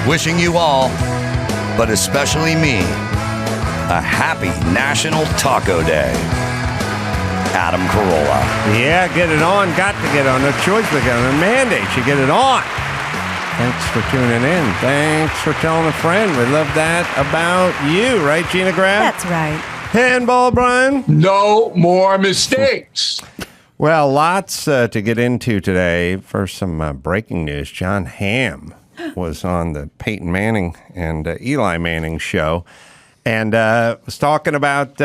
wishing you all, but especially me, a happy National Taco Day. Adam Carolla. Yeah, get it on. Got to get on. No choice but get on. A mandate. You get it on. Thanks for tuning in. Thanks for telling a friend. We love that about you. Right, Gina Grab? That's right. Handball, Brian? No more mistakes. Well, lots to get into today. First, some breaking news. Jon Hamm was on the Peyton Manning and Eli Manning show and was talking about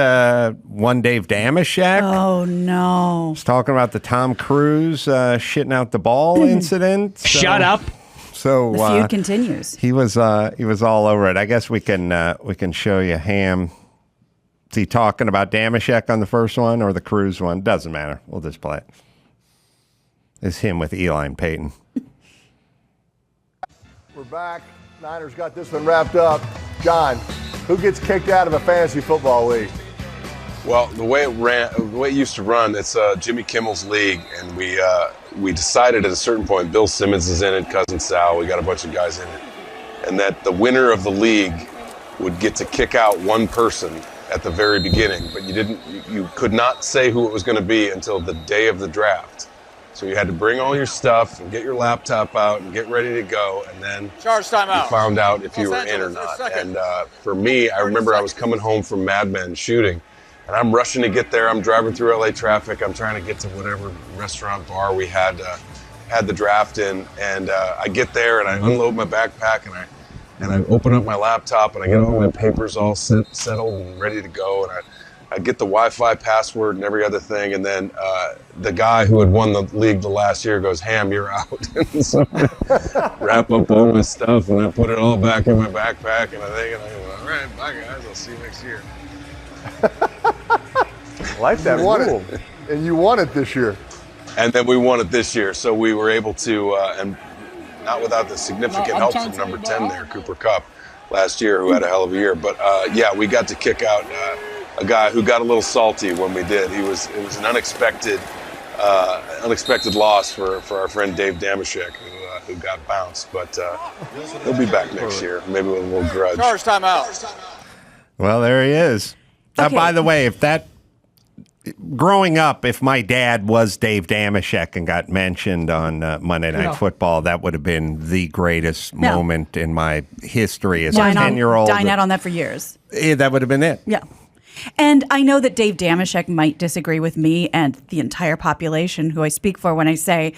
one Dave Dameshek. Oh, no. Was talking about the Tom Cruise shitting out the ball incident. Shut up. So The feud continues. He was all over it. I guess we can show you Hamm. Is he talking about Dameshek on the first one or the Cruise one? Doesn't matter. We'll just play it. It's him with Eli and Peyton. We're back. Niners got this one wrapped up. John, who gets kicked out of a fantasy football league? Well, the way it used to run, it's Jimmy Kimmel's league, and we decided at a certain point, Bill Simmons is in it, Cousin Sal, we got a bunch of guys in it, and that the winner of the league would get to kick out one person at the very beginning, but you could not say who it was going to be until the day of the draft. So you had to bring all your stuff and get your laptop out and get ready to go, and then charge time out. You found out if you were in or not. And for me, I remember I was coming home from Mad Men shooting, and I'm rushing to get there. I'm driving through LA traffic. I'm trying to get to whatever restaurant bar we had the draft in, and I get there and I unload my backpack and I open up my laptop and I get all my papers all settled and ready to go, and I get the Wi-Fi password and every other thing, and then the guy who had won the league the last year goes, "Ham, you're out." And so I wrap up all my stuff and I put it all back in my backpack and I go, "All right, bye guys, I'll see you next year." Like that rule. And you won it this year. And then we won it this year, so we were able to, and not without the significant help from number 10 there, Cooper Kupp, last year, who had a hell of a year. But yeah, we got to kick out a guy who got a little salty when we did. It was an unexpected loss for our friend Dave Dameshek, who got bounced. But he'll be back next year, maybe with a little grudge. Charge time out. Well, there he is. Okay. By the way, growing up, if my dad was Dave Dameshek and got mentioned on Monday Night Football, that would have been the greatest moment in my history as a 10-year-old. Dine out on that for years. That would have been it. Yeah. And I know that Dave Dameshek might disagree with me and the entire population who I speak for when I say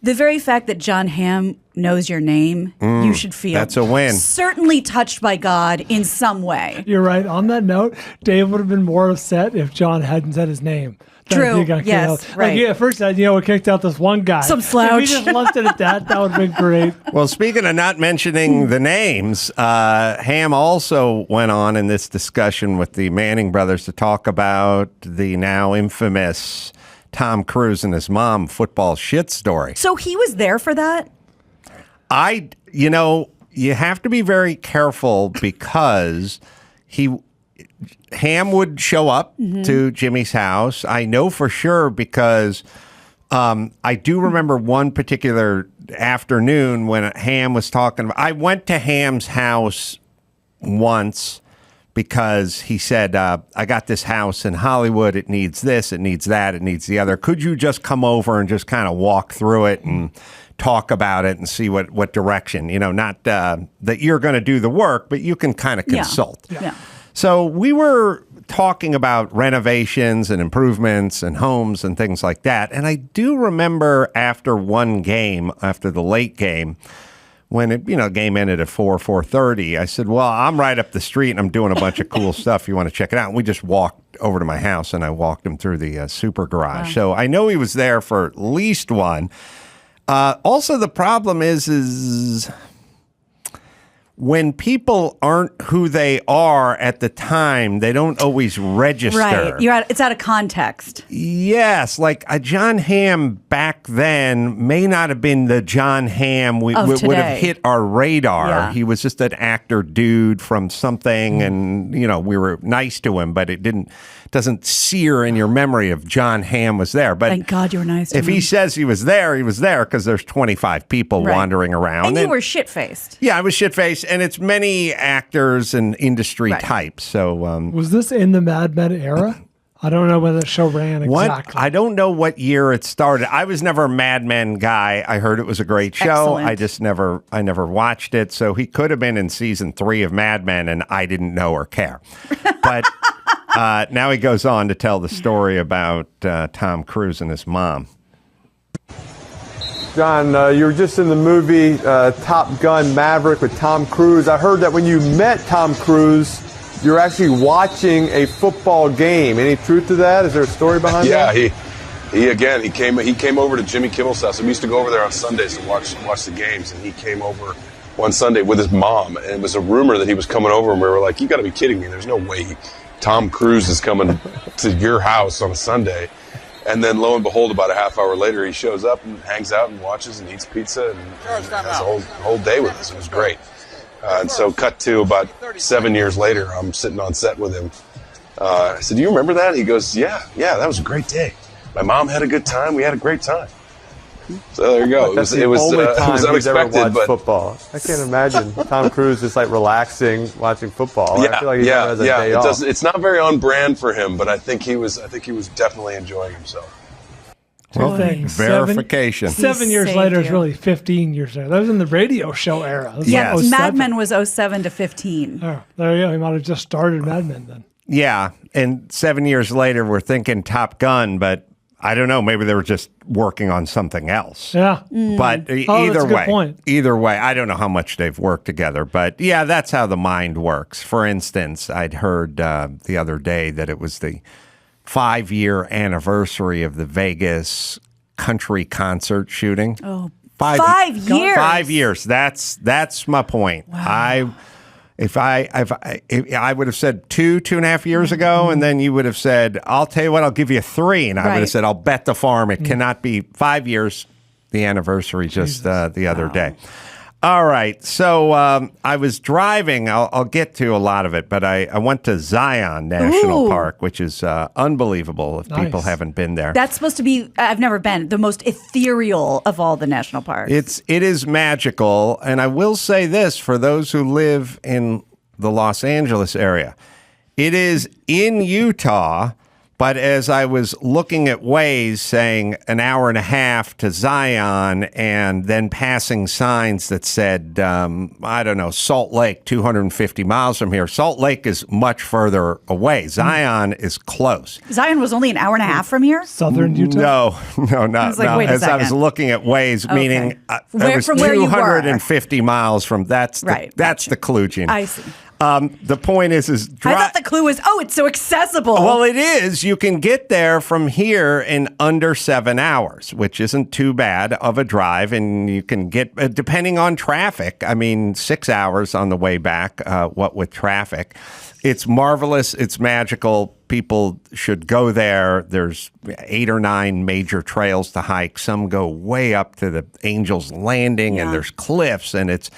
the very fact that Jon Hamm knows your name, you should feel that's a win. Certainly touched by God in some way. You're right. On that note, Dave would have been more upset if John hadn't said his name. True. Yes. Right. Like, first said, we kicked out this one guy. Some slouch. If we just left it at that would have been great. Well, speaking of not mentioning the names, Hamm also went on in this discussion with the Manning brothers to talk about the now infamous Tom Cruise and his mom football shit story. So he was there for that? You have to be very careful because Hamm would show up to Jimmy's house. I know for sure because I do remember one particular afternoon when Hamm was talking about, I went to Hamm's house once because he said, I got this house in Hollywood. It needs this, it needs that, it needs the other. Could you just come over and just kind of walk through it and talk about it and see what direction, not that you're going to do the work, but you can kind of consult. Yeah. So we were talking about renovations and improvements and homes and things like that. And I do remember after one game, after the late game, when game ended at 4:30, I said, well, I'm right up the street and I'm doing a bunch of cool stuff. You want to check it out? And we just walked over to my house and I walked him through the super garage. Wow. So I know he was there for at least one. Also, the problem is when people aren't who they are at the time, they don't always register. Right. It's out of context. Yes. Like a Jon Hamm back then may not have been the Jon Hamm would have hit our radar. Yeah. He was just an actor dude from something and, we were nice to him, but it didn't doesn't sear in your memory of Jon Hamm was there. But thank God you were nice to if him. he says he was there because there's 25 people wandering around. And you were shit-faced. Yeah, I was shit-faced, and it's many actors and industry types. So was this in the Mad Men era? I don't know when the show ran exactly. I don't know what year it started. I was never a Mad Men guy. I heard it was a great show. Excellent. I just never watched it. So he could have been in season 3 of Mad Men, and I didn't know or care. But now he goes on to tell the story about Tom Cruise and his mom. John, you were just in the movie Top Gun Maverick with Tom Cruise. I heard that when you met Tom Cruise, you're actually watching a football game. Any truth to that? Is there a story behind that? Yeah, he came over to Jimmy Kimmel's house. We used to go over there on Sundays to watch the games, and he came over one Sunday with his mom, and it was a rumor that he was coming over, and we were like, you got to be kidding me. There's no way Tom Cruise is coming to your house on a Sunday. And then lo and behold, about a half hour later, he shows up and hangs out and watches and eats pizza and has a whole day with us. It was great. And so cut to about 7 years later, I'm sitting on set with him. I said, do you remember that? He goes, yeah, that was a great day. My mom had a good time. We had a great time. So there you go. That's it was unexpected, but football. I can't imagine Tom Cruise just like relaxing, watching football. Yeah, I feel like he never has a day off. It's not very on brand for him, but I think he was definitely enjoying himself. Well, verification. 7 years later is really 15 years later. That was in the radio show era. Yeah, Mad Men was 07 to 15. Oh, there you go. He might have just started Mad Men then. Yeah, and 7 years later, we're thinking Top Gun, but I don't know. Maybe they were just working on something else. Yeah. But either way, I don't know how much they've worked together. But yeah, that's how the mind works. For instance, I'd heard the other day that it was the 5-year anniversary of the Vegas country concert shooting. Oh, 5 years. 5 years. That's my point. Wow. If I would have said 2.5 years ago, and then you would have said, I'll tell you what, I'll give you 3. And I would have said, I'll bet the farm it cannot be 5 years, the anniversary just the other day. All right. So I was driving. I'll get to a lot of it, but I went to Zion National Park, which is unbelievable if people haven't been there. That's supposed to be, I've never been, the most ethereal of all the national parks. It is magical. And I will say this for those who live in the Los Angeles area. It is in Utah. But as I was looking at Waze saying an hour and a half to Zion and then passing signs that said, I don't know, Salt Lake, 250 miles from here. Salt Lake is much further away. Zion is close. Zion was only an hour and a half from here? Southern Utah? No, not. I was like, wait a second. I was looking at Waze, meaning it was from where you were. 250 miles from, that's the clue, Gene. I see. The point is I thought the clue was, it's so accessible. Well, it is. You can get there from here in under 7 hours, which isn't too bad of a drive. And you can get, depending on traffic, 6 hours on the way back, what with traffic. It's marvelous. It's magical. People should go there. There's 8 or 9 major trails to hike. Some go way up to the Angel's Landing, and there's cliffs, and it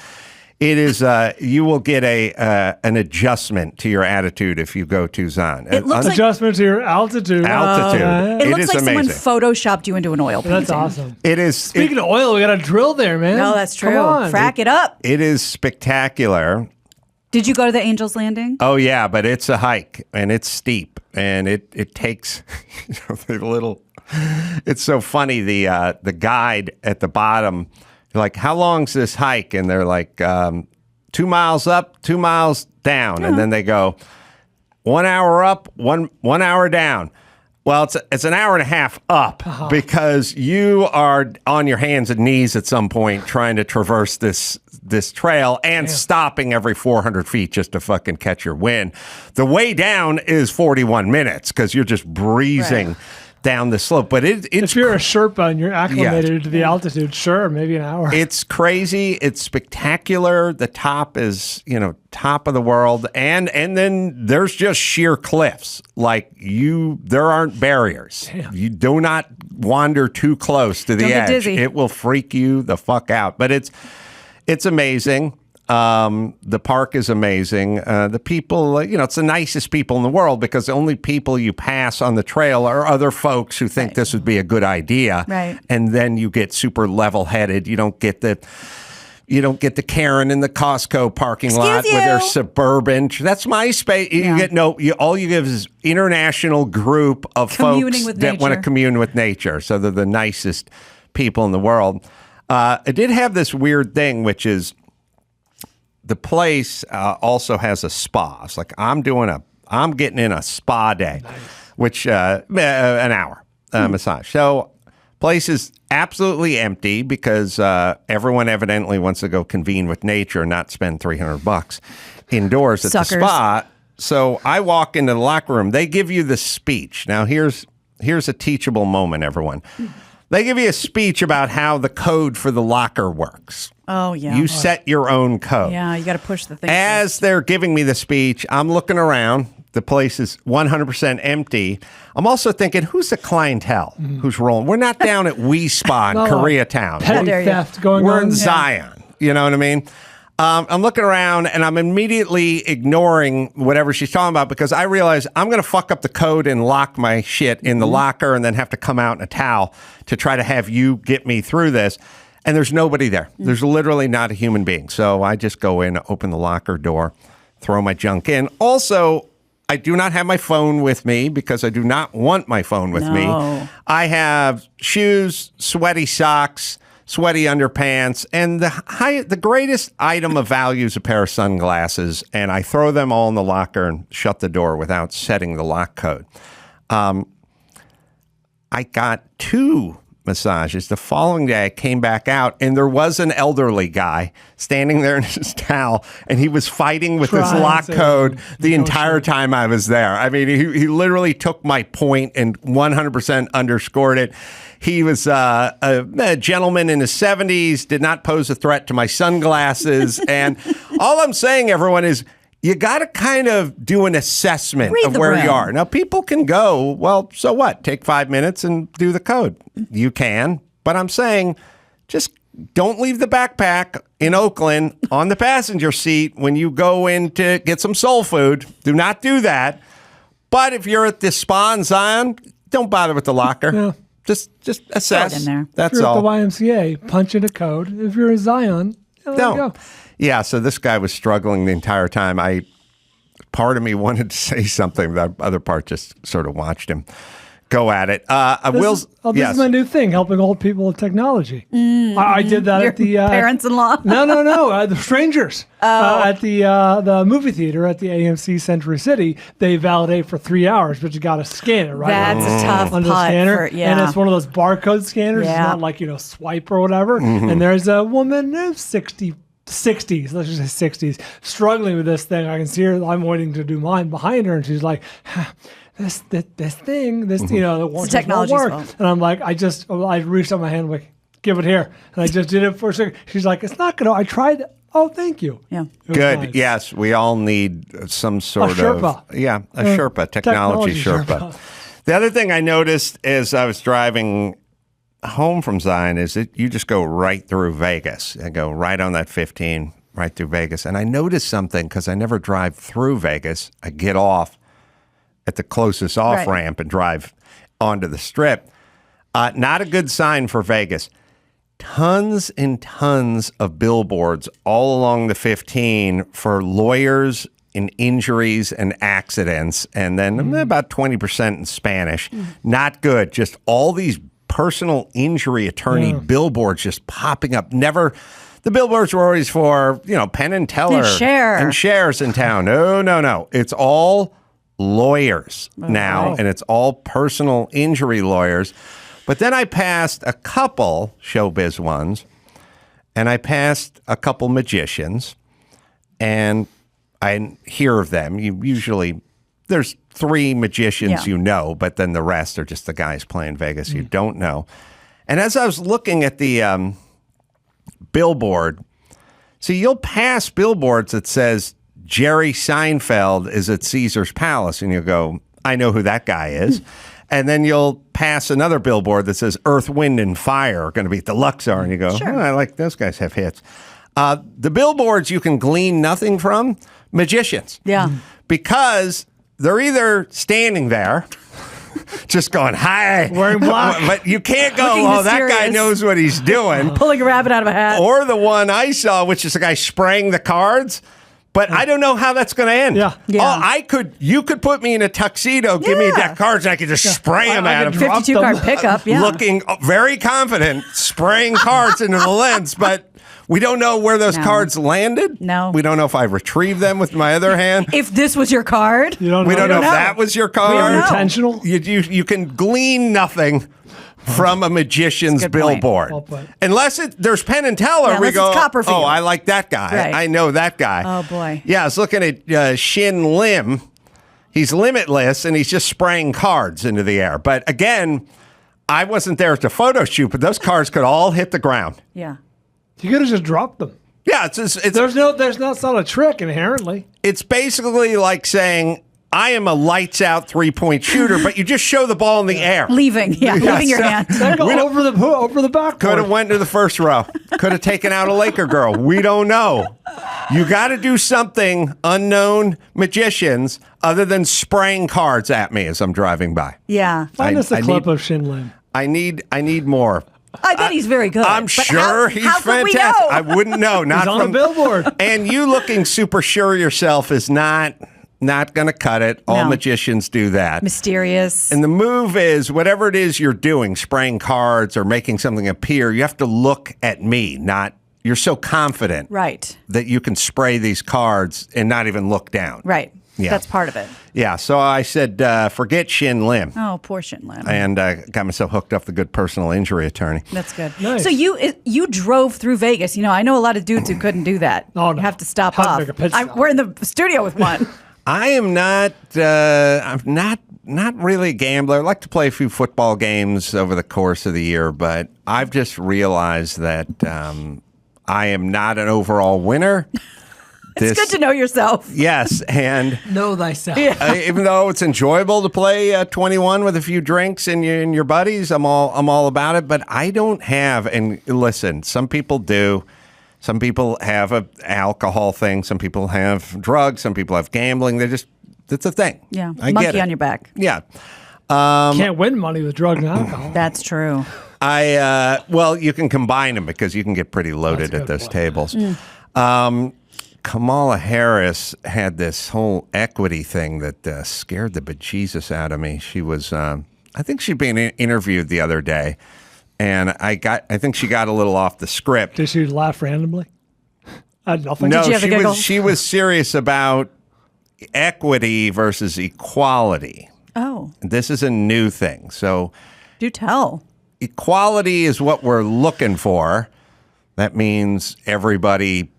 is. You will get an adjustment to your attitude if you go to Zion. It looks adjustment to your altitude. It looks like amazing. someone photoshopped you into an oil painting. That's awesome. It is. Speaking of oil, we got a drill there, man. No, that's true. Come on. Frack it up. It is spectacular. Did you go to the Angel's Landing? Oh yeah, but it's a hike and it's steep and it takes the little. It's so funny. The guide at the bottom. Like, how long's this hike? And they're like, 2 miles up, 2 miles down. And then they go, 1 hour up, one hour down. Well, it's an hour and a half up because you are on your hands and knees at some point trying to traverse this trail and stopping every 400 feet just to fucking catch your wind. The way down is 41 minutes because you're just breezing down the slope. But it's if you're a Sherpa and you're acclimated to the altitude, sure, maybe an hour. It's crazy. It's spectacular. The top is, top of the world. And then there's just sheer cliffs. Like there aren't barriers. Damn. You do not wander too close to the edge. Dizzy. It will freak you the fuck out. But it's amazing. The park is amazing. The people, it's the nicest people in the world because the only people you pass on the trail are other folks who think this would be a good idea. Right. And then you get super level-headed. You don't get the Karen in the Costco parking lot with their Suburban. That's my space. You get all you give is international group of folks that want to commune with nature. So they're the nicest people in the world. It did have this weird thing, which is the place also has a spa. It's like I'm getting in a spa day, which an hour massage. So place is absolutely empty because everyone evidently wants to go convene with nature, not spend $300 indoors at the spa. So I walk into the locker room. They give you the speech. Now here's a teachable moment, everyone. They give you a speech about how the code for the locker works. Oh, yeah. You set your own code. Yeah, you got to push the thing. As they're giving me the speech, I'm looking around. The place is 100% empty. I'm also thinking, who's the clientele who's rolling? We're not down at We Spa in Koreatown. Petty theft going on. We're in Zion. You know what I mean? I'm looking around and I'm immediately ignoring whatever she's talking about because I realize I'm going to fuck up the code and lock my shit in the locker and then have to come out in a towel to try to have you get me through this. And there's nobody there. There's literally not a human being. So I just go in, open the locker door, throw my junk in. Also, I do not have my phone with me because I do not want my phone with me. I have shoes, sweaty socks, sweaty underpants, and the greatest item of value is a pair of sunglasses, and I throw them all in the locker and shut the door without setting the lock code. I got 2 massages. The following day, I came back out, and there was an elderly guy standing there in his towel, and he was fighting with his lock code the entire time I was there. I mean, he literally took my point and 100% underscored it. He was a gentleman in his 70s, did not pose a threat to my sunglasses. And all I'm saying, everyone, is you got to kind of do an assessment of where you are. Now, people can go, well, so what? Take 5 minutes and do the code. You can. But I'm saying just don't leave the backpack in Oakland on the passenger seat when you go in to get some soul food. Do not do that. But if you're at the spa in Zion, don't bother with the locker. Yeah. Just assess. In there. That's if you're all. At the YMCA, punch in a code. If you're in Zion, there you go. Yeah, so this guy was struggling the entire time. Part of me wanted to say something, the other part just sort of watched him go at it. This is my new thing, helping old people with technology. I did that at the parents-in-law. No, the strangers at the movie theater at the AMC Century City. They validate for 3 hours, but you got to scan it, right? That's a tough under the scanner, and it's one of those barcode scanners. It's not like swipe or whatever. And there's a woman of 60s, let's just say 60s, struggling with this thing. I can see her. I'm waiting to do mine behind her, and she's like, this thing, the technology won't work. And I'm like, I reached out my hand, like, give it here, and I just did it for a second. She's like, it's not gonna. I tried. Oh, thank you. Yeah, good. Nice. Yes, we all need some sort of Sherpa. a Sherpa, technology Sherpa. The other thing I noticed as I was driving home from Zion is that you just go right through Vegas and go right on that 15 right through Vegas. And I noticed something because I never drive through Vegas. I get off at the closest off ramp and drive onto the strip. Not a good sign for Vegas. Tons and tons of billboards all along the 15 for lawyers in injuries and accidents. And then about 20% in Spanish. Not good. Just all these personal injury attorney billboards just popping up. The billboards were always for, Penn and Teller and shares in town. No. It's all lawyers now, and it's all personal injury lawyers. But then I passed a couple showbiz ones, and I passed a couple magicians, and I hear of them. There's 3 magicians but then the rest are just the guys playing Vegas you don't know. And as I was looking at the billboard, see, you'll pass billboards that says Jerry Seinfeld is at Caesar's Palace, and you'll go, I know who that guy is. And then you'll pass another billboard that says Earth, Wind, and Fire are going to be at the Luxor, and you go, I like those guys have hits. The billboards you can glean nothing from, magicians. Yeah. Because they're either standing there, just going, hi. Wearing black. But you can't go, Looking oh, that guy mysterious. knows what he's doing. Pulling a rabbit out of a hat. Or the one I saw, which is the guy spraying the cards. But I don't know how that's going to end. Yeah. Yeah. Oh, you could put me in a tuxedo, give me a deck of cards, and I could just spray them at him. 52 card pickup. Yeah. Looking very confident, spraying cards into the lens, but we don't know where those cards landed. No. We don't know if I retrieved them with my other hand. If this was your card. You don't We know. don't know if that was your card. We don't know. Intentional. You can glean nothing from a magician's That's a good point. billboard. Well put. Unless there's Penn and Teller, Yeah, we unless go, it's Copperfield. oh, I like that guy. Right. I know that guy. Oh, boy. Yeah, I was looking at Shin Lim. He's limitless, and he's just spraying cards into the air. But again, I wasn't there at the photo shoot, but those cards could all hit the ground. Yeah. You could have just dropped them. Yeah, There's not a trick inherently. it's basically like saying, I am a lights out 3-point shooter, but you just show the ball in the air. Leaving your hand. They go over the backboard. Could have went to the first row. Could have taken out a Laker girl. We don't know. You got to do something, unknown magicians, other than spraying cards at me as I'm driving by. Yeah. Find us a I clip need- of Shin Lim. I need more. I bet he's very good. I'm but sure he's how could we fantastic. know? I wouldn't know. Not He's on from a billboard. And you looking super sure yourself is not going to cut it. All No. magicians do that. Mysterious. And the move is whatever it is you're doing, spraying cards or making something appear, you have to look at me, not you're so confident Right. that you can spray these cards and not even look down. Right. Yeah. That's part of it. Yeah. So I said, forget Shin Lim. Oh, poor Shin Lim. And got myself hooked up with a good personal injury attorney. That's good. Nice. So you drove through Vegas. You know, I know a lot of dudes who couldn't do that. Oh, no. You have to stop Had to off. make a pit stop. We're in the studio with one. I am not. I'm not really a gambler. I like to play a few football games over the course of the year, but I've just realized that I am not an overall winner. It's good to know yourself. Yes, and Know thyself. even though it's enjoyable to play 21 with a few drinks and your buddies, I'm all about it. But I don't have. And listen, some people do. Some people have a alcohol thing. Some people have drugs. Some people have gambling. It's a thing. Yeah. I Monkey get it. on your back. Yeah. Can't win money with drugs and alcohol. That's true. Well, you can combine them because you can get pretty loaded That's a at good those point. tables. Kamala Harris had this whole equity thing that scared the bejesus out of me. She was, I think she'd been interviewed the other day, and I think she got a little off the script. Did she laugh randomly? I had nothing. No, Did you have a giggle? she was serious about equity versus equality. Oh, This is a new thing. So do tell. equality is what we're looking for. That means everybody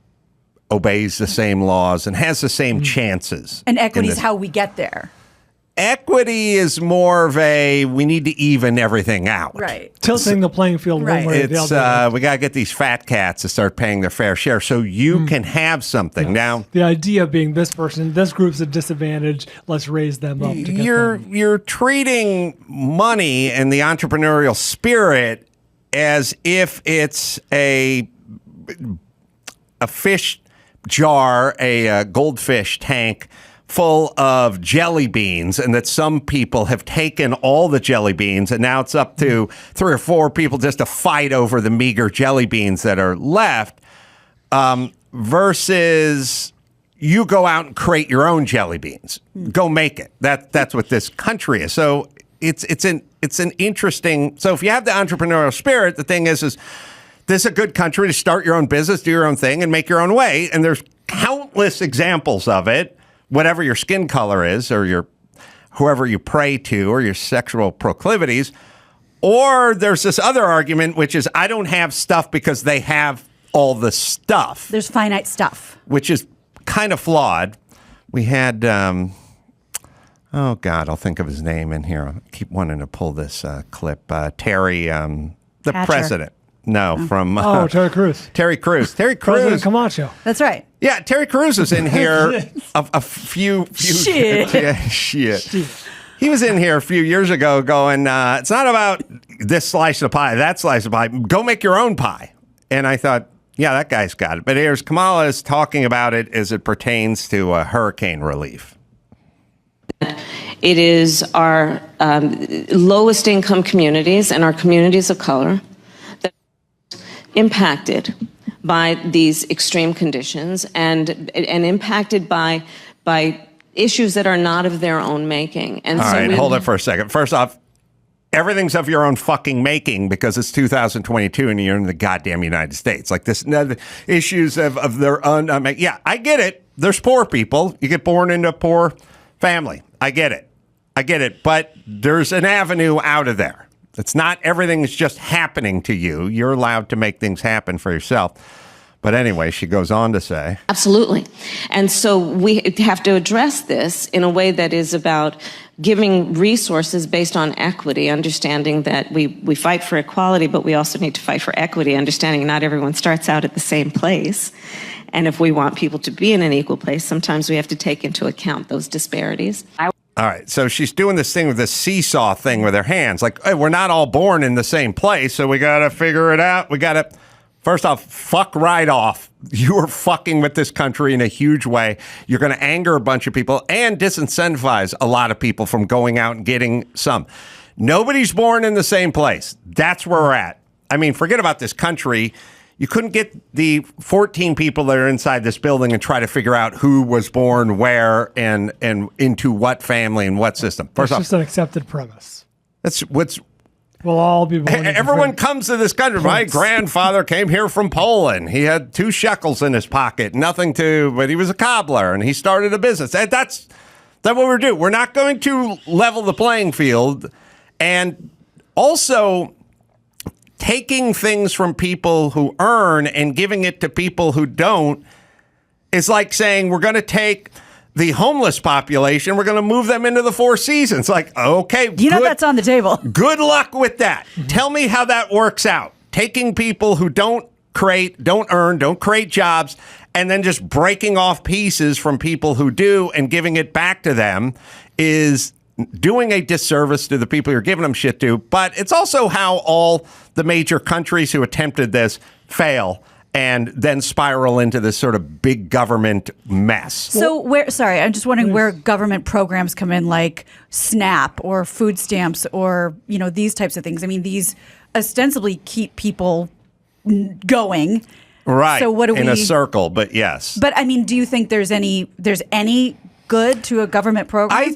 obeys the same laws and has the same chances. And equity in is this. how we get there. Equity is more of we need to even everything out. Right. Tilting the playing field one Right. way or the It's other. we gotta get these fat cats to start paying their fair share so you can have something. Now The idea being this group's a disadvantage. Let's raise them up. To get them. you're treating money and the entrepreneurial spirit as if it's a fish jar, a goldfish tank full of jelly beans, and that some people have taken all the jelly beans, and now it's up to 3 or 4 people just to fight over the meager jelly beans that are left, versus you go out and create your own jelly beans. Go make it. That's what this country is. So it's an interesting. So if you have the entrepreneurial spirit, the thing is this is a good country to start your own business, do your own thing, and make your own way. And there's countless examples of it. Whatever your skin color is, or whoever you pray to, or your sexual proclivities. Or there's this other argument, which is I don't have stuff because they have all the stuff, There's finite stuff. which is kind of flawed. We had, oh God, I'll think of his name in here. I keep wanting to pull this clip. Terry, the Hatcher. president. No, from Terry Crews. Terry Crews. Terry President Crews. Camacho. That's right. Yeah, Terry Crews was in here a few Shit. Yeah, shit. He was in here a few years ago going, it's not about this slice of pie, that slice of pie. Go make your own pie. And I thought, Yeah, that guy's got it. But here's Kamala is talking about it as it pertains to hurricane relief. It is our lowest income communities and our communities of color that are impacted by these extreme conditions and impacted by issues that are not of their own making. And all right, hold it for a second. First off, everything's of your own fucking making because it's 2022 and you're in the goddamn United States. Like this, issues of their own. Yeah, I get it. There's poor people. You get born into a poor family. I get it. But there's an avenue out of there. It's not everything is just happening to you. You're allowed to make things happen for yourself. But anyway, she goes on to say. Absolutely. And so we have to address this in a way that is about giving resources based on equity, understanding that we fight for equality, but we also need to fight for equity, understanding not everyone starts out at the same place. And if we want people to be in an equal place, sometimes we have to take into account those disparities. All right, so she's doing this thing with the seesaw thing with her hands. Like, hey, we're not all born in the same place, so we got to figure it out. We got to, first off, fuck right off. You are fucking with this country in a huge way. You're going to anger a bunch of people and disincentivize a lot of people from going out and getting some. Nobody's born in the same place. That's where we're at. I mean, forget about this country. You couldn't get the 14 people that are inside this building and try to figure out who was born where and into what family and what system. First off, just an accepted premise. That's what's. We'll all be born. Everyone comes to this country. My grandfather came here from Poland. He had 2 shekels in his pocket, but he was a cobbler and he started a business. That's what we're doing. We're not going to level the playing field, and also taking things from people who earn and giving it to people who don't is like saying we're going to take the homeless population, we're going to move them into the Four Seasons. Like, okay, that's on the table. Good luck with that. Tell me how that works out. Taking people who don't earn, don't create jobs, and then just breaking off pieces from people who do and giving it back to them is doing a disservice to the people you're giving them shit to. But it's also how all the major countries who attempted this fail and then spiral into this sort of big government mess. So I'm just wondering where government programs come in, like SNAP or food stamps or, these types of things. I mean, these ostensibly keep people going. Right. So what do in a circle, but yes. But I mean, do you think there's any good to a government program? I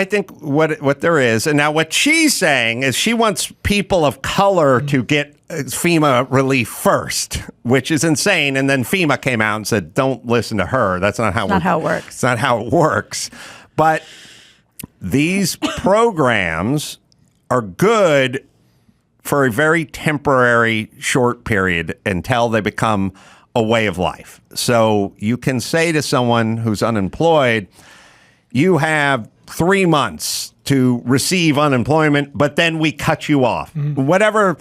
think what there is, and now what she's saying is she wants people of color to get FEMA relief first, which is insane. And then FEMA came out and said, "Don't listen to her. That's not how it works. It's not how it works." But these programs are good for a very temporary, short period until they become a way of life. So you can say to someone who's unemployed, you have 3 months to receive unemployment, but then we cut you off. Mm-hmm. Whatever,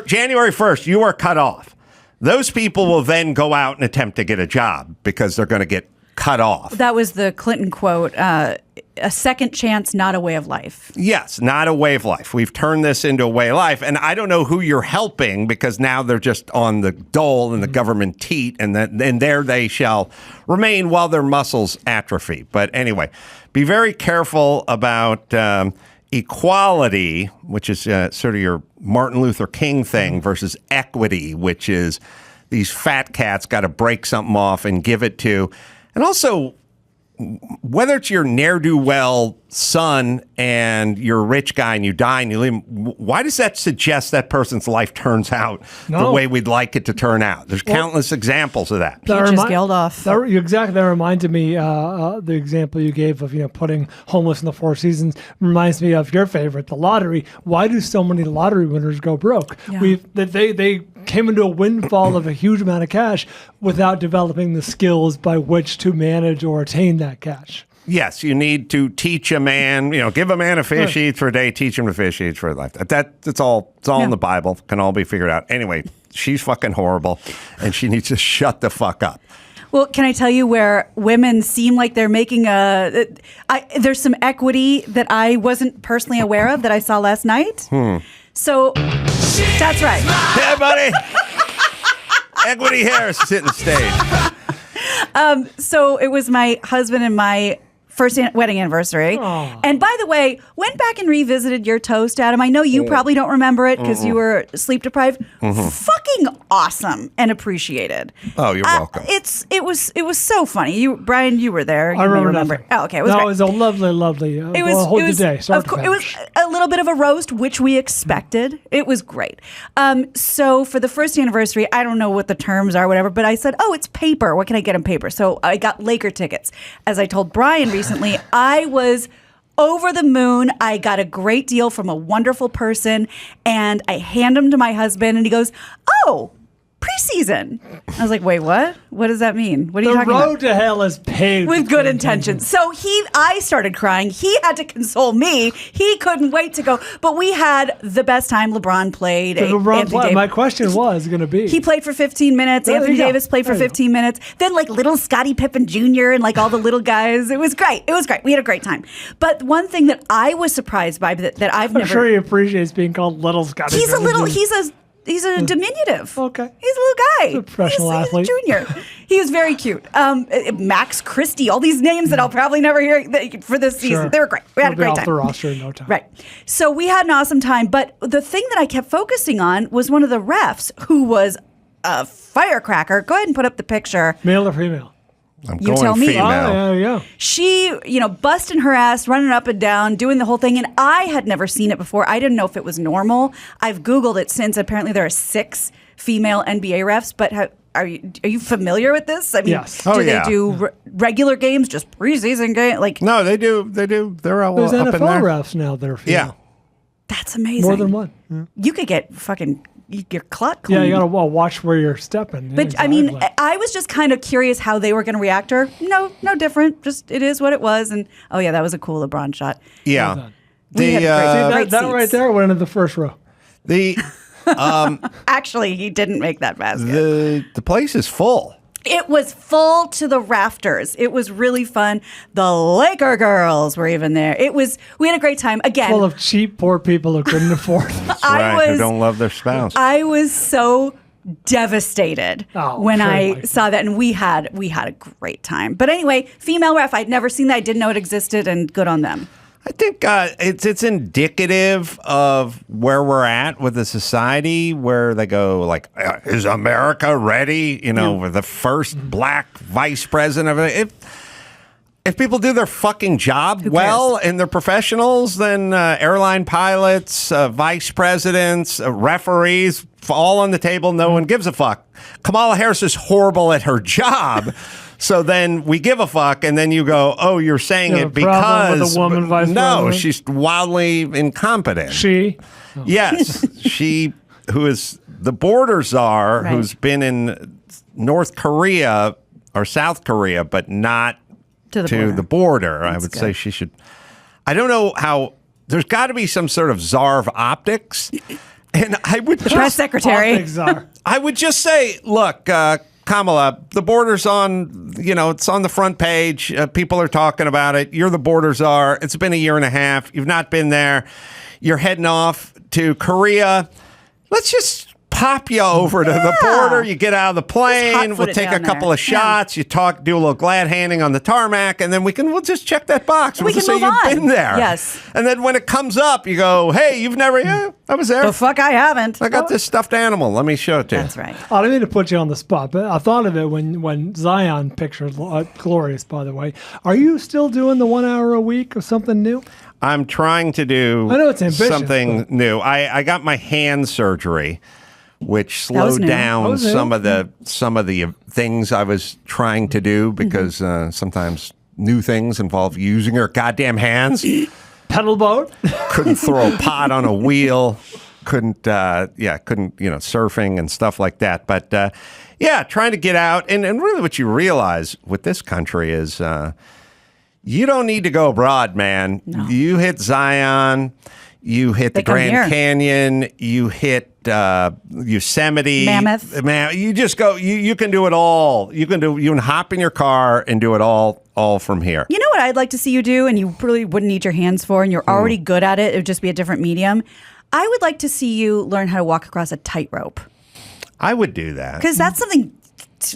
January 1st, you are cut off. Those people will then go out and attempt to get a job because they're going to get cut off. That was the Clinton quote, a second chance, not a way of life. Yes, not a way of life. We've turned this into a way of life. And I don't know who you're helping because now they're just on the dole and the government teat, and there they shall remain while their muscles atrophy. But anyway, be very careful about equality, which is sort of your Martin Luther King thing, versus equity, which is these fat cats got to break something off and give it to. And also, whether it's your ne'er-do-well son and you're a rich guy and you die and you leave him, why does that suggest that person's life turns out the way we'd like it to turn out? There's countless examples of that. Peaches Geldof. Exactly. That reminded me, the example you gave of putting homeless in the Four Seasons reminds me of your favorite, the lottery. Why do so many lottery winners go broke? Yeah. They came into a windfall of a huge amount of cash without developing the skills by which to manage or attain that cash. Yes, you need to teach a man, give a man a fish eats for a day, teach him to fish eats for a life. It's all in the Bible, can all be figured out. Anyway, she's fucking horrible, and she needs to shut the fuck up. Well, can I tell you where women seem like they're making there's some equity that I wasn't personally aware of that I saw last night. So, that's right. Yeah, buddy. Equity Harris is hitting the stage. So it was my husband and my first wedding anniversary. Aww. And by the way, went back and revisited your toast, Adam. I know you probably don't remember it because you were sleep deprived. Fucking awesome and appreciated. Oh, you're welcome. It was so funny. Brian, you were there. I remember nothing. Oh, okay. It was great. It was a lovely. It was it was a little bit of a roast, which we expected. It was great. So for the first anniversary, I don't know what the terms are, whatever, but I said, "Oh, it's paper. What can I get in paper?" So I got Laker tickets. As I told Brian recently, I was over the moon. I got a great deal from a wonderful person, and I hand them to my husband, and he goes, "Oh, preseason." I was like, "Wait, what? What does that mean? What are you talking about?" The road to hell is paved with good intentions. So I started crying. He had to console me. He couldn't wait to go. But we had the best time. LeBron played. My question was going to be. He played for 15 minutes. Anthony Davis played for 15 minutes. Then like little Scottie Pippen Jr. and like all the little guys. It was great. We had a great time. But one thing that I was surprised by that I've never. I'm sure he appreciates being called little Scottie Pippen. He's a diminutive. Okay. He's a little guy. He's a professional athlete. He's a junior. He was very cute. Max Christie, all these names that I'll probably never hear for this season. Sure. They were great. We had a great off time. the roster in no time. Right. So we had an awesome time. But the thing that I kept focusing on was one of the refs who was a firecracker. Go ahead and put up the picture. Male or female? You tell me. Female. Yeah. She, busting her ass, running up and down, doing the whole thing. And I had never seen it before. I didn't know if it was normal. I've Googled it since. Apparently there are 6 female NBA refs. But are you familiar with this? I mean, yes. Do they do regular games, just preseason games? No, they do. They're all There's up in there. NFL refs now that are female. Yeah. That's amazing. More than one. Yeah. You could get your clut clean. Yeah, you got to watch where you're stepping. But exactly. I mean, I was just kind of curious how they were going to react to her. No different. Just it is what it was. And oh yeah, that was a cool LeBron shot. Yeah. Well we had great that right there went into the first row. Actually, he didn't make that basket. The place is full. It was full to the rafters. It was really fun. The Laker girls were even there. We had a great time. Again, full of cheap, poor people who couldn't afford it. Who don't love their spouse. I was so devastated when I saw that, and we had a great time. But anyway, female ref, I'd never seen that. I didn't know it existed, and good on them. I think it's indicative of where we're at with the society, where they go like, "Is America ready?" With the first black vice president of it. If people do their fucking job well and they're professionals, then airline pilots, vice presidents, referees, all on the table. No one gives a fuck. Kamala Harris is horrible at her job. So then we give a fuck, and then you go, "Oh, you're saying it because with a woman vice president? She's wildly incompetent." She, yes, she, who is the border czar, who's been in North Korea or South Korea, but not to the border. I would say she should. I don't know how. There's got to be some sort of czar of optics, and I would the press secretary. I would just say, look. Kamala, the border's on, it's on the front page. People are talking about it. You're the border czar. It's been a year and a half. You've not been there. You're heading off to Korea. Let's just pop you over to the border. You get out of the plane. We'll take a couple of shots. You do a little glad handing on the tarmac, and then we'll just check that box. We can just say move you've on. been there. Yes. And then when it comes up, you go, "Hey, you've never, I was there. The fuck I haven't. I got this stuffed animal. Let me show it to you." That's right. I don't mean to put you on the spot, but I thought of it when Zion picture, glorious, by the way. Are you still doing the 1 hour a week of something new? I'm trying to do I know it's ambitious, something new. I got my hand surgery, which slowed down some of the things I was trying to do because sometimes new things involve using your goddamn hands. Pedal boat? Couldn't throw a pot on a wheel. Couldn't surfing and stuff like that. But trying to get out. And really what you realize with this country is you don't need to go abroad, man. No. You hit Zion. You hit the Grand Canyon. You hit Yosemite, Mammoth. You just go. You can do it all. You can hop in your car and do it all from here. You know what I'd like to see you do, and you really wouldn't need your hands for, and you're already good at it. It would just be a different medium. I would like to see you learn how to walk across a tightrope. I would do that. Because that's something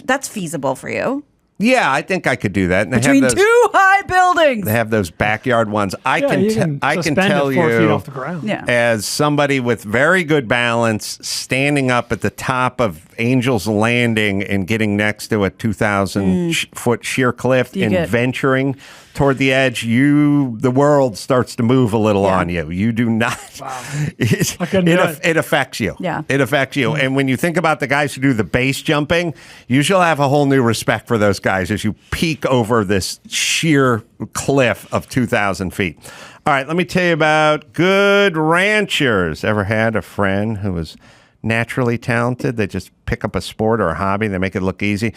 that's feasible for you. Yeah, I think I could do that. And Between two high buildings. They have those backyard ones. I can tell it 4 feet you, off the ground. Yeah. as somebody with very good balance, standing up at the top of Angel's Landing and getting next to a 2,000-foot sheer cliff and venturing toward the edge, the world starts to move a little on you. You do not. Wow. It affects you. Yeah. It affects you. And when you think about the guys who do the base jumping, you shall have a whole new respect for those guys as you peek over this sheer cliff of 2,000 feet. All right, let me tell you about Good Ranchers. Ever had a friend who was naturally talented? They just pick up a sport or a hobby, they make it look easy.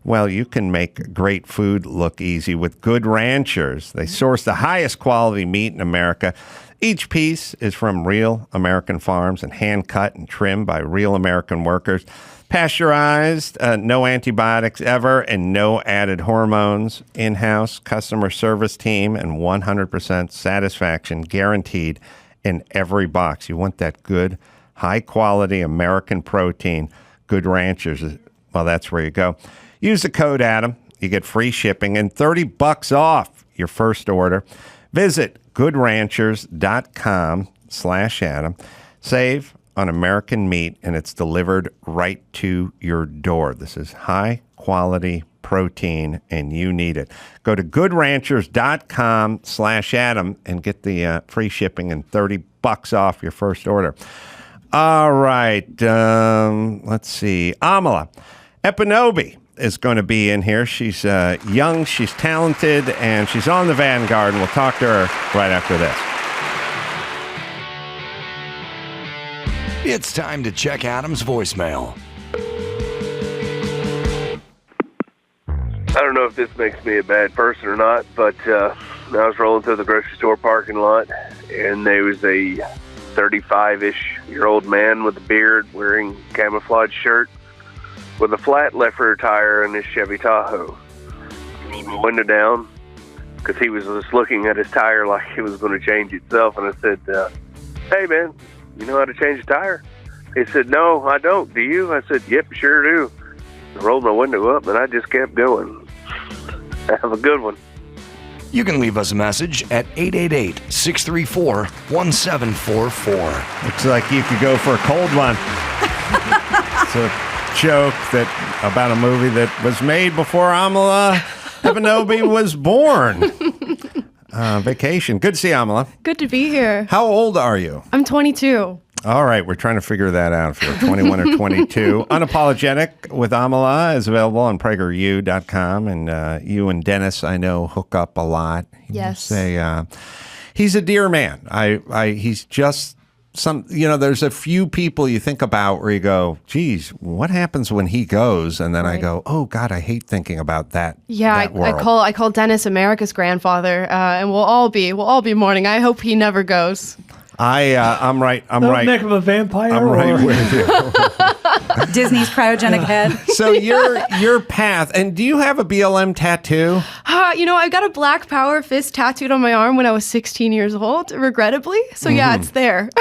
Well, you can make great food look easy with Good Ranchers. They source the highest quality meat in America. Each piece is from real American farms and hand-cut and trimmed by real American workers. Pasteurized, no antibiotics ever, and no added hormones. In-house customer service team and 100% satisfaction guaranteed in every box. You want that good, high-quality American protein. Good Ranchers, well, that's where you go. Use the code Adam. You get free shipping and $30 off your first order. Visit goodranchers.com/Adam. Save on American meat, and it's delivered right to your door. This is high-quality protein, and you need it. Go to goodranchers.com/Adam and get the free shipping and $30 off your first order. All right. Let's see. Amala Ekpunobi is going to be in here. She's young, she's talented, and she's on the vanguard, and we'll talk to her right after this. It's time to check Adam's voicemail. I don't know if this makes me a bad person or not, but I was rolling through the grocery store parking lot, and there was a 35-ish-year-old man with a beard wearing a camouflage shirt with a flat left rear tire in his Chevy Tahoe. He rolled my window down because he was just looking at his tire like it was going to change itself. And I said, hey, man, you know how to change a tire? He said, no, I don't. Do you? I said, yep, sure do. I rolled my window up, and I just kept going. Have a good one. You can leave us a message at 888-634-1744. Looks like you could go for a cold one. It's a joke about a movie that was made before Amala Ekpunobi was born. Vacation. Good to see you, Amala. Good to be here. How old are you? I'm 22. All right, we're trying to figure that out if you're 21 or 22. Unapologetic with Amala is available on PragerU.com, and you and Dennis, I know, hook up a lot. Yes. He's a dear man. He's just there's a few people you think about where you go, geez, what happens when he goes? And then I go, oh God, I hate thinking about that. Yeah, I call Dennis America's grandfather, and we'll all be mourning. I hope he never goes. I'm right. Don't make him a vampire. I'm right with you. Disney's cryogenic head. So your path, and do you have a BLM tattoo? I got a Black Power fist tattooed on my arm when I was 16 years old, regrettably. So yeah, it's there.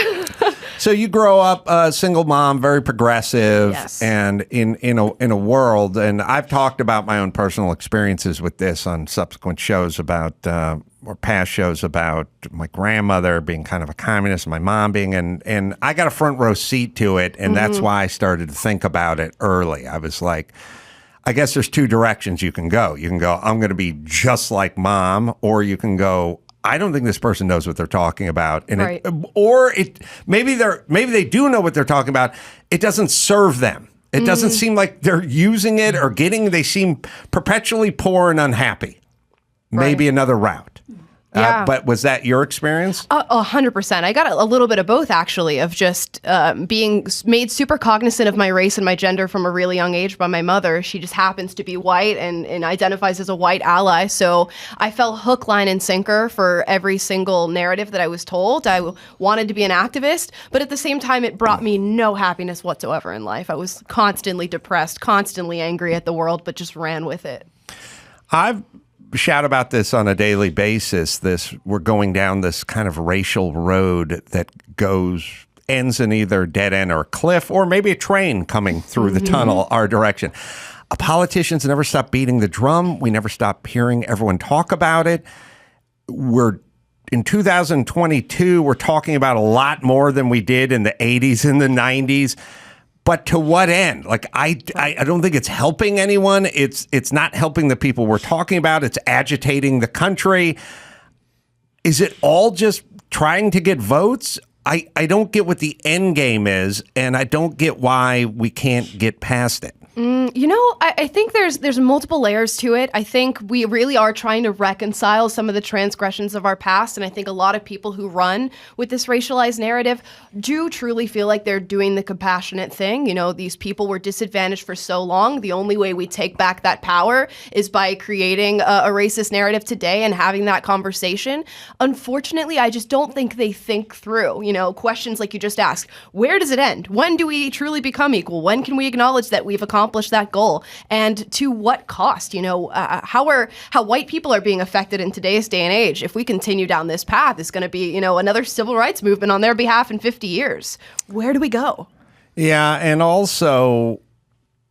So you grow up a single mom, very progressive, yes. And in a world, and I've talked about my own personal experiences with this on subsequent shows about or past shows about my grandmother being kind of a communist, my mom being, and I got a front row seat to it, and that's why I started to think about it early. I was like, I guess there's two directions you can go. You can go, I'm going to be just like mom, or you can go, I don't think this person knows what they're talking about, and right. Maybe they do know what they're talking about. It doesn't serve them. It doesn't seem like they're using it or they seem perpetually poor and unhappy. Maybe another route. Yeah. But was that your experience? 100%. I got a little bit of both, actually, of just being made super cognizant of my race and my gender from a really young age by my mother. She just happens to be white and identifies as a white ally. So I fell hook, line, and sinker for every single narrative that I was told. I wanted to be an activist, but at the same time, it brought me no happiness whatsoever in life. I was constantly depressed, constantly angry at the world, but just ran with it. I've shout about this on a daily basis. We're going down this kind of racial road that goes ends in either dead end or a cliff, or maybe a train coming through the tunnel our direction. Politicians never stop beating the drum. We never stop hearing everyone talk about it. We're in 2022, we're talking about a lot more than we did in the 80s and the 90s. But to what end? Like, I don't think it's helping anyone. It's not helping the people we're talking about. It's agitating the country. Is it all just trying to get votes? I don't get what the end game is, and I don't get why we can't get past it. I think there's multiple layers to it. I think we really are trying to reconcile some of the transgressions of our past. And I think a lot of people who run with this racialized narrative do truly feel like they're doing the compassionate thing. These people were disadvantaged for so long. The only way we take back that power is by creating a racist narrative today and having that conversation. Unfortunately, I just don't think they think through, questions like you just asked. Where does it end? When do we truly become equal? When can we acknowledge that we've accomplished that goal, and to what cost? How white people are being affected in today's day and age. If we continue down this path, it's going to be another civil rights movement on their behalf in 50 years. Where do we go? Yeah, and also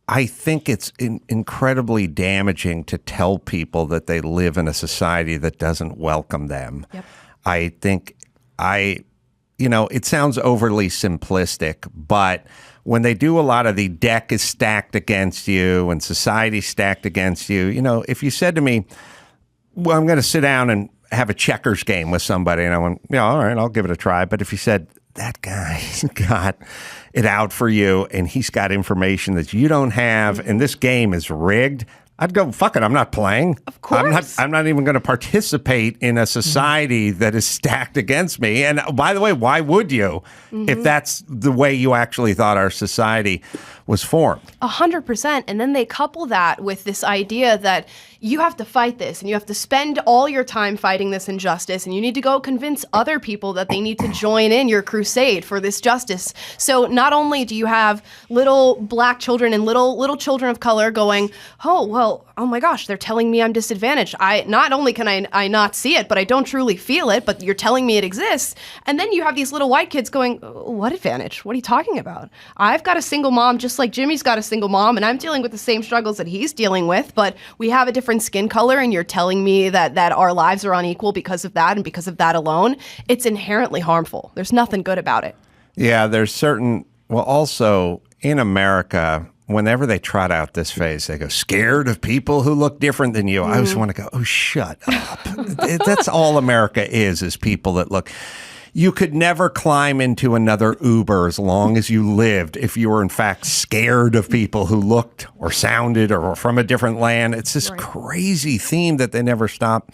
I think it's incredibly damaging to tell people that they live in a society that doesn't welcome them. Yep. I think it sounds overly simplistic, but when they do a lot of the deck is stacked against you and society's stacked against you, if you said to me, well, I'm going to sit down and have a checkers game with somebody, and I went, yeah, all right, I'll give it a try. But if you said, that guy's got it out for you and he's got information that you don't have and this game is rigged, I'd go, fuck it, I'm not playing. Of course. I'm not even going to participate in a society that is stacked against me. And by the way, why would you if that's the way you actually thought our society was formed? 100%. And then they couple that with this idea that you have to fight this and you have to spend all your time fighting this injustice, and you need to go convince other people that they need to join in your crusade for this justice. So not only do you have little black children and little children of color going, oh my gosh, they're telling me I'm disadvantaged. Not only can I not see it, but I don't truly feel it, but you're telling me it exists. And then you have these little white kids going, what advantage? What are you talking about? I've got a single mom just like Jimmy's got a single mom, and I'm dealing with the same struggles that he's dealing with, but we have a different skin color, and you're telling me that our lives are unequal because of that and because of that alone. It's inherently harmful. There's nothing good about it. Yeah, also in America, whenever they trot out this phrase, they go, scared of people who look different than you. I always want to go, oh, shut up. That's all America is people that look. You could never climb into another Uber as long as you lived if you were, in fact, scared of people who looked or sounded or were from a different land. It's this crazy theme that they never stop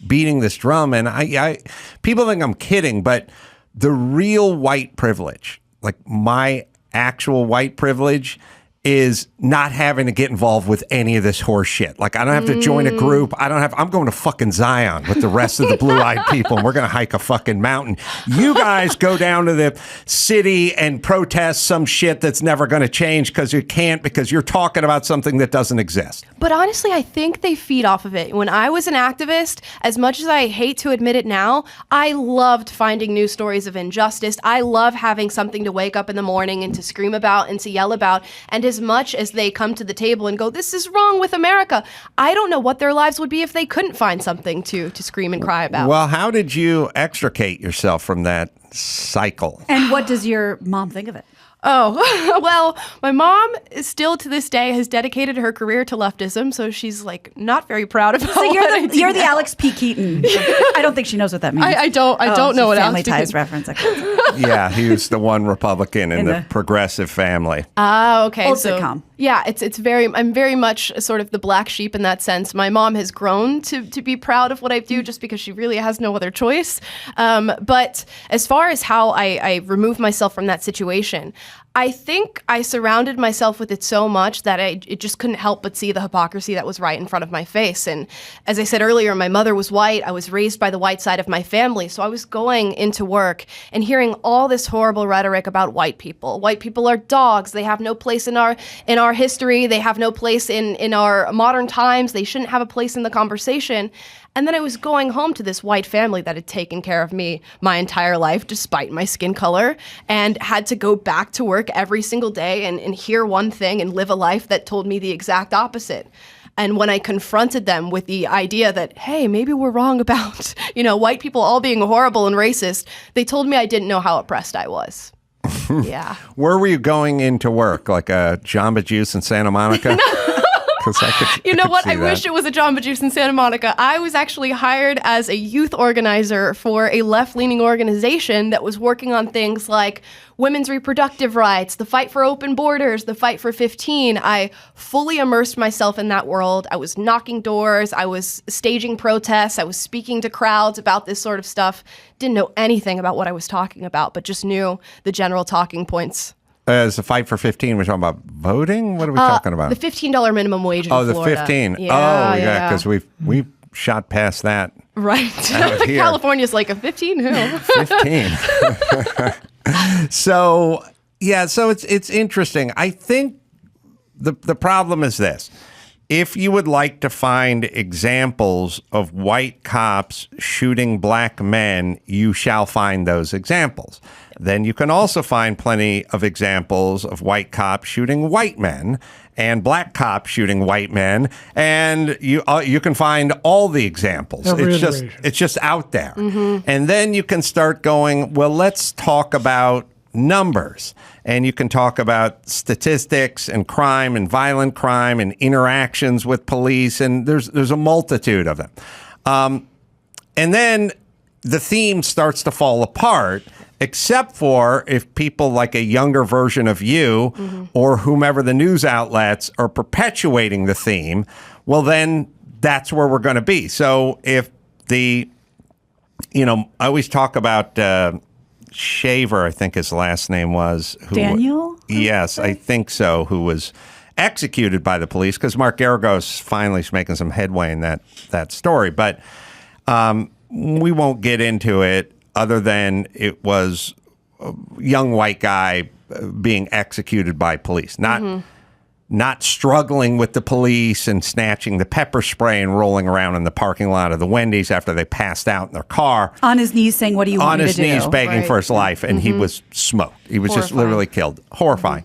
beating this drum. And I people think I'm kidding, but the real white privilege, like my actual white privilege, is not having to get involved with any of this horse shit. Like, I don't have to join a group. I'm going to fucking Zion with the rest of the blue-eyed people, and we're going to hike a fucking mountain. You guys go down to the city and protest some shit that's never going to change because you can't, because you're talking about something that doesn't exist. But honestly, I think they feed off of it. When I was an activist, as much as I hate to admit it now, I loved finding news stories of injustice. I love having something to wake up in the morning and to scream about and to yell about. And as much as they come to the table and go, this is wrong with America, I don't know what their lives would be if they couldn't find something to scream and cry about. Well, how did you extricate yourself from that cycle? And what does your mom think of it? Oh, well, my mom is still to this day has dedicated her career to leftism, so she's like not very proud about so you're the now. Alex P. Keaton. I don't think she knows what that means. I don't know what Family Alex Ties reference. Yeah, he was the one Republican in the progressive family. Okay. Old so, sitcom. Yeah, I'm very much sort of the black sheep in that sense. My mom has grown to be proud of what I do just because she really has no other choice. But as far as how I remove myself from that situation, I think I surrounded myself with it so much that it just couldn't help but see the hypocrisy that was right in front of my face. And as I said earlier, my mother was white. I was raised by the white side of my family. So I was going into work and hearing all this horrible rhetoric about white people. White people are dogs. They have no place in our history. They have no place in our modern times. They shouldn't have a place in the conversation. And then I was going home to this white family that had taken care of me my entire life, despite my skin color, and had to go back to work every single day and hear one thing and live a life that told me the exact opposite. And when I confronted them with the idea that, hey, maybe we're wrong about, white people all being horrible and racist, they told me I didn't know how oppressed I was. Yeah. Where were you going into work? Like a Jamba Juice in Santa Monica? You know what? I wish it was a Jamba Juice in Santa Monica. I was actually hired as a youth organizer for a left-leaning organization that was working on things like women's reproductive rights, the fight for open borders, the fight for 15. I fully immersed myself in that world. I was knocking doors. I was staging protests. I was speaking to crowds about this sort of stuff. Didn't know anything about what I was talking about, but just knew the general talking points. As a fight for 15, we're talking about voting? What are we talking about? The $15 minimum wage in Florida. Oh, the 15. Yeah, because we've shot past that. Right. California's like a 15 who? 15. So it's interesting. I think the problem is this. If you would like to find examples of white cops shooting black men, you shall find those examples. Then you can also find plenty of examples of white cops shooting white men and black cops shooting white men, and you can find all the examples. It's just out there. Mm-hmm. And then you can start going, well, let's talk about numbers. And you can talk about statistics and crime and violent crime and interactions with police, and there's a multitude of them. And then the theme starts to fall apart, except for if people like a younger version of you or whomever the news outlets are perpetuating the theme, well, then that's where we're going to be. So if I always talk about Shaver, I think his last name was. Daniel? Yes, I think so, who was executed by the police, because Mark Garagos finally is making some headway in that story. But we won't get into it other than it was a young white guy being executed by police, not struggling with the police and snatching the pepper spray and rolling around in the parking lot of the Wendy's after they passed out in their car. On his knees saying, what do you want me to do? On his knees begging for his life, and he was smoked. He was just literally killed. Horrifying.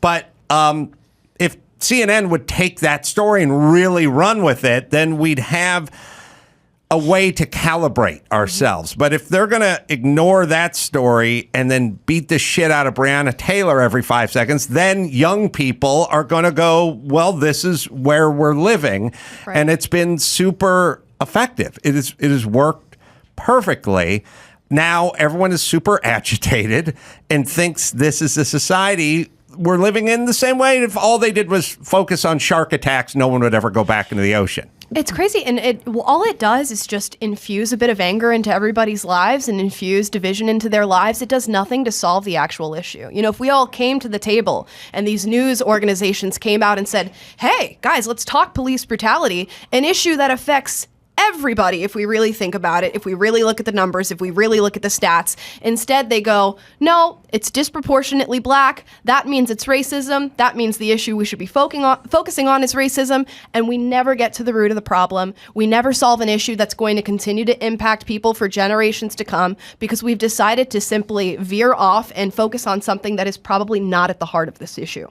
But if CNN would take that story and really run with it, then we'd have a way to calibrate ourselves. But if they're going to ignore that story and then beat the shit out of Breonna Taylor every 5 seconds, then young people are going to go, well, this is where we're living. Right. And it's been super effective. It has worked perfectly. Now everyone is super agitated and thinks this is the society we're living in the same way. If all they did was focus on shark attacks, no one would ever go back into the ocean. It's crazy, and all it does is just infuse a bit of anger into everybody's lives and infuse division into their lives. It does nothing to solve the actual issue. If we all came to the table and these news organizations came out and said, hey, guys, let's talk police brutality, an issue that affects everybody, if we really think about it, if we really look at the numbers, if we really look at the stats. Instead, they go, no, it's disproportionately black. That means it's racism. That means the issue we should be focusing on is racism. And we never get to the root of the problem. We never solve an issue that's going to continue to impact people for generations to come, because we've decided to simply veer off and focus on something that is probably not at the heart of this issue.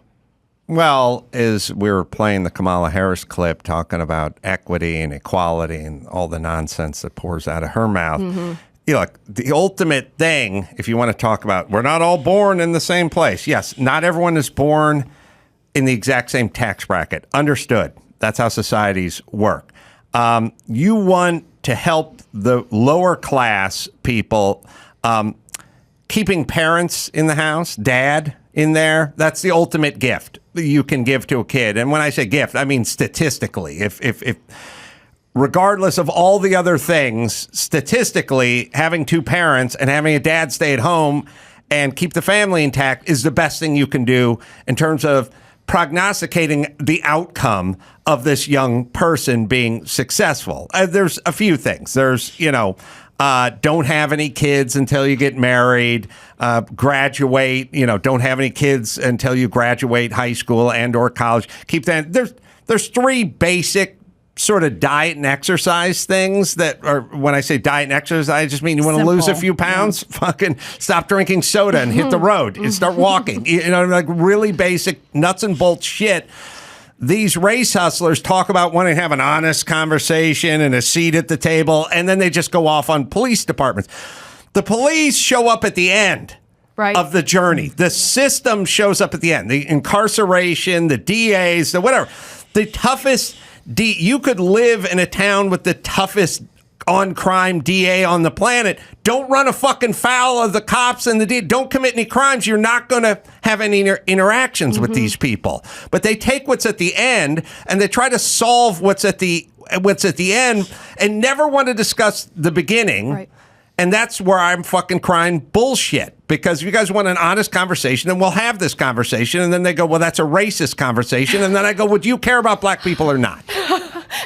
Well, as we were playing the Kamala Harris clip talking about equity and equality and all the nonsense that pours out of her mouth, look, the ultimate thing, if you want to talk about, we're not all born in the same place. Yes, not everyone is born in the exact same tax bracket. Understood. That's how societies work. You want to help the lower class people, keeping parents in the house, dad in there, that's the ultimate gift you can give to a kid. And when I say gift, I mean statistically. If regardless of all the other things, statistically, having two parents and having a dad stay at home and keep the family intact is the best thing you can do in terms of prognosticating the outcome of this young person being successful. There's a few things. There's, don't have any kids until you get married, graduate, don't have any kids until you graduate high school and or college. Keep that. There's three basic sort of diet and exercise things that are, when I say diet and exercise, I just mean you want to lose a few pounds, fucking stop drinking soda and hit the road and start walking, like really basic nuts and bolts shit. These race hustlers talk about wanting to have an honest conversation and a seat at the table, and then they just go off on police departments. The police show up at the end of the journey. The system shows up at the end. The incarceration, the DAs, the whatever. The toughest you could live in a town with the toughest on crime DA on the planet. Don't run a fucking foul of the cops and the DA. Don't commit any crimes. You're not going to have any interactions with these people. But they take what's at the end and they try to solve what's at the end and never want to discuss the beginning. Right. And that's where I'm fucking crying bullshit. Because if you guys want an honest conversation, then we'll have this conversation. And then they go, well, that's a racist conversation. And then I go, well, do you care about black people or not?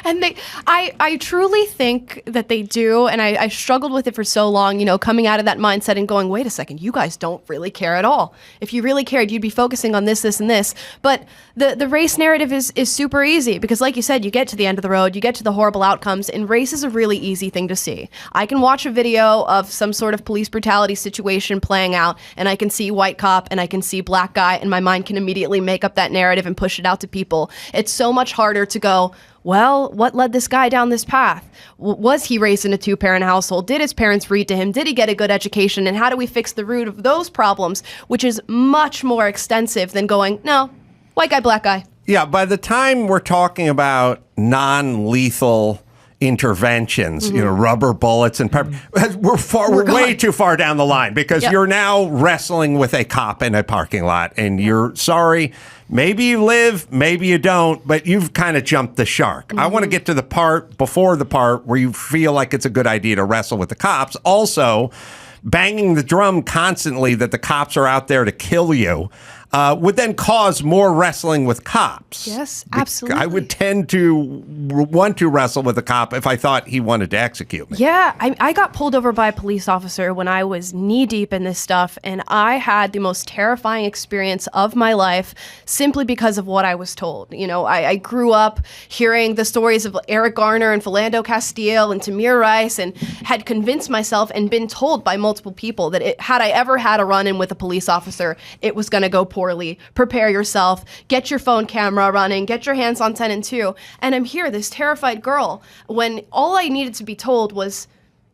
And I truly think that they do. And I struggled with it for so long, coming out of that mindset and going, wait a second, you guys don't really care at all. If you really cared, you'd be focusing on this, this, and this. But the race narrative is super easy because, like you said, you get to the end of the road, you get to the horrible outcomes, and race is a really easy thing to see. I can watch a video of some sort of police brutality situation playing out, and I can see white cop and I can see black guy, and my mind can immediately make up that narrative and push it out to people. It's so much harder to go, well, what led this guy down this path? Was he raised in a two-parent household? Did his parents read to him? Did he get a good education? And how do we fix the root of those problems, which is much more extensive than going, no, white guy, black guy. Yeah, by the time we're talking about non-lethal interventions, rubber bullets and pepper, we're way too far down the line because you're now wrestling with a cop in a parking lot and you're sorry. Maybe you live, maybe you don't, but you've kind of jumped the shark. I want to get to the part before the part where you feel like it's a good idea to wrestle with the cops. Also, banging the drum constantly that the cops are out there to kill you would then cause more wrestling with cops. Yes, absolutely. I would tend to want to wrestle with a cop if I thought he wanted to execute me. Yeah, I got pulled over by a police officer when I was knee deep in this stuff, and I had the most terrifying experience of my life simply because of what I was told. I grew up hearing the stories of Eric Garner and Philando Castile and Tamir Rice, and had convinced myself and been told by multiple people that had I ever had a run-in with a police officer, it was going to go poorly. Prepare yourself, get your phone camera running, get your hands on 10 and 2. And I'm here, this terrified girl, when all I needed to be told was,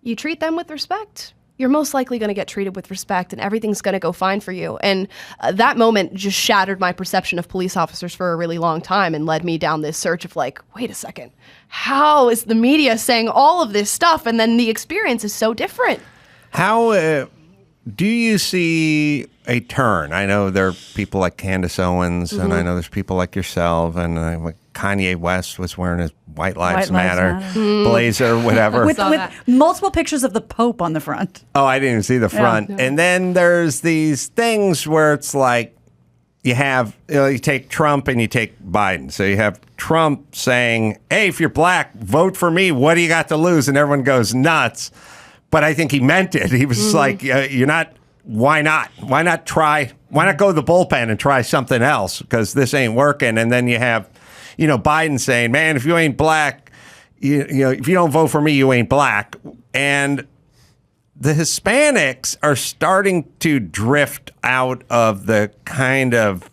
you treat them with respect. You're most likely going to get treated with respect and everything's going to go fine for you. And that moment just shattered my perception of police officers for a really long time and led me down this search of like, wait a second, how is the media saying all of this stuff and then the experience is so different? How do you see a turn? I know there are people like Candace Owens, and I know there's people like yourself, and Kanye West was wearing his White Lives Matter blazer, whatever. with multiple pictures of the Pope on the front. Oh, I didn't even see the front. Yeah. And then there's these things where it's like you have, you take Trump and you take Biden. So you have Trump saying, hey, if you're black, vote for me. What do you got to lose? And everyone goes nuts. But I think he meant it. He was like, you're not, why not? Why not try? Why not go to the bullpen and try something else? Because this ain't working. And then you have, Biden saying, man, if you ain't black, if you don't vote for me, you ain't black. And the Hispanics are starting to drift out of the kind of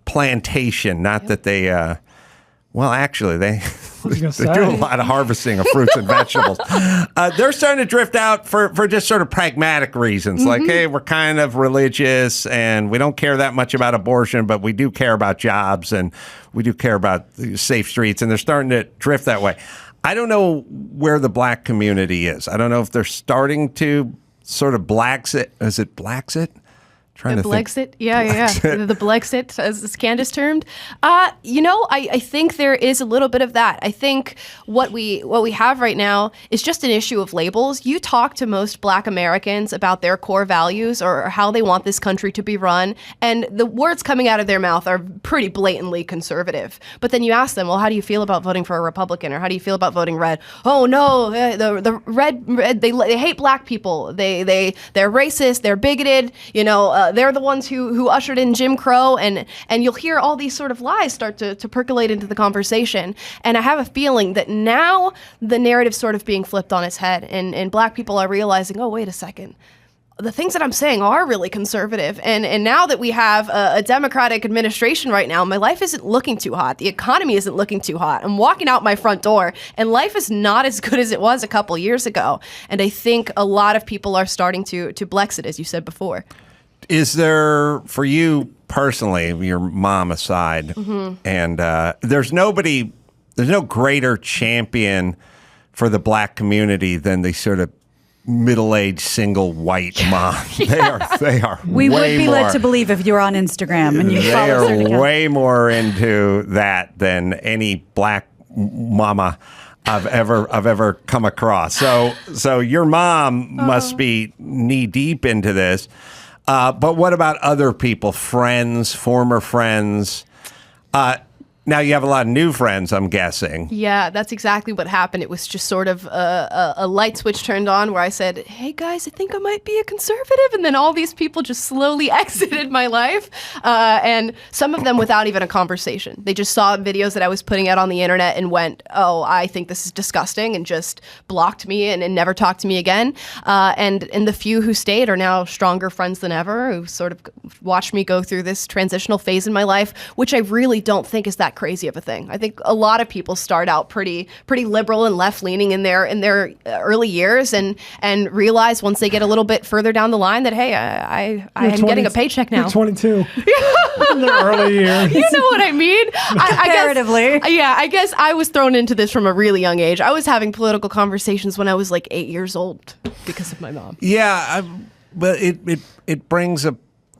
plantation. Not that they, actually, they do a lot of harvesting of fruits and vegetables. They're starting to drift out for just sort of pragmatic reasons. Like, hey, we're kind of religious and we don't care that much about abortion, but we do care about jobs and we do care about safe streets. And they're starting to drift that way. I don't know where the black community is. I don't know if they're starting to sort of blacks it. Is it blacks it? Trying the to think. Blexit, yeah. The Blexit, as Candace termed. I think there is a little bit of that. I think what we have right now is just an issue of labels. You talk to most Black Americans about their core values or how they want this country to be run, and the words coming out of their mouth are pretty blatantly conservative. But then you ask them, well, how do you feel about voting for a Republican, or how do you feel about voting red? Oh no, the red they hate Black people. They're racist. They're bigoted. They're the ones who ushered in Jim Crow, and you'll hear all these sort of lies start to percolate into the conversation. And I have a feeling that now the narrative's sort of being flipped on its head, and Black people are realizing, oh, wait a second. The things that I'm saying are really conservative. And now that we have a Democratic administration right now, my life isn't looking too hot. The economy isn't looking too hot. I'm walking out my front door, and life is not as good as it was a couple years ago. And I think a lot of people are starting to Blexit, as you said before. Is there, for you personally, your mom aside, and there's no greater champion for the Black community than the sort of middle-aged single white mom. They are. We would be more, led to believe if you were on Instagram and you they follow certain are accounts. way more into that than any Black mama I've ever come across. So your mom must be knee deep into this. But what about other people, friends, former friends? Now you have a lot of new friends, I'm guessing. Yeah, that's exactly what happened. It was just sort of a light switch turned on where I said, hey guys, I think I might be a conservative. And then all these people just slowly exited my life. And some of them without even a conversation. They just saw videos that I was putting out on the internet and went, oh, I think this is disgusting, and just blocked me and never talked to me again. And the few who stayed are now stronger friends than ever, who sort of watched me go through this transitional phase in my life, which I really don't think is that crazy of a thing. I think a lot of people start out pretty liberal and left leaning in their early years, and realize once they get a little bit further down the line that, hey, I am getting a paycheck now. You're 22 in their early years. You know what I mean? Comparatively. I guess I was thrown into this from a really young age. I was having political conversations when I was like 8 years old because of my mom. Yeah, but it brings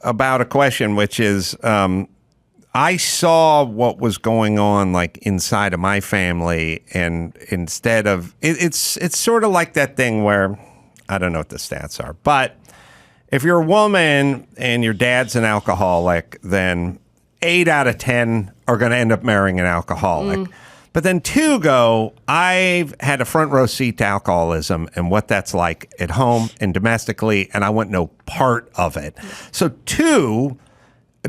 about a question, which is, I saw what was going on like inside of my family, and instead of it's sort of like that thing where, I don't know what the stats are, but if you're a woman and your dad's an alcoholic, then 8 out of 10 are going to end up marrying an alcoholic. But then 2 go, I've had a front row seat to alcoholism and what that's like at home and domestically, and I want no part of it. So 2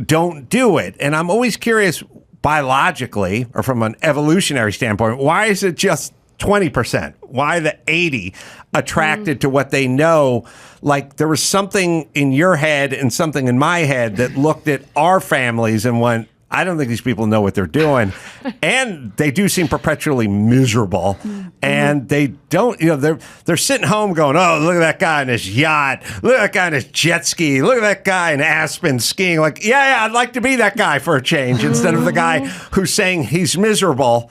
don't do it. And I'm always curious, biologically or from an evolutionary standpoint, why is it just 20%? Why the 80 attracted to what they know? Like there was something in your head and something in my head that looked at our families and went, I don't think these people know what they're doing. And they do seem perpetually miserable. And they don't, they're sitting home going, oh, look at that guy in his yacht. Look at that guy in his jet ski. Look at that guy in Aspen skiing. Like, yeah, I'd like to be that guy for a change, instead of the guy who's saying he's miserable,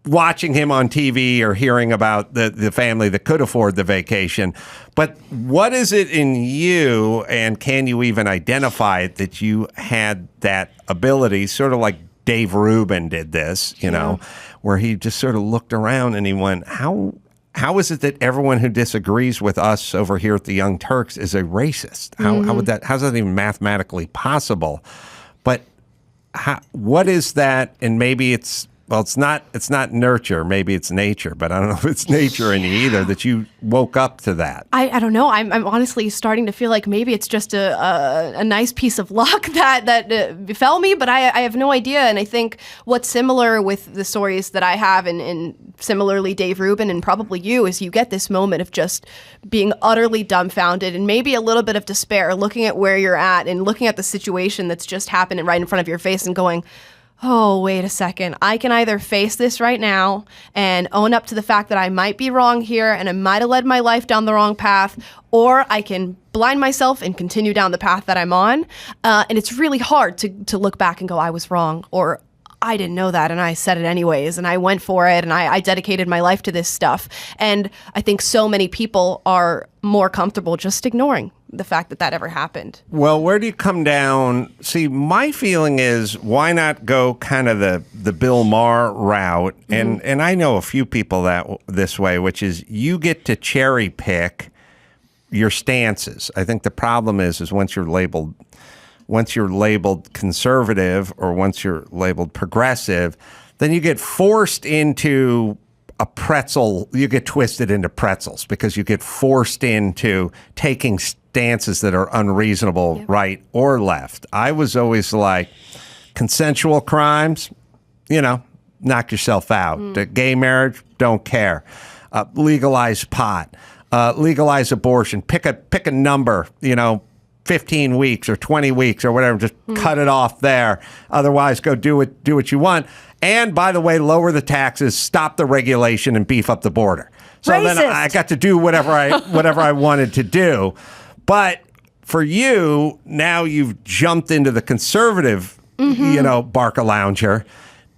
watching him on TV or hearing about the family that could afford the vacation. But what is it in you, and can you even identify it, that you had that ability, sort of like Dave Rubin did this, where he just sort of looked around and he went, how is it that everyone who disagrees with us over here at the Young Turks is a racist? How's that even mathematically possible? But what is that? And maybe it's not nurture. Maybe it's nature, but I don't know if it's nature in you either, that you woke up to that. I don't know. I'm honestly starting to feel like maybe it's just a nice piece of luck that befell me, but I have no idea. And I think what's similar with the stories that I have, and similarly Dave Rubin and probably you, is you get this moment of just being utterly dumbfounded and maybe a little bit of despair, looking at where you're at and looking at the situation that's just happened right in front of your face and going, oh, wait a second. I can either face this right now and own up to the fact that I might be wrong here and I might have led my life down the wrong path, or I can blind myself and continue down the path that I'm on. And it's really hard to look back and go, I was wrong, or I didn't know that and I said it anyways and I went for it and I dedicated my life to this stuff. And I think so many people are more comfortable just ignoring the fact that ever happened. Well, where do you come down? See, my feeling is why not go kind of the Bill Maher route? And I know a few people this way, which is you get to cherry pick your stances. I think the problem is once you're labeled conservative or once you're labeled progressive, then you get forced into a pretzel. You get twisted into pretzels because you get forced into taking stances that are unreasonable, right or left. I was always like, consensual crimes, knock yourself out. Gay marriage, don't care. Legalize pot, legalize abortion. Pick a number, 15 weeks or 20 weeks or whatever. Just cut it off there. Otherwise, go do what you want. And by the way, lower the taxes, stop the regulation, and beef up the border. So Racist. then I got to do whatever I wanted to do. But for you, now you've jumped into the conservative, Barca lounger.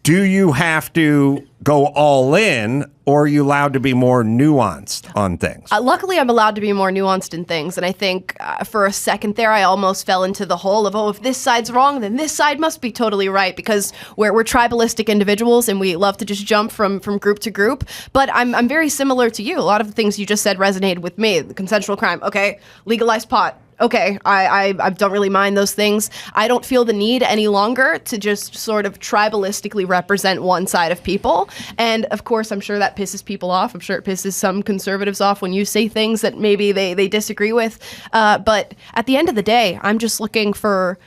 Do you have to go all in, or are you allowed to be more nuanced on things? Luckily, I'm allowed to be more nuanced in things. And I think for a second there, I almost fell into the hole of, if this side's wrong, then this side must be totally right, because we're tribalistic individuals and we love to just jump from group to group. But I'm very similar to you. A lot of the things you just said resonated with me. The consensual crime. Okay. Legalize pot. Okay, I don't really mind those things. I don't feel the need any longer to just sort of tribalistically represent one side of people. And of course, I'm sure that pisses people off. I'm sure it pisses some conservatives off when you say things that maybe they disagree with. But at the end of the day, I'm just looking for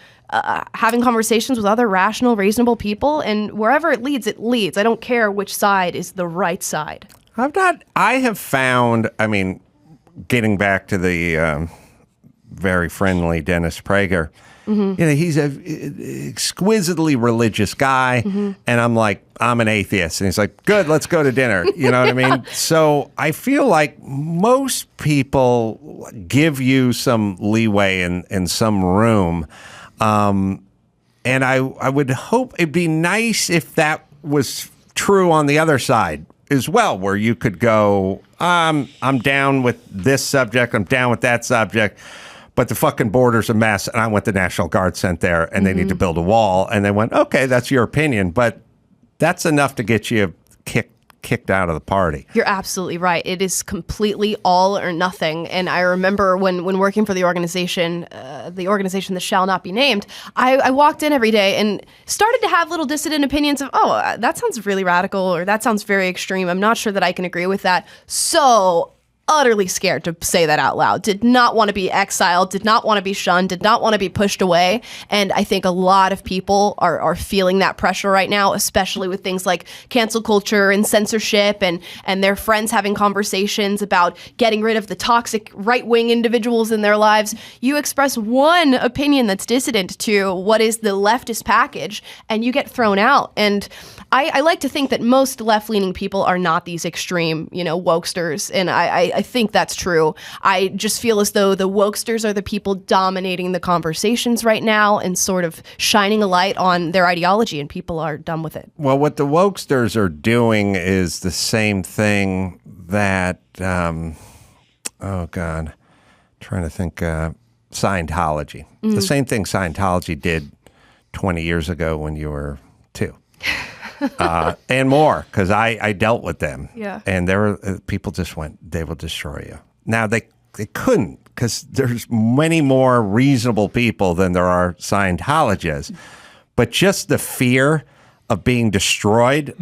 having conversations with other rational, reasonable people. And wherever it leads, it leads. I don't care which side is the right side. I have found, getting back to the very friendly Dennis Prager. He's a exquisitely religious guy, and I'm like, I'm an atheist, and he's like, good, let's go to dinner. You know what I mean? So I feel like most people give you some leeway and some room, and I would hope it'd be nice if that was true on the other side as well, where you could go, I'm down with this subject, I'm down with that subject. But the fucking border's a mess, and I want the National Guard sent there, and they need to build a wall. And they went, okay, that's your opinion, but that's enough to get you kicked out of the party. You're absolutely right. It is completely all or nothing. And I remember when working for the organization that shall not be named, I walked in every day and started to have little dissident opinions of, that sounds really radical, or that sounds very extreme. I'm not sure that I can agree with that. So utterly scared to say that out loud, did not want to be exiled, did not want to be shunned, did not want to be pushed away. And I think a lot of people are feeling that pressure right now, especially with things like cancel culture and censorship and their friends having conversations about getting rid of the toxic right-wing individuals in their lives. You express one opinion that's dissident to what is the leftist package, and you get thrown out. And I like to think that most left-leaning people are not these extreme, wokesters, and I think that's true. I just feel as though the wokesters are the people dominating the conversations right now and sort of shining a light on their ideology, and people are done with it. Well, what the wokesters are doing is the same thing that, trying to think, Scientology. The same thing Scientology did 20 years ago when you were 2. And more, because I dealt with them. Yeah. And there were people just went, they will destroy you. Now, they couldn't, because there's many more reasonable people than there are Scientologists. But just the fear of being destroyed,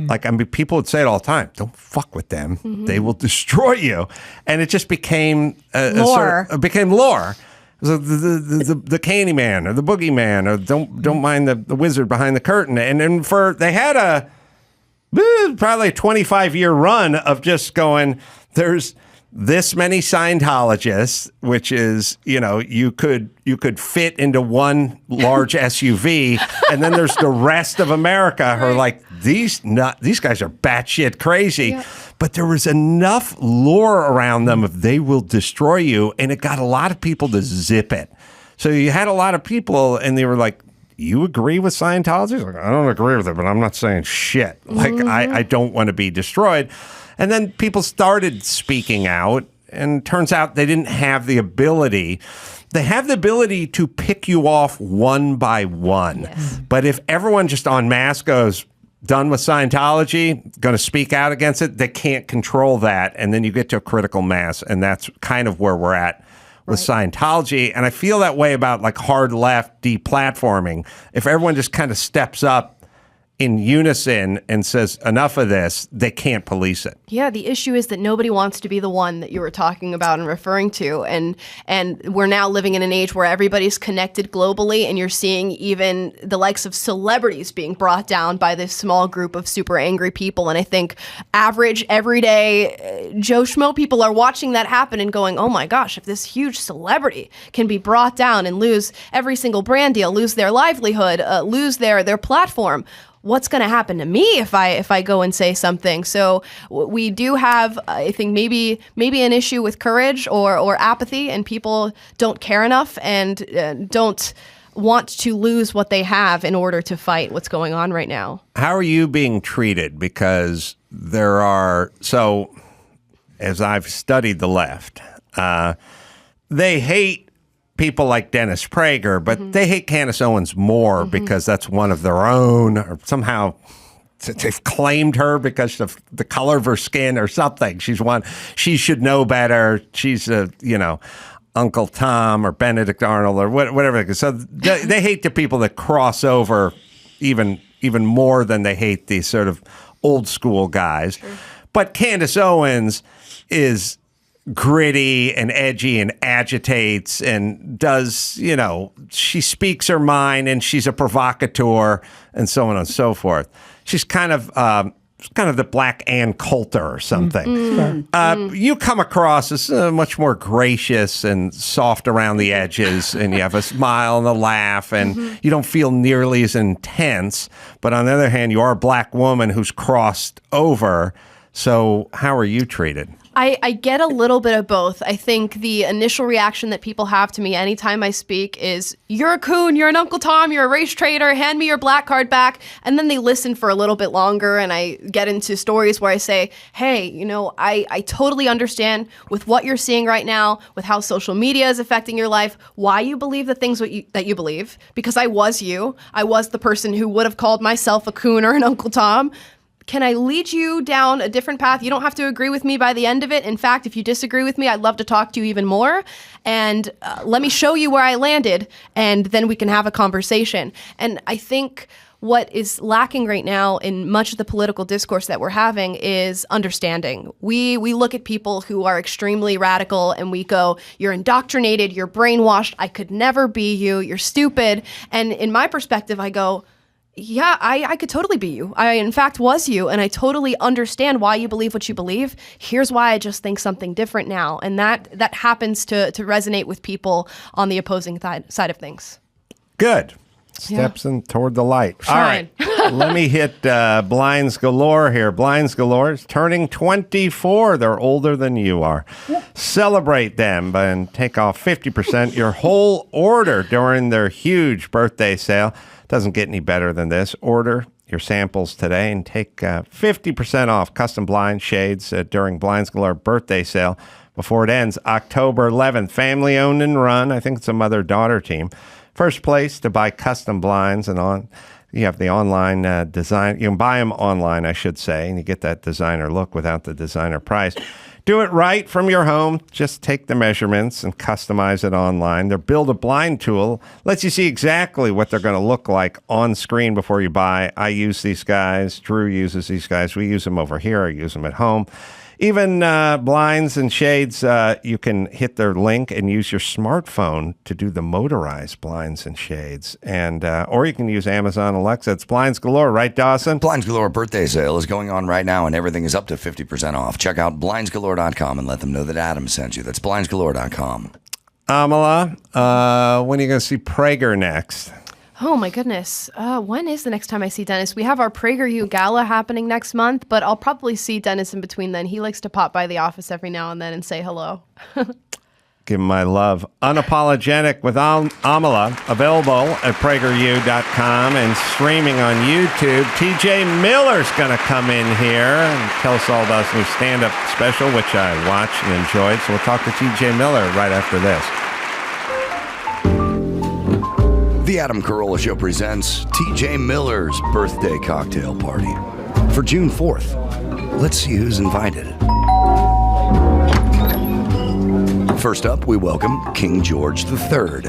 people would say it all the time, don't fuck with them. They will destroy you. And it just became lore. Became lore. The Candyman or the Boogeyman, or don't mind the wizard behind the curtain. And then they had probably a 25-year run of just going, there's this many Scientologists, which is, you could fit into one large SUV, and then there's the rest of America who are like, these guys are batshit crazy. Yeah. But there was enough lore around them of they will destroy you, and it got a lot of people to zip it. So you had a lot of people, and they were like, you agree with Scientology? Like, I don't agree with it, but I'm not saying shit. Like, I don't want to be destroyed. And then people started speaking out, And turns out they didn't have the ability. They have the ability to pick you off one by one. Yes. But if everyone just en masse goes, done with Scientology, going to speak out against it, they can't control that. And then you get to a critical mass. And that's kind of where we're at with Scientology. And I feel that way about like hard left deplatforming. If everyone just kind of steps up in unison and says enough of this, they can't police it. Yeah, the issue is that nobody wants to be the one that you were talking about and referring to. And we're now living in an age where everybody's connected globally, and you're seeing even the likes of celebrities being brought down by this small group of super angry people. And I think average, everyday Joe Schmo people are watching that happen and going, oh my gosh, if this huge celebrity can be brought down and lose every single brand deal, lose their livelihood, lose their platform, what's going to happen to me if I go and say something? So we do have, I think, maybe an issue with courage or apathy, and people don't care enough and don't want to lose what they have in order to fight what's going on right now. How are you being treated? Because there are, so as I've studied the left, they hate people like Dennis Prager, but they hate Candace Owens more because that's one of their own, or somehow they've claimed her because of the color of her skin or something. She should know better. She's Uncle Tom or Benedict Arnold or whatever. So they hate the people that cross over even more than they hate these sort of old school guys. Sure. But Candace Owens is gritty and edgy and agitates and does, she speaks her mind, and she's a provocateur and so on and so forth. She's kind of the Black Ann Coulter or something. You come across as much more gracious and soft around the edges, and you have a smile and a laugh, and you don't feel nearly as intense. But on the other hand, you are a black woman who's crossed over. So how are you treated? I get a little bit of both. I think the initial reaction that people have to me anytime I speak is, you're a coon, you're an Uncle Tom, you're a race traitor, hand me your black card back. And then they listen for a little bit longer, and I get into stories where I say, hey, I totally understand with what you're seeing right now, with how social media is affecting your life, why you believe the things that you believe, because I was the person who would have called myself a coon or an Uncle Tom. Can I lead you down a different path? You don't have to agree with me by the end of it. In fact, if you disagree with me, I'd love to talk to you even more. And let me show you where I landed, and then we can have a conversation. And I think what is lacking right now in much of the political discourse that we're having is understanding. We look at people who are extremely radical, and we go, you're indoctrinated, you're brainwashed, I could never be you, you're stupid. And in my perspective, I go, yeah, I could totally be you. I, in fact, was you, and I totally understand why you believe what you believe. Here's why I just think something different now. And that happens to resonate with people on the opposing side of things. Good. Steps in toward the light. Fine. All right. Let me hit Blinds Galore here. Blinds Galore is turning 24. They're older than you are. Celebrate them and take off 50% your whole order during their huge birthday sale. Doesn't get any better than this. Order your samples today and take 50% off custom blind shades during Blinds Galore birthday sale before it ends October 11th. Family owned and run. I think it's a mother-daughter team. First place to buy custom blinds, and you have the online design. You can buy them online, I should say, and you get that designer look without the designer price. Do it right from your home. Just take the measurements and customize it online. Their Build a Blind tool lets you see exactly what they're going to look like on screen before you buy. I use these guys. Drew uses these guys. We use them over here. I use them at home. Even blinds and shades, you can hit their link and use your smartphone to do the motorized blinds and shades. And or you can use Amazon Alexa. It's Blinds Galore, right, Dawson? Blinds Galore birthday sale is going on right now, and everything is up to 50% off. Check out blindsgalore.com and let them know that Adam sent you. That's blindsgalore.com. Amala, when are you going to see Prager next? Oh my goodness. When is the next time I see Dennis? We have our PragerU gala happening next month, but I'll probably see Dennis in between then. He likes to pop by the office every now and then and say hello. Give him my love. Unapologetic with Amala, available at PragerU.com and streaming on YouTube. TJ Miller's going to come in here and tell us all about his new stand-up special, which I watched and enjoyed. So we'll talk to TJ Miller right after this. The Adam Carolla Show presents TJ Miller's birthday cocktail party for June 4th. Let's see who's invited. First up, we welcome King George III.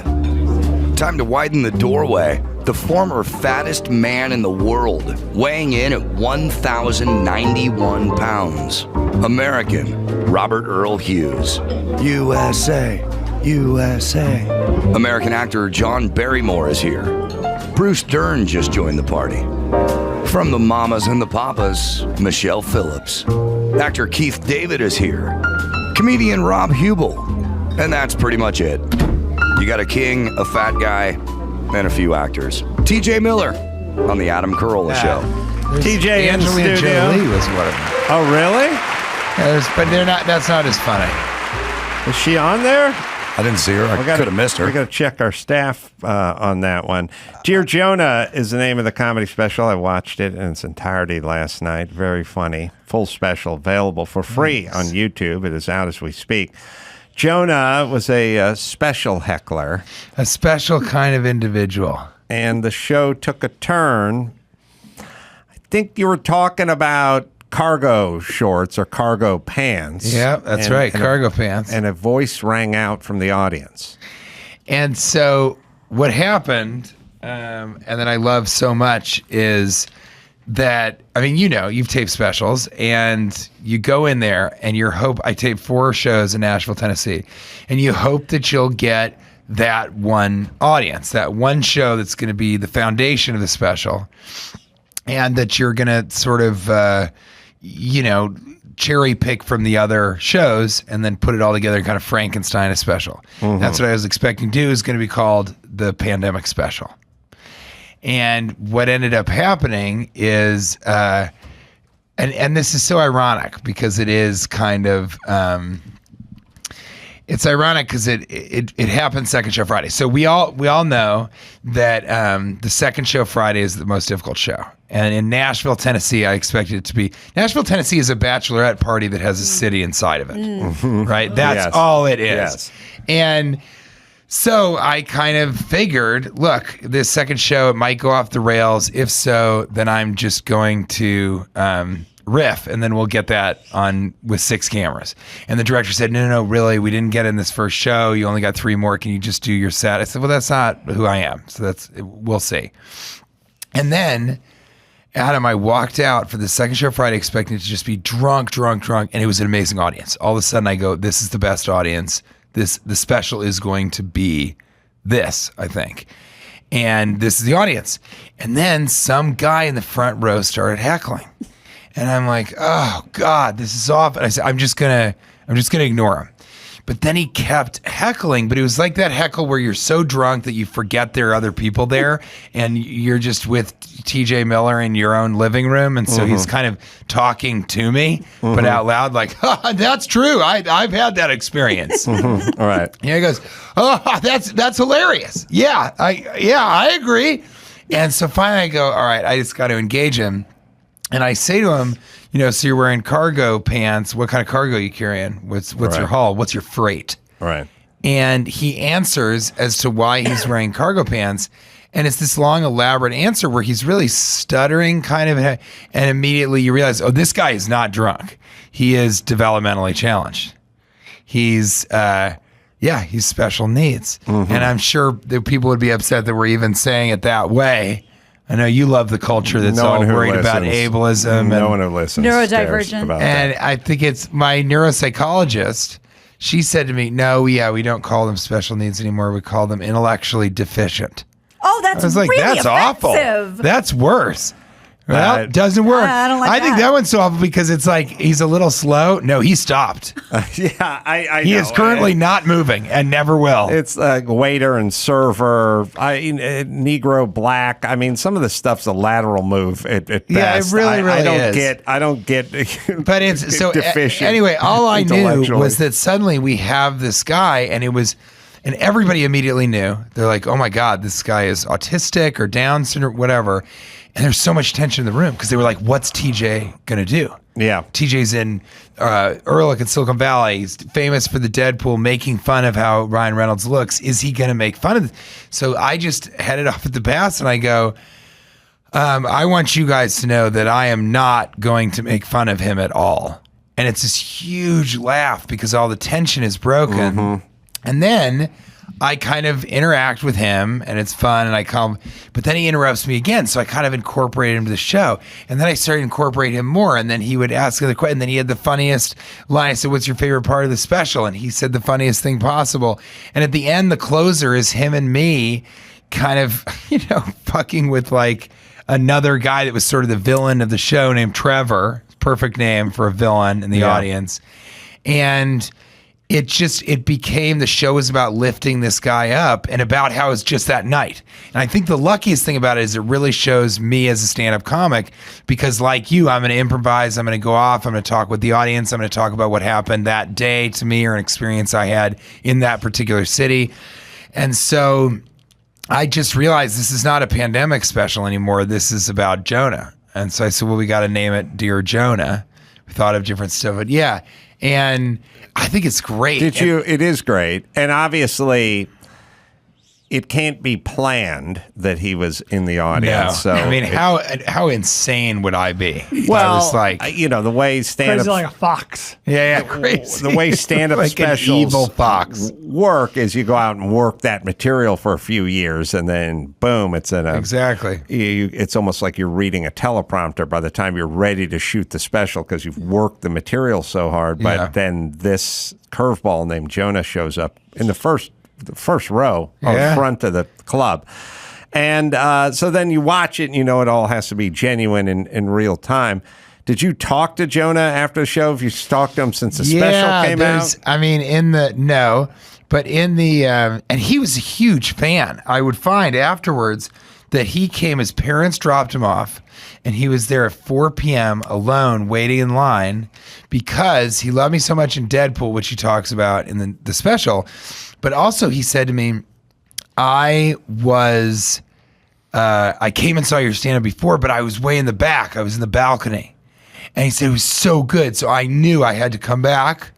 Time to widen the doorway. The former fattest man in the world, weighing in at 1,091 pounds. American Robert Earl Hughes. USA, USA. American actor John Barrymore is here. Bruce Dern just joined the party. From the Mamas and the Papas, Michelle Phillips. Actor Keith David is here. Comedian Rob Hubel. And that's pretty much it. You got a king, a fat guy, and a few actors. TJ Miller on the Adam Carolla Show. TJ in the Angelina studio. Jolie was one of them. Oh, really? But they're not. That's not as funny. Is she on there? I didn't see her. I could have missed her. We got to check our staff on that one. Dear Jonah is the name of the comedy special. I watched it in its entirety last night. Very funny. Full special available for free on YouTube. It is out as we speak. Jonah was a special heckler. A special kind of individual. And the show took a turn. I think you were talking about cargo shorts or cargo pants. Yeah, that's right. Cargo pants. And a voice rang out from the audience. And so what happened, and that I love so much, is that, I mean, you know, you've taped specials and you go in there and I taped 4 shows in Nashville, Tennessee, and you hope that you'll get that one audience, that one show that's going to be the foundation of the special, and that you're going to sort of, cherry pick from the other shows and then put it all together and kind of Frankenstein a special. Mm-hmm. That's what I was expecting to do. Is going to be called the Pandemic Special. And what ended up happening is, and this is so ironic because it is kind of, it's ironic because it happened second show Friday. So we all know that the second show Friday is the most difficult show. And in Nashville, Tennessee, I expected it to be. Nashville, Tennessee is a bachelorette party that has a city inside of it, right? That's all it is. Yes. And so I kind of figured, look, this second show, it might go off the rails. If so, then I'm just going to riff, and then we'll get that on with 6 cameras. And the director said, no, really, we didn't get in this first show. You only got 3 more. Can you just do your set? I said, well, that's not who I am. So we'll see. And then, Adam, I walked out for the second show Friday expecting it to just be drunk, and it was an amazing audience. All of a sudden I go, this is the best audience. The special is going to be this, I think. And this is the audience. And then some guy in the front row started heckling. And I'm like, oh God, this is awful. And I said, I'm just gonna ignore him. But then he kept heckling, but it was like that heckle where you're so drunk that you forget there are other people there and you're just with TJ Miller in your own living room. And so he's kind of talking to me, but out loud, like, that's true. I've had that experience. All right. And he goes, oh, that's hilarious. Yeah, I agree. And so finally I go, all right, I just got to engage him. And I say to him, so you're wearing cargo pants. What kind of cargo are you carrying? What's your haul? What's your freight? Right. And he answers as to why he's wearing cargo pants. And it's this long, elaborate answer where he's really stuttering kind of. And immediately you realize, oh, this guy is not drunk. He is developmentally challenged. He's special needs. And I'm sure that people would be upset that we're even saying it that way. I know you love the culture that's all worried about ableism. No one who listens. Neurodivergent. And I think it's my neuropsychologist. She said to me, we don't call them special needs anymore. We call them intellectually deficient. Oh, that's I was like, really that's offensive. awful. That's worse. Well, doesn't work. I don't like I think that. that one's so awful because it's like he's a little slow. No, he stopped. I He know. is currently not moving and never will. It's like waiter and server, Negro black. I mean, some of the stuff's a lateral move at best. Yeah, it really is. I don't get. But it's so deficient. Anyway, all I knew intellectually. was that suddenly we have this guy, and and everybody immediately knew. They're like, "Oh my God, this guy is autistic or Down syndrome, whatever." And there's so much tension in the room because they were like, "What's TJ gonna do?" Yeah, TJ's in Ehrlich in Silicon Valley. He's famous for the Deadpool, making fun of how Ryan Reynolds looks. Is he gonna make fun of this? So I just headed off at the pass, and I go, I want you guys to know that I am not going to make fun of him at all. And it's this huge laugh because all the tension is broken. Mm-hmm. And then I kind of interact with him and it's fun and I come, but then he interrupts me again. So I kind of incorporated him to the show. And then I started to incorporate him more. And then he would ask other questions. And then he had the funniest line. I said, "What's your favorite part of the special?" And he said the funniest thing possible. And at the end, the closer is him and me kind of, fucking with like another guy that was sort of the villain of the show named Trevor. Perfect name for a villain in the audience. And it became, the show was about lifting this guy up and about how it's just that night. And I think the luckiest thing about it is it really shows me as a stand-up comic because like you, I'm going to improvise, I'm going to go off, I'm going to talk with the audience, I'm going to talk about what happened that day to me or an experience I had in that particular city. And so I just realized this is not a pandemic special anymore. This is about Jonah. And so I said, well, we got to name it Dear Jonah. We thought of different stuff, but yeah. And I think it's great. It is great. And obviously, it can't be planned that he was in the audience. No. So I mean, how insane would I be? Well, I was like, the way stand-up... Crazy like a fox. Yeah, crazy. The way stand-up like specials an evil fox work is you go out and work that material for a few years and then boom, it's in a... Exactly. It's almost like you're reading a teleprompter by the time you're ready to shoot the special because you've worked the material so hard. But then this curveball named Jonah shows up in the first row on front of the club. And so then you watch it and you know it all has to be genuine in real time. Did you talk to Jonah after the show? Have you talked to him since the special came out? I mean, but in the, and he was a huge fan. I would find afterwards that he came, his parents dropped him off, and he was there at 4 p.m. alone waiting in line because he loved me so much in Deadpool, which he talks about in the special. But also he said to me, I came and saw your stand-up before, but I was way in the back. I was in the balcony. And he said it was so good. So I knew I had to come back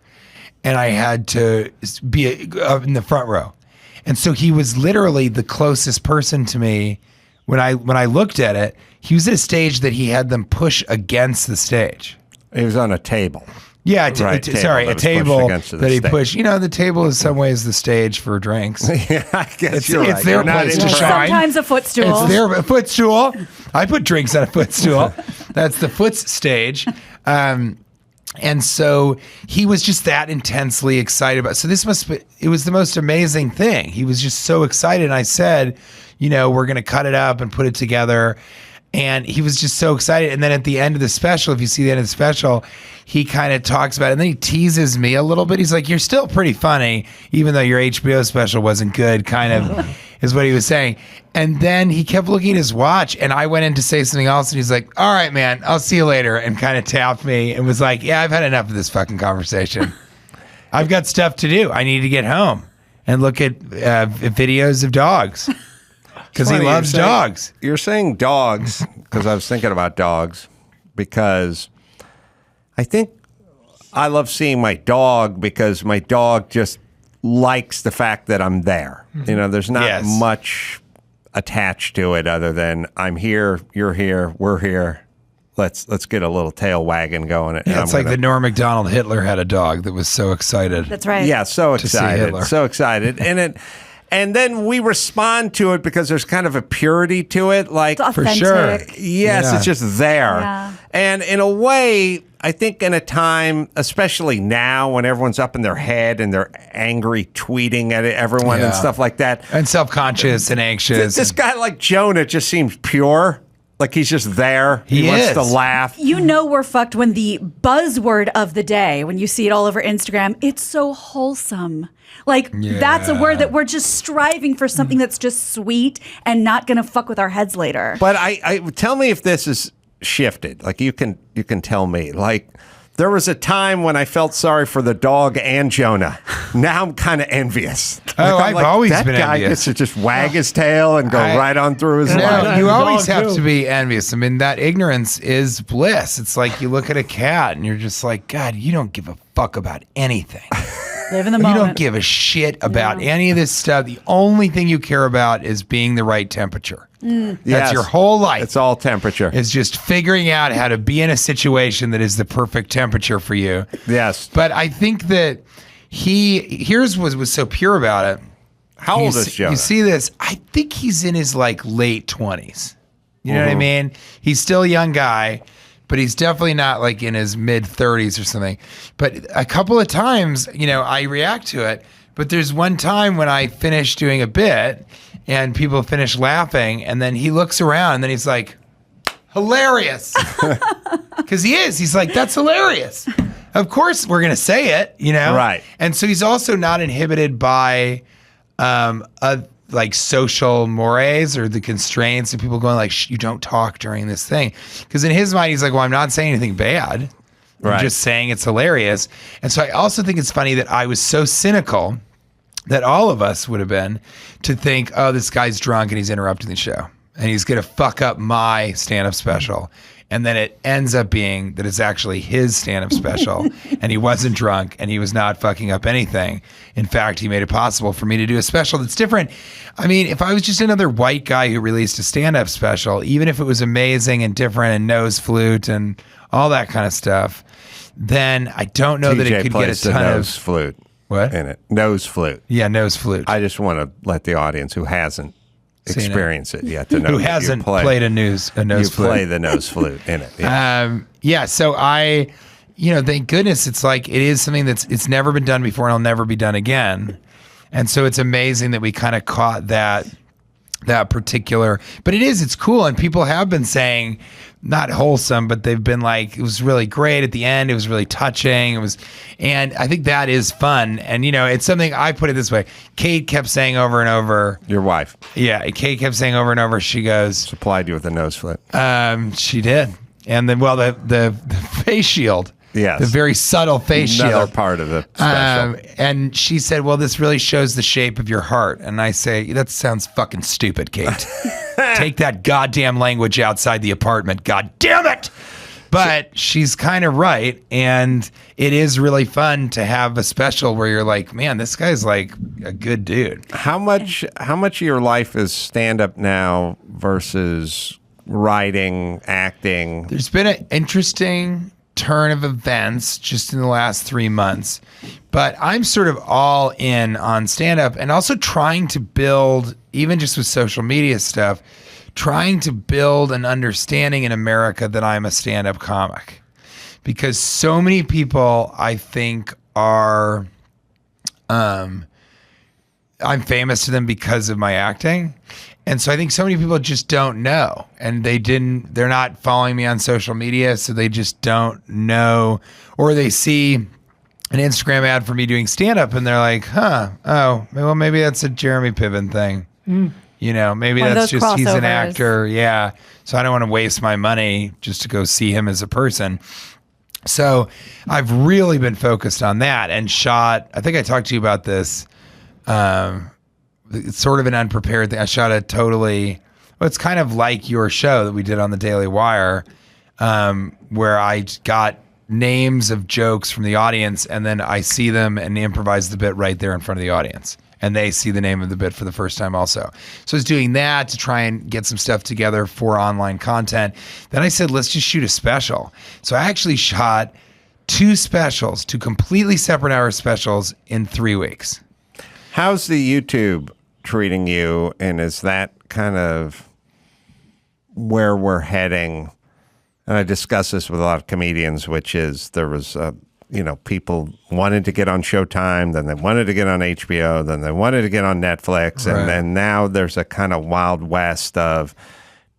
and I had to be up in the front row. And so he was literally the closest person to me. When I looked at it, he was at a stage that he had them push against the stage. He was on a table. Yeah, a table a table that he pushed. The table is some ways the stage for drinks. Yeah, I guess it's their place to shine. Sometimes a footstool. It's their footstool. I put drinks on a footstool. That's the foot stage. And so he was just that intensely excited about it. So it was the most amazing thing. He was just so excited. And I said, we're going to cut it up and put it together. And he was just so excited. And then at the end of the special, if you see the end of the special, he kind of talks about it. And then he teases me a little bit. He's like, you're still pretty funny, even though your HBO special wasn't good, kind of is what he was saying. And then he kept looking at his watch. And I went in to say something else. And he's like, all right, man, I'll see you later. And kind of tapped me and was like, yeah, I've had enough of this fucking conversation. I've got stuff to do. I need to get home and look at videos of dogs. Because he loves dogs. You're saying dogs because I was thinking about dogs because I think I love seeing my dog because my dog just likes the fact that I'm there. There's not much attached to it other than I'm here, you're here, we're here. Let's get a little tail wagging going. Yeah, it's like the Norm Macdonald Hitler had a dog that was so excited. That's right. Yeah, so excited. So excited. And then we respond to it because there's kind of a purity to it. Like, it's for sure. Yes, it's just there. Yeah. And in a way, I think in a time, especially now when everyone's up in their head and they're angry tweeting at everyone and stuff like that. And self-conscious and anxious. This guy like Jonah just seems pure. Like he's just there. He wants is. to laugh. You know we're fucked when the buzzword of the day, when you see it all over Instagram, it's so wholesome. Like, that's a word that we're just striving for something that's just sweet and not going to fuck with our heads later. But I tell me if this is shifted. Like you can tell me. Like there was a time when I felt sorry for the dog and Jonah. Now I'm kind of envious. I've always that been guy envious. gets to just wag his tail and go right on through his life. No, you always have to be envious. I mean, that ignorance is bliss. It's like you look at a cat and you're just like, God, you don't give a fuck about anything. Live in the You moment. don't give a shit about any of this stuff. The only thing you care about is being the right temperature. That's Yes. your whole life. It's all temperature. It's just figuring out how to be in a situation that is the perfect temperature for you. Yes. But I think that here's what was so pure about it. How old is Jonah? You see this? I think he's in his like late 20s. You know what I mean? He's still a young guy, but he's definitely not like in his mid 30s or something. But a couple of times, I react to it. But there's one time when I finished doing a bit and people finish laughing, and then he looks around and then he's like, hilarious. Because he is. He's like, that's hilarious. Of course we're going to say it, Right. And so he's also not inhibited by like social mores or the constraints of people going like, you don't talk during this thing. Because in his mind, he's like, well, I'm not saying anything bad. I'm just saying it's hilarious. And so I also think it's funny that I was so cynical that all of us would have been to think, oh, this guy's drunk and he's interrupting the show and he's going to fuck up my stand-up special. And then it ends up being that it's actually his stand-up special and he wasn't drunk and he was not fucking up anything. In fact, he made it possible for me to do a special that's different. I mean, if I was just another white guy who released a stand-up special, even if it was amazing and different and nose flute and all that kind of stuff, then I don't know that it could get a ton of nose flute. What? In it. Nose flute. Yeah, nose flute. I just want to let the audience who hasn't experienced it yet to know Who that hasn't you play, played a nose you flute. play the nose flute in it. Yeah. So I, thank goodness it's like it is something it's never been done before and it'll never be done again. And so it's amazing that we kind of caught that particular, but it's cool. And people have been saying, not wholesome, but they've been like, it was really great at the end. It was really touching. And I think that is fun. And, it's something, I put it this way. Kate kept saying over and over. Your wife. Yeah. Kate kept saying over and over. She goes. Supplied you with a nose flute. She did. And then, the face shield. Yes. The very subtle face shield. Another part of the special. And she said, well, this really shows the shape of your heart. And I say, that sounds fucking stupid, Kate. Take that goddamn language outside the apartment. God damn it. But she's kind of right. And it is really fun to have a special where you're like, man, this guy's like a good dude. How much of your life is stand-up now versus writing, acting? There's been an interesting turn of events just in the last 3 months, but I'm sort of all in on stand-up and also trying to build, even just with social media stuff, trying to build an understanding in America that I'm a stand-up comic, because so many people I think are I'm famous to them because of my acting. And so I think so many people just don't know, and they're not following me on social media, so they just don't know, or they see an Instagram ad for me doing stand-up and they're like, well, maybe that's a Jeremy Piven thing. Maybe that's just, he's an actor. Yeah. So I don't want to waste my money just to go see him as a person. So I've really been focused on that and shot, I think I talked to you about this, it's sort of an unprepared thing. I shot it's kind of like your show that we did on the Daily Wire, where I got names of jokes from the audience and then I see them and improvise the bit right there in front of the audience. And they see the name of the bit for the first time also. So I was doing that to try and get some stuff together for online content. Then I said, let's just shoot a special. So I actually shot 2 completely separate hour specials in 3 weeks. How's the YouTube treating you, and is that kind of where we're heading? And I discuss this with a lot of comedians, which is there was, people wanted to get on Showtime, then they wanted to get on HBO, then they wanted to get on Netflix, and then now there's a kind of wild west of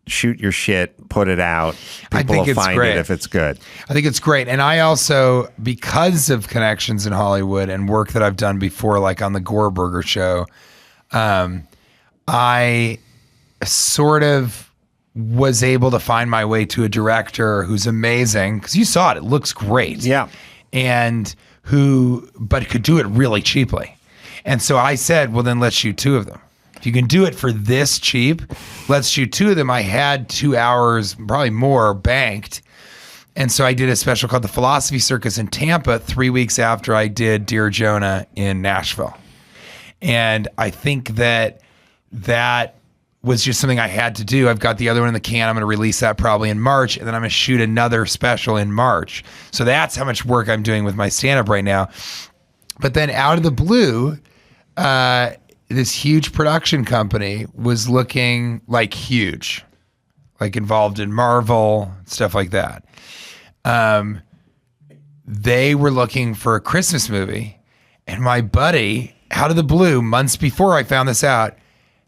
shoot your shit, put it out. People I think will it's find great. it if it's good. I think it's great. And I also, because of connections in Hollywood and work that I've done before, like on the Gore Burger show, I sort of was able to find my way to a director who's amazing, because you saw it looks great. Yeah. And but could do it really cheaply. And so I said, well, then let's shoot 2 of them. If you can do it for this cheap, let's shoot 2 of them. I had 2 hours, probably more, banked. And so I did a special called The Philosophy Circus in Tampa 3 weeks after I did Dear Jonah in Nashville. And I think that was just something I had to do. I've got the other one in the can. I'm going to release that probably in March, and then I'm going to shoot another special in March. So that's how much work I'm doing with my stand-up right now. But then out of the blue, this huge production company was looking like huge, like involved in Marvel, stuff like that. They were looking for a Christmas movie, and my buddy, out of the blue, months before I found this out,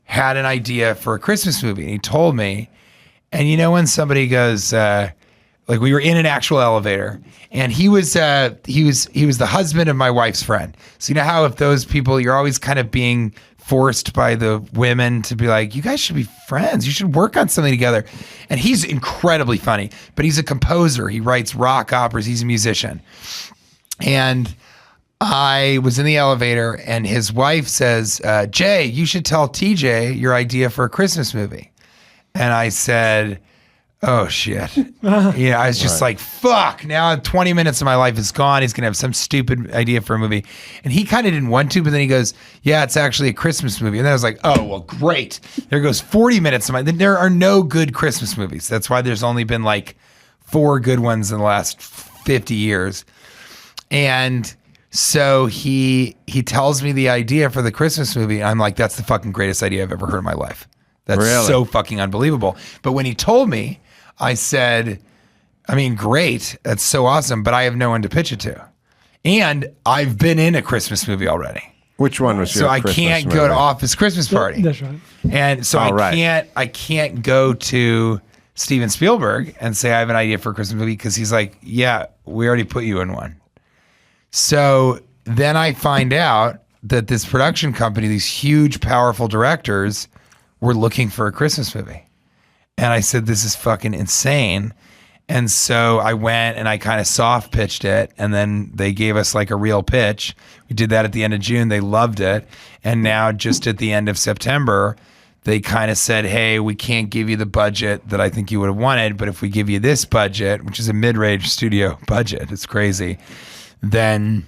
had an idea for a Christmas movie. And he told me, and you know when somebody goes, like we were in an actual elevator, and he was the husband of my wife's friend. So you know how if those people, you're always kind of being forced by the women to be like, you guys should be friends. You should work on something together. And he's incredibly funny, but he's a composer. He writes rock operas. He's a musician. And I was in the elevator, and his wife says, Jay, you should tell TJ your idea for a Christmas movie. And I said, oh, shit. Yeah, I was just like, fuck. Now 20 minutes of my life is gone. He's going to have some stupid idea for a movie. And he kind of didn't want to, but then he goes, yeah, it's actually a Christmas movie. And then I was like, oh, well, great. There goes 40 minutes of my... There are no good Christmas movies. That's why there's only been like 4 good ones in the last 50 years. And so he tells me the idea for the Christmas movie. I'm like, that's the fucking greatest idea I've ever heard in my life. That's Really? So fucking unbelievable. But when he told me, I said, I mean, great. That's so awesome, but I have no one to pitch it to. And I've been in a Christmas movie already. Which one was your So I Christmas can't movie? go to Office Christmas Party. That's right. And so I can't go to Steven Spielberg and say I have an idea for a Christmas movie, because he's like, yeah, we already put you in one. So then I find out that this production company, these huge, powerful directors, were looking for a Christmas movie. And I said, this is fucking insane. And so I went and I kind of soft pitched it, and then they gave us like a real pitch. We did that at the end of June. They loved it. And now just at the end of September, they kind of said, hey, we can't give you the budget that I think you would have wanted, but if we give you this budget, which is a mid-range studio budget, it's crazy, then,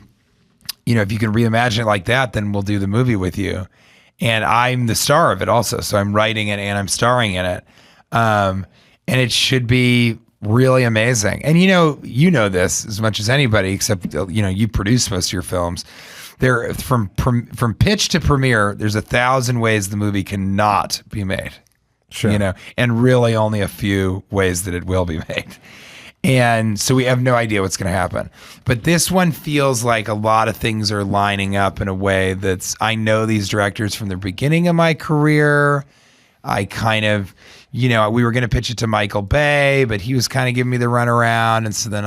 you know, if you can reimagine it like that, then we'll do the movie with you. And I'm the star of it also. So I'm writing it and I'm starring in it. And it should be really amazing. And you know this as much as anybody, except, you know, you produce most of your films. There, from pitch to premiere, there's 1,000 ways the movie cannot be made. Sure. You know, and really only a few ways that it will be made. And so we have no idea what's going to happen. But this one feels like a lot of things are lining up in a way that's, I know these directors from the beginning of my career. I kind of, you know, we were going to pitch it to Michael Bay, but he was kind of giving me the runaround. And so then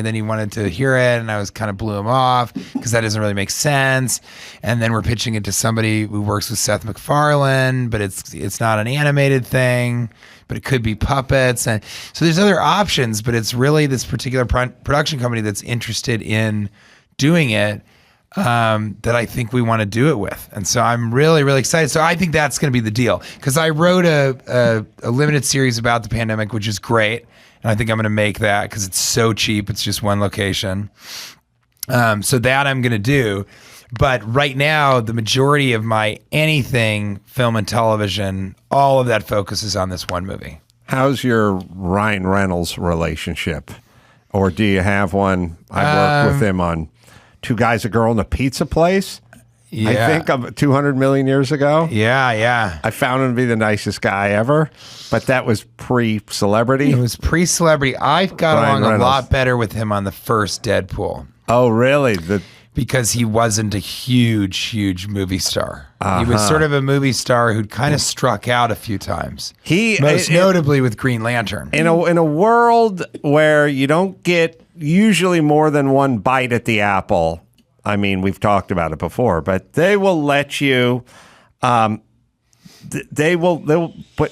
then he wanted to hear it, and I was kind of blew him off because that doesn't really make sense. And then we're pitching it to somebody who works with Seth MacFarlane, but it's not an animated thing, but it could be puppets. And so there's other options, but it's really this particular production company that's interested in doing it. That I think we want to do it with. And so I'm really, really excited. So I think that's going to be the deal, because I wrote a limited series about the pandemic, which is great. And I think I'm going to make that because it's so cheap. It's just one location. So that I'm going to do. But right now, the majority of my anything, film and television, all of that focuses on this one movie. How's your Ryan Reynolds relationship? Or do you have one? I worked with him on Two Guys, a Girl, in a Pizza Place. Yeah. I think of 200 million years ago. Yeah. I found him to be the nicest guy ever, but that was pre-celebrity. It was pre-celebrity. I've got Ryan along Reynolds. a lot better with him on the first Deadpool. Oh, really? because he wasn't a huge movie star. He was sort of a movie star who'd kind of struck out a few times. Most notably with Green Lantern. In a world where you don't get usually more than one bite at the apple, I mean, we've talked about it before, but they will let you, they'll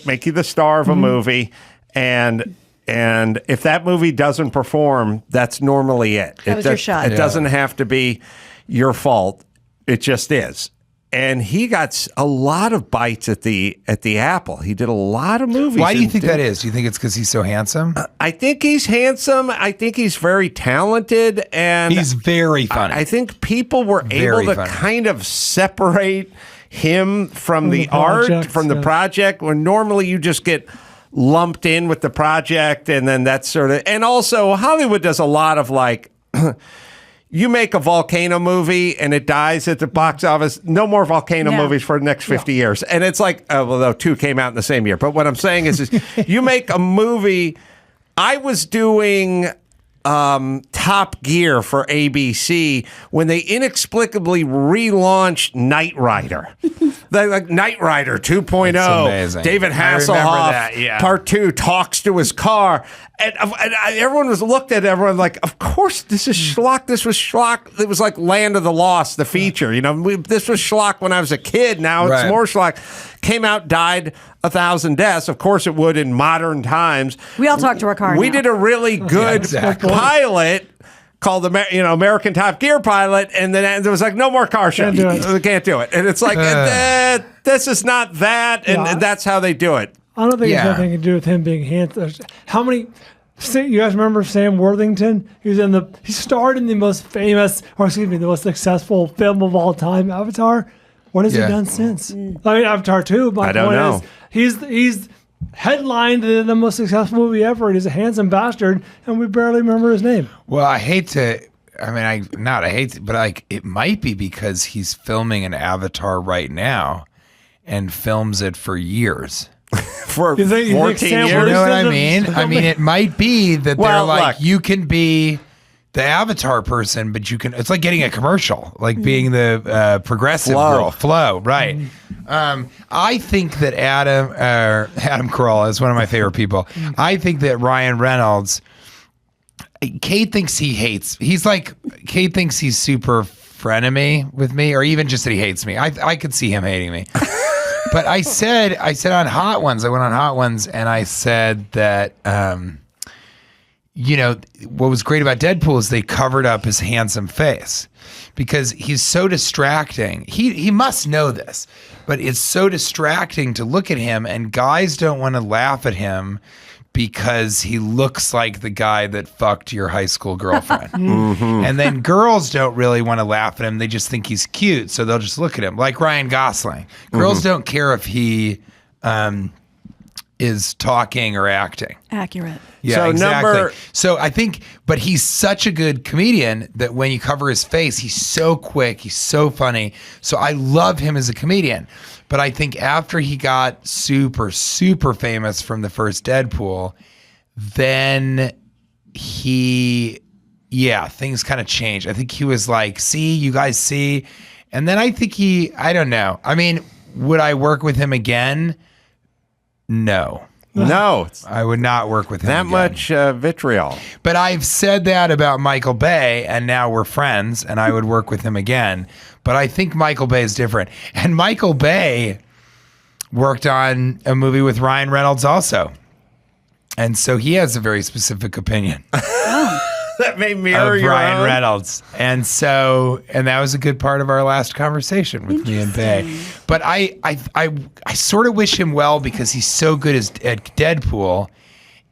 make you the star of a movie, and if that movie doesn't perform, that's normally it. That was your shot. It doesn't have to be your fault. It just is. And he got a lot of bites at the apple. He did a lot of movies. Why do you think that is? Do you think it's because he's so handsome? I think he's handsome. I think he's very talented, and he's very funny. I think people were able to kind of separate him from the art, from the project, when normally you just get lumped in with the project, and then that's sort of. And also, Hollywood does a lot of like. You make a volcano movie and it dies at the box office. No more volcano movies for the next 50 years. And it's like, well, 2 came out in the same year. But what I'm saying is you make a movie. I was doing Top Gear for ABC when they inexplicably relaunched Knight Rider. Like Knight Rider 2.0. David Hasselhoff, Part 2, talks to his car. And everyone was looked at everyone like, of course, this is schlock. This was schlock. It was like Land of the Lost, the feature. You know, this was schlock when I was a kid. Now it's more schlock. Came out, died 1,000 deaths. Of course it would in modern times. We all talk to our car. We did a really good pilot called American Top Gear pilot, and then there was like no more car shows. Can't do it. And it's like this is not that, and that's how they do it. I don't think it's anything to do with him being handsome. How many? You guys remember Sam Worthington? He starred in the most famous, or excuse me, the most successful film of all time, Avatar. What has he done since? I mean, Avatar 2. But I don't know. He's headlined the most successful movie ever. He's a handsome bastard, and we barely remember his name. Well, I hate to. I mean, but like it might be because he's filming an Avatar right now, and films it for years. For you think 14 years. You know what I mean? I mean, it might be that they're like, you can be the Avatar person, but you can. It's like getting a commercial, like being the progressive girl, Flo, right? I think that Adam Carolla is one of my favorite people. I think that Ryan Reynolds. Kate thinks he hates. Kate thinks he's super frenemy with me, or even just that he hates me. I could see him hating me. But I said on Hot Ones, I went on Hot Ones and I said that, what was great about Deadpool is they covered up his handsome face because he's so distracting. He must know this, but it's so distracting to look at him, and guys don't want to laugh at him because he looks like the guy that fucked your high school girlfriend. And then girls don't really want to laugh at him. They just think he's cute, so they'll just look at him. Like Ryan Gosling. Girls don't care if he is talking or acting. Accurate. Yeah, So exactly. So I think, but he's such a good comedian that when you cover his face, he's so quick, he's so funny. So I love him as a comedian. But I think after he got super, super famous from the first Deadpool, then things kind of changed. I think he was like, see, you guys see. And then I think I don't know. I mean, would I work with him again? No. No. I would not work with him that again. much vitriol. But I've said that about Michael Bay, and now we're friends, and I would work with him again. But I think Michael Bay is different. And Michael Bay worked on a movie with Ryan Reynolds also. And so he has a very specific opinion. That may mirror your Ryan own. Reynolds. And that was a good part of our last conversation with me and Bay. But I sort of wish him well because he's so good at Deadpool.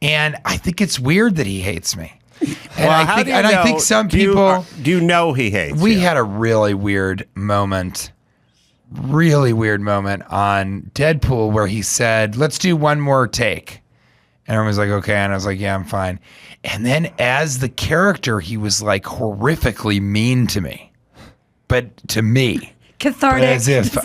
And I think it's weird that he hates me. And I think some people. Do you know he hates We you? had a really weird moment on Deadpool where he said, let's do one more take. And everyone was like, okay. And I was like, yeah, I'm fine. And then as the character, he was like horrifically mean to me. But to me. Cathartic.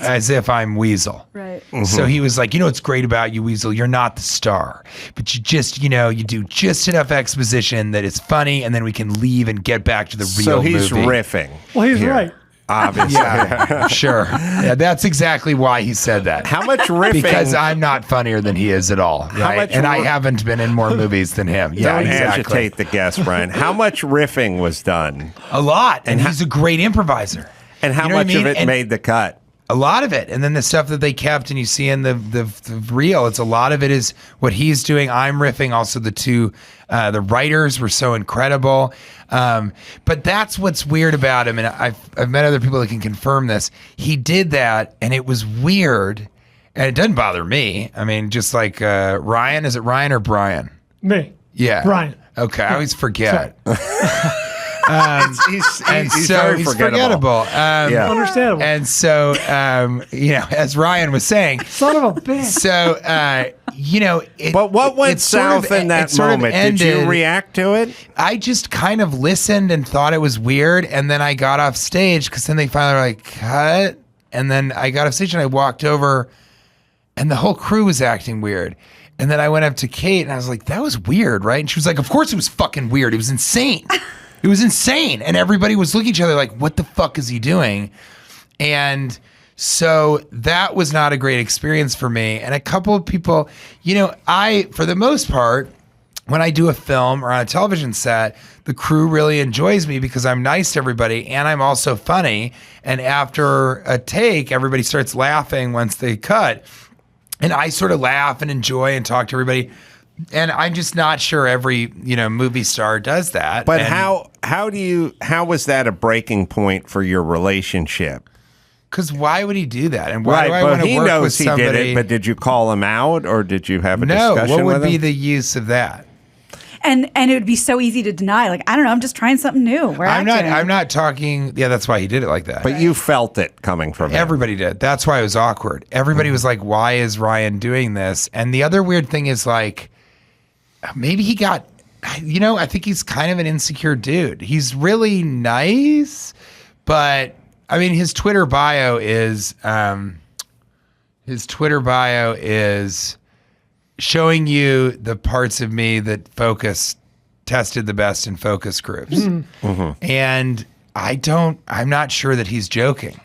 as if I'm Weasel. Right. So he was like, what's great about you, Weasel? You're not the star, but you just, you do just enough exposition that it's funny, and then we can leave and get back to the real So he's movie. riffing. Well, he's here. right. Obviously. Yeah, sure. Yeah, that's exactly why he said that. How much riffing? Because I'm not funnier than he is at all, right? much And I ri- haven't been in more movies than him. Yeah, Don't exactly. agitate the guest, Brian. How much riffing was done? A lot, and he's a great improviser. And how You know what much I of mean? it And made the cut? a lot of it, and then the stuff that they kept, and you see in the reel, it's a lot of it is what he's doing. I'm riffing. Also, the writers were so incredible. But that's what's weird about him, and I've met other people that can confirm this. He did that, and it was weird, and it doesn't bother me. I mean, just like Ryan, is it Ryan or Brian? Me. Yeah, Brian. Okay, I always forget. He's He's very forgettable. Yeah. Understandable. And so, as Ryan was saying, Son of a bitch. so But what went it sort of- south in that it sort of moment? Did you ended- react to it? I just kind of listened and thought it was weird, and then I got off stage because then they finally were like, cut. And then I got off stage and I walked over, and the whole crew was acting weird. And then I went up to Kate and I was like, that was weird, right? And she was like, of course it was fucking weird. It was insane. It was insane. And everybody was looking at each other like, what the fuck is he doing? And so that was not a great experience for me. And a couple of people, for the most part, when I do a film or on a television set, the crew really enjoys me because I'm nice to everybody and I'm also funny. And after a take, everybody starts laughing once they cut. And I sort of laugh and enjoy and talk to everybody. And I'm just not sure every, movie star does that. But And how was that a breaking point for your relationship? Because why would he do that? And why Right, do I but want to he work knows with he somebody? did it. But did you call him out, or did you have a No, discussion what would with him? be the use of that? And it would be so easy to deny. Like, I don't know, I'm just trying something new. I'm not talking. Yeah, that's why he did it like that. But you felt it coming from him. Everybody did. That's why it was awkward. Everybody was like, why is Ryan doing this? And the other weird thing is like, maybe he got, I think he's kind of an insecure dude. He's really nice, but I mean, his Twitter bio is showing you the parts of me that tested the best in focus groups. Mm-hmm. And I'm not sure that he's joking.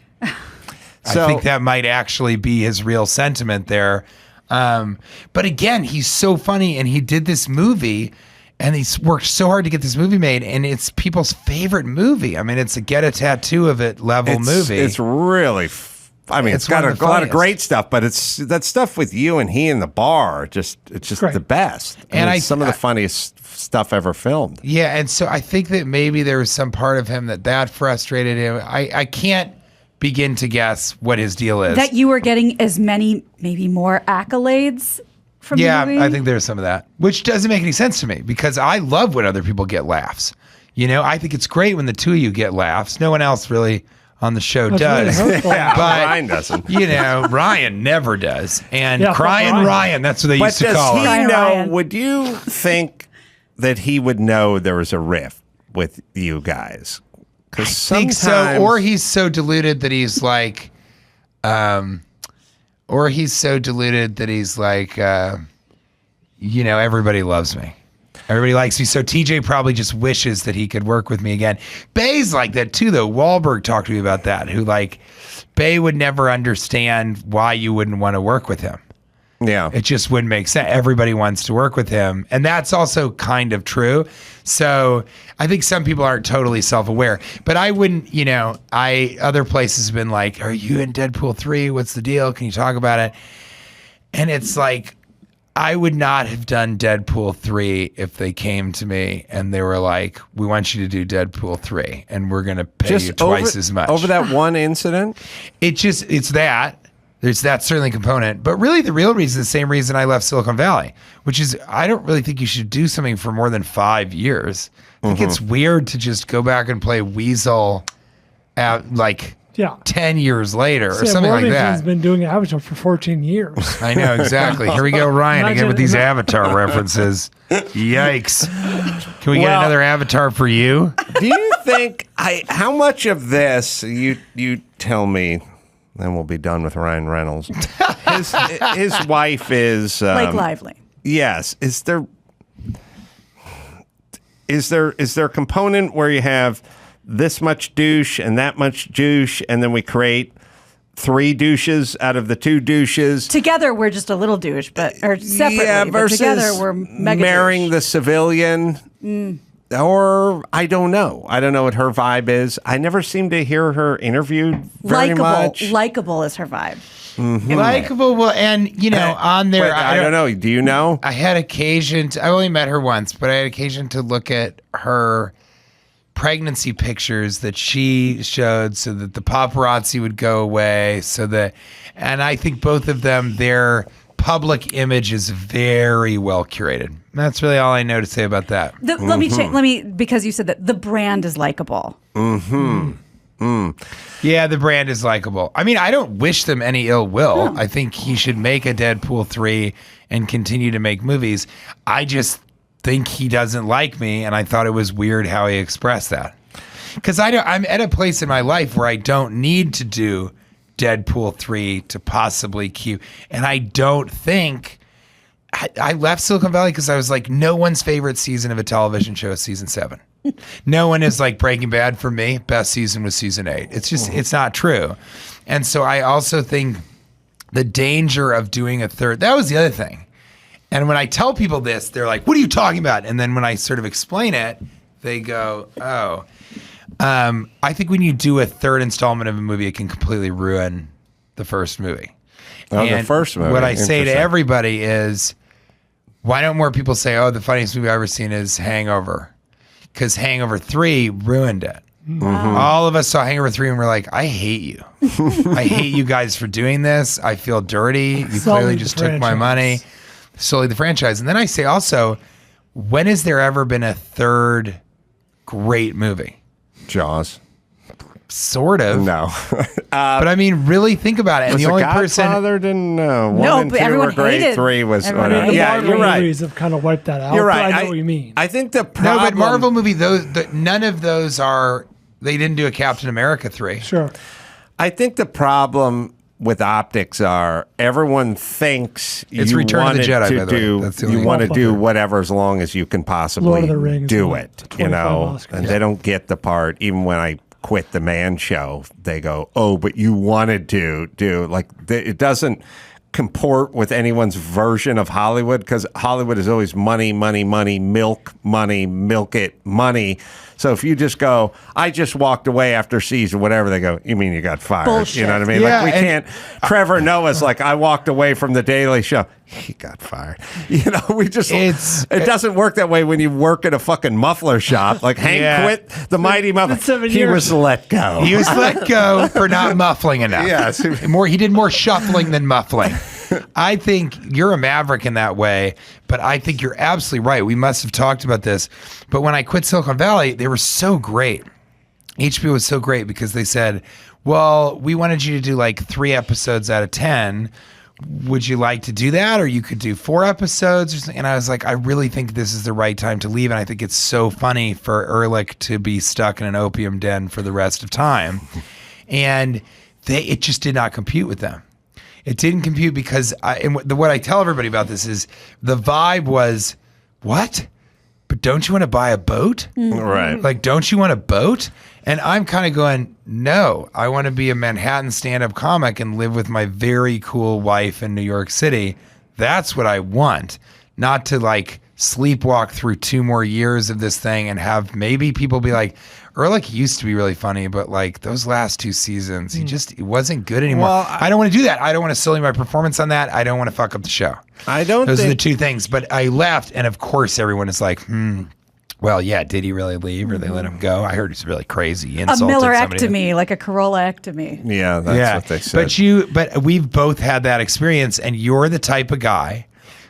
I think that might actually be his real sentiment there. But again, he's so funny, and he did this movie, and he's worked so hard to get this movie made, and it's people's favorite movie. I mean, it's a get a tattoo of it level movie. It's really, it's got a lot of great stuff, but it's that stuff with you and he in the bar. It's just Great. the best. It's some of the funniest stuff ever filmed. Yeah, and so I think that maybe there was some part of him that frustrated him. I can't begin to guess what his deal is. That you were getting as many, maybe more accolades from the movie? I think there's some of that, which doesn't make any sense to me because I love when other people get laughs. I think it's great when the two of you get laughs. No one else really on the show does. Really hurtful. But Ryan doesn't. Ryan never does. And Yeah, crying Ryan, that's what they used to call does him. he know? Ryan. Would you think that he would know there was a rift with you guys? I think so. Or he's so deluded that he's like, everybody loves me. Everybody likes me. So TJ probably just wishes that he could work with me again. Bay's like that too, though. Wahlberg talked to me about that, who Bay would never understand why you wouldn't want to work with him. Yeah. It just wouldn't make sense. Everybody wants to work with him. And that's also kind of true. So I think some people aren't totally self-aware. But I wouldn't, other places have been like, are you in Deadpool 3? What's the deal? Can you talk about it? And it's like, I would not have done Deadpool 3 if they came to me and they were like, we want you to do Deadpool 3 and we're going to pay you twice as much. Over that one incident? It's that. There's that certainly component. But really the real reason is the same reason I left Silicon Valley, which is I don't really think you should do something for more than 5 years. I think it's weird to just go back and play Weasel at 10 years later or something like Worthington's that. been doing Avatar for 14 years. I know, exactly. Here we go, Ryan, again with these Avatar references. Yikes. Can we get another Avatar for you? Do you think how much of this you tell me Then we'll be done with Ryan Reynolds. His wife is Blake Lively. Yes. Is there a component where you have this much douche and that much douche, and then we create 3 douches out of the 2 douches? Together, we're just a little douche, or separately. Yeah, but versus together, we're mega marrying douche. the civilian. Or I don't know. I don't know what her vibe is. I never seem to hear her interviewed very much. Likeable is her vibe. Likeable. Well, and on there, But I don't know. Do you know? I had occasion I only met her once, but I had occasion to look at her pregnancy pictures that she showed so that the paparazzi would go away. And I think both of them, their public image is very well curated. That's really all I know to say about that. Let me because you said that the brand is likable. Yeah, the brand is likable. I mean, I don't wish them any ill will. No. I think he should make a Deadpool 3 and continue to make movies. I just think he doesn't like me, and I thought it was weird how he expressed that. Because I'm at a place in my life where I don't need to do Deadpool 3 to possibly keep, and I don't think I left Silicon Valley because I was like, no one's favorite season of a television show is season 7. No one is like Breaking Bad for me. Best season was season 8. It's just, it's not true. And so I also think the danger of doing a third, that was the other thing. And when I tell people this, they're like, what are you talking about? And then when I sort of explain it, they go, oh. I think when you do a third installment of a movie, it can completely ruin the first movie. The first movie. What I say to everybody is, why don't more people say, oh, the funniest movie I've ever seen is Hangover? Because Hangover 3 ruined it. Wow. All of us saw Hangover 3 and we're like, I hate you. I hate you guys for doing this. I feel dirty. You clearly just took my money. Solely the franchise. And then I say also, when has there ever been a third great movie? Jaws. Sort of. No. But I mean, really think about it. And the only Godfather didn't know. No, and but 2 everyone were great. hated. 3 was. The Yeah, Marvel you're right. movies have kind of wiped that out. You're right. But I know what you mean. I think the problem. No, but Marvel movie, none of those are. They didn't do a Captain America 3. Sure. I think the problem with optics are everyone thinks It's you Return of the wanted Jedi, to by the way. do That's the you only want to one. do whatever as long as you can Lord possibly of the Rings, do what, it, 25 Oscars. and they don't get the part. Even when I quit the Man Show, they go, "Oh, but you wanted to do it doesn't comport with anyone's version of Hollywood because Hollywood is always money, money, money, milk it, money." So if you just go, I just walked away after season, whatever, they go, you mean you got fired? Bullshit. You know what I mean? Yeah, like we can't. Trevor Noah's like, I walked away from the Daily Show. He got fired. We just. It doesn't work that way when you work at a fucking muffler shop. Like Hank quit the Mighty Muffler. 7 He years. was let go. He was let go for not muffling enough. Yes. He did more shuffling than muffling. I think you're a maverick in that way, but I think you're absolutely right. We must have talked about this. But when I quit Silicon Valley, they were so great. HBO was so great because they said, well, we wanted you to do like 3 episodes out of 10. Would you like to do that? Or you could do 4 episodes or something. And I was like, I really think this is the right time to leave. And I think it's so funny for Ehrlich to be stuck in an opium den for the rest of time. And it just did not compute with them. It didn't compute because what I tell everybody about this is the vibe was, what? But don't you want to buy a boat? Right. Like, don't you want a boat? And I'm kind of going, no, I want to be a Manhattan stand-up comic and live with my very cool wife in New York City. That's what I want. Not to like sleepwalk through 2 more years of this thing and have maybe people be like, Ehrlich used to be really funny, but like those last 2 seasons, he wasn't good anymore. Well, I don't want to do that. I don't want to sully my performance on that. I don't want to fuck up the show. Those are the 2 things. But I left, and of course everyone is like, well, yeah, did he really leave or they let him go? I heard he's really crazy. He A insulted Miller-ectomy, like a Carolla-ectomy. Yeah, that's what they said. But we've both had that experience, and you're the type of guy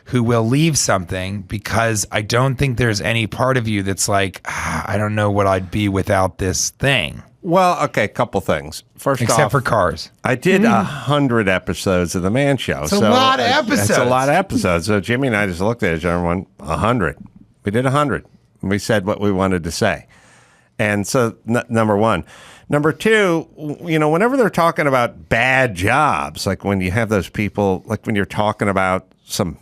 who will leave something because I don't think there's any part of you that's like, I don't know what I'd be without this thing. Well, okay, a couple things. First off, except for cars. I did 100 episodes of The Man Show. It's a lot of episodes. It's a lot of episodes. So Jimmy and I just looked at each other and went, 100. We did 100. We said what we wanted to say. And so, number one. Number two, whenever they're talking about bad jobs, like when you have those people, like when you're talking about some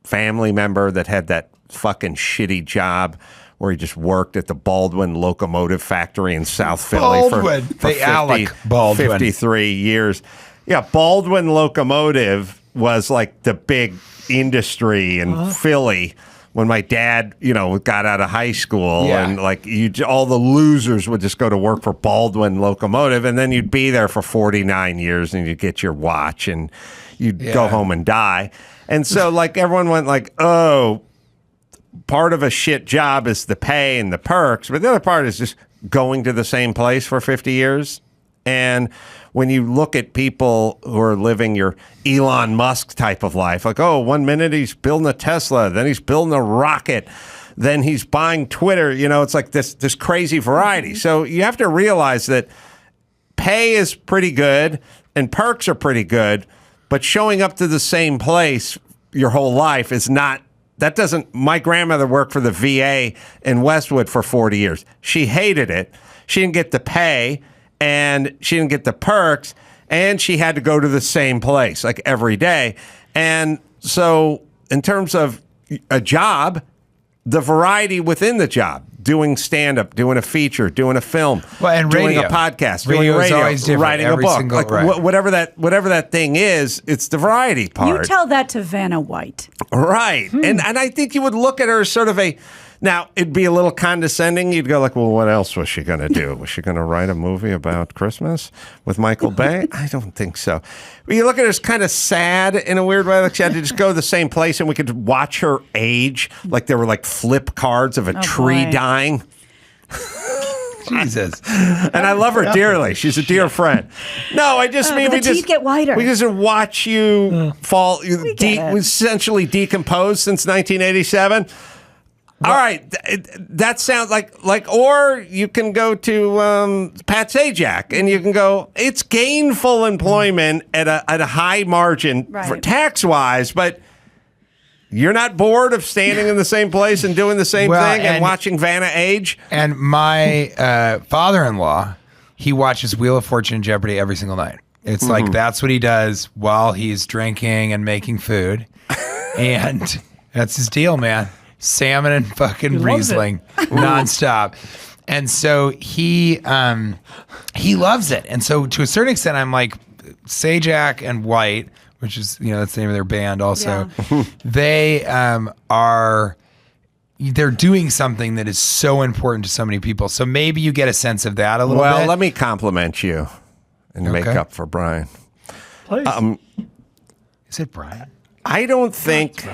family member that had that fucking shitty job where he just worked at the Baldwin Locomotive Factory in South Philly for 53 years. Yeah, Baldwin Locomotive was like the big industry in Philly when my dad, got out of high school, and like all the losers would just go to work for Baldwin Locomotive, and then you'd be there for 49 years, and you'd get your watch, and you'd go home and die. And so, like, everyone went like, oh, part of a shit job is the pay and the perks, but the other part is just going to the same place for 50 years. And when you look at people who are living your Elon Musk type of life, like, oh, 1 minute he's building a Tesla, then he's building a rocket, then he's buying Twitter, it's like this crazy variety. So you have to realize that pay is pretty good and perks are pretty good, but showing up to the same place your whole life is not. That doesn't. My grandmother worked for the VA in Westwood for 40 years. She hated it. She didn't get the pay, and she didn't get the perks, and she had to go to the same place like every day. And so, in terms of a job, the variety within the job, doing stand-up, doing a feature, doing a film, doing radio. a podcast, Radio doing is always different, writing every a book, single- like right. whatever that thing is, it's the variety part. You tell that to Vanna White. Right. And I think you would look at her as sort of now, it'd be a little condescending. You'd go like, well, what else was she going to do? Was she going to write a movie about Christmas with Michael Bay? I don't think so. But you look at her as kind of sad in a weird way. Like she had to just go to the same place and we could watch her age. Like there were like flip cards of a tree dying. Jesus. And I love her dearly. She's a dear friend. No, I just mean the teeth get whiter. We just watch you fall, essentially decomposed since 1987. All right, that sounds like, or you can go to Pat Sajak and you can go, it's gainful employment at a high margin for tax-wise, but you're not bored of standing in the same place and doing the same thing and watching Vanna age? And my father-in-law, he watches Wheel of Fortune and Jeopardy every single night. It's like that's what he does while he's drinking and making food. And that's his deal, man. Salmon and fucking Riesling nonstop. And so he loves it. And so to a certain extent, I'm like Sajak and White, which is, that's the name of their band also. Yeah. They're doing something that is so important to so many people. So maybe you get a sense of that a little bit. Well, let me compliment you and make up for Brian. Please. Is it Brian? I don't think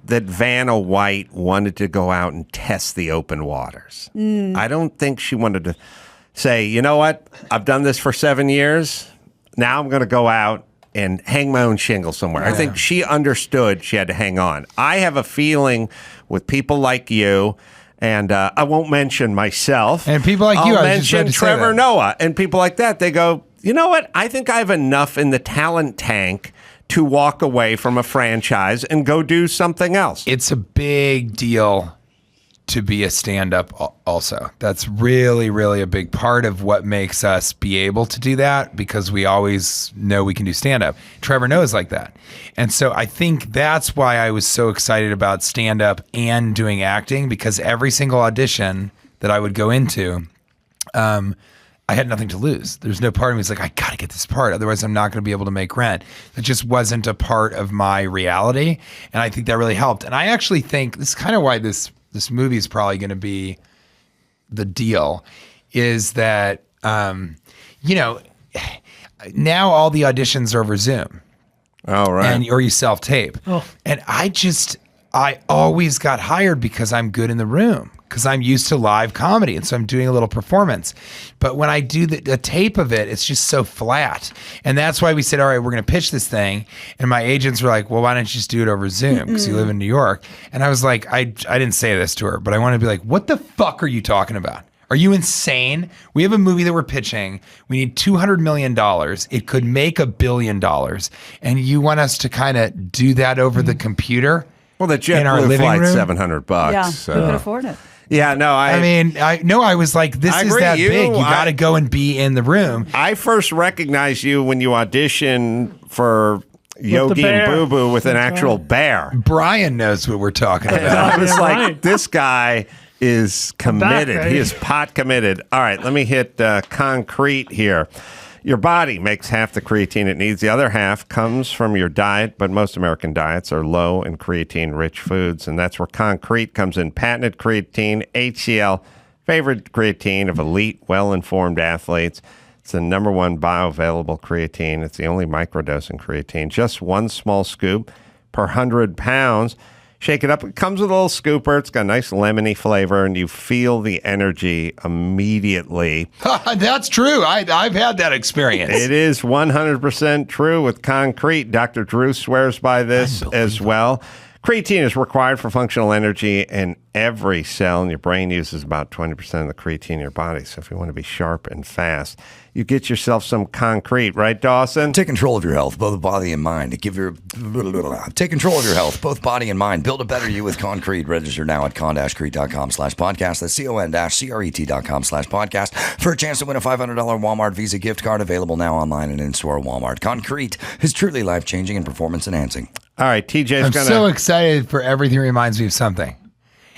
that Vanna White wanted to go out and test the open waters. I don't think she wanted to say, you know what, I've done this for 7 years. Now I'm going to go out and hang my own shingle somewhere. Yeah. I think she understood she had to hang on. I have a feeling with people like you, and I won't mention myself. And people like you, I'll mention Trevor Noah and people like that. They go, you know what, I think I have enough in the talent tank to walk away from a franchise and go do something else. It's a big deal to be a stand-up also. That's really, really a big part of what makes us be able to do that, because we always know we can do stand-up. Trevor Noah's like that. And so I think that's why I was so excited about stand-up and doing acting, because every single audition that I would go into, I had nothing to lose. There's no part of me that's like, I got to get this part. Otherwise, I'm not going to be able to make rent. It just wasn't a part of my reality. And I think that really helped. And I actually think this is kind of why this movie is probably going to be the deal, is that, now all the auditions are over Zoom. Oh, right. Or you self-tape. Oh. And I always got hired because I'm good in the room, because I'm used to live comedy. And so I'm doing a little performance. But when I do the tape of it, it's just so flat. And that's why we said, all right, we're going to pitch this thing. And my agents were like, well, why don't you just do it over Zoom? Because you live in New York. And I was like, I didn't say this to her, but I wanted to be like, what the fuck are you talking about? Are you insane? We have a movie that we're pitching. We need $200 million. It could make $1 billion. And you want us to kind of do that over the computer? Well, the JetBlue flight's $700. Yeah, we could afford it. Yeah, no, I was like, this is agree. that big. You got to go and be in the room. I first recognized you when you auditioned for Yogi and Boo Boo with an actual bear. Brian knows what we're talking about. I was like, this guy is committed. back, He is pot committed. All right, let me hit concrete here. Your body makes half the creatine it needs. The other half comes from your diet, but most American diets are low in creatine-rich foods, and that's where concrete comes in. Patented creatine, HCl, favorite creatine of elite, well-informed athletes. It's the number one bioavailable creatine. It's the only microdosing creatine. Just one small scoop per 100 pounds. Shake it up. It comes with a little scooper. It's got a nice lemony flavor, and you feel the energy immediately. That's true. I've had that experience. It is 100% true with concrete. Dr. Drew swears by this as well. Creatine is required for functional energy, and every cell in your brain uses about 20% of the creatine in your body. So if you want to be sharp and fast, you get yourself some concrete, right, Dawson? Take control of your health, both body and mind. Take control of your health, both body and mind. Build a better you with concrete. Register now at con-crete.com/podcast. That's con-crete.com/podcast for a chance to win a $500 Walmart Visa gift card, available now online and in-store Walmart. Concrete is truly life-changing and performance-enhancing. All right, TJ's I'm so excited for Everything Reminds Me of Something.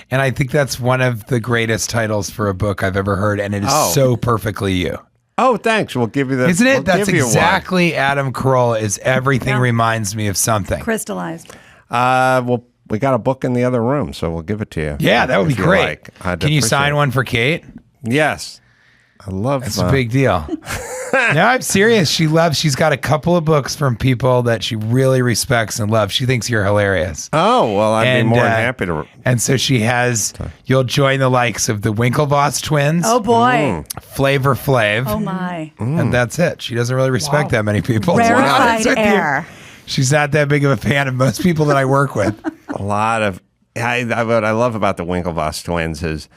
And I think that's one of the greatest titles for a book I've ever heard, and it is so perfectly you. Oh, thanks. We'll give you the. Isn't it? We'll That's give you exactly Adam Carolla is Everything Reminds Me of Something. Crystallized. Well, we got a book in the other room, so we'll give it to you. Yeah, that would be if you great. like. I'd Can you appreciate sign it. one for Kate? Yes. I love That's a big deal. No, I'm serious. She's got a couple of books from people that she really respects and loves. She thinks you're hilarious. Oh, well, I'd be more than happy to. And so she has, you'll join the likes of the Winklevoss twins. Oh, boy. Flavor Flav. Oh, my. And that's it. She doesn't really respect that many people. Rarefied air. She's not that big of a fan of most people that I work with. A lot of. What I love about the Winklevoss twins is,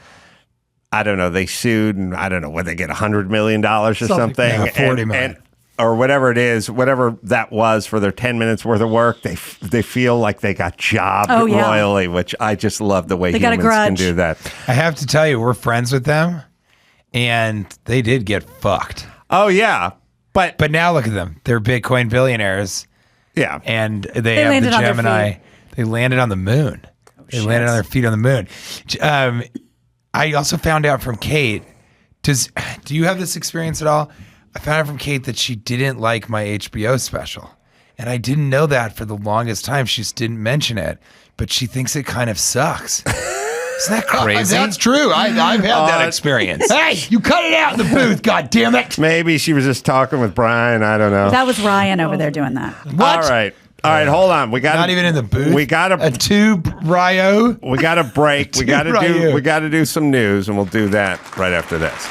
I don't know, they sued, and I don't know, what they get $100 million or something. Yeah, $40 million. Or whatever it is, whatever that was for their 10 minutes worth of work, they feel like they got jobbed royally, which I just love the way humans can do that. I have to tell you, we're friends with them, and they did get fucked. Oh, yeah. But now look at them. They're Bitcoin billionaires. Yeah. And they have the Gemini. They landed on the moon. They landed on their feet on the moon. I also found out from Kate, do you have this experience at all? I found out from Kate that she didn't like my HBO special. And I didn't know that for the longest time. She just didn't mention it. But she thinks it kind of sucks. Isn't that crazy? That's true. I've had that experience. Hey, you cut it out in the booth, God damn it. Maybe she was just talking with Brian. I don't know. That was Ryan over there doing that. What? All right, hold on. We got not even in the booth. We got a tube Ryo. We got a break. We got to do some news, and we'll do that right after this.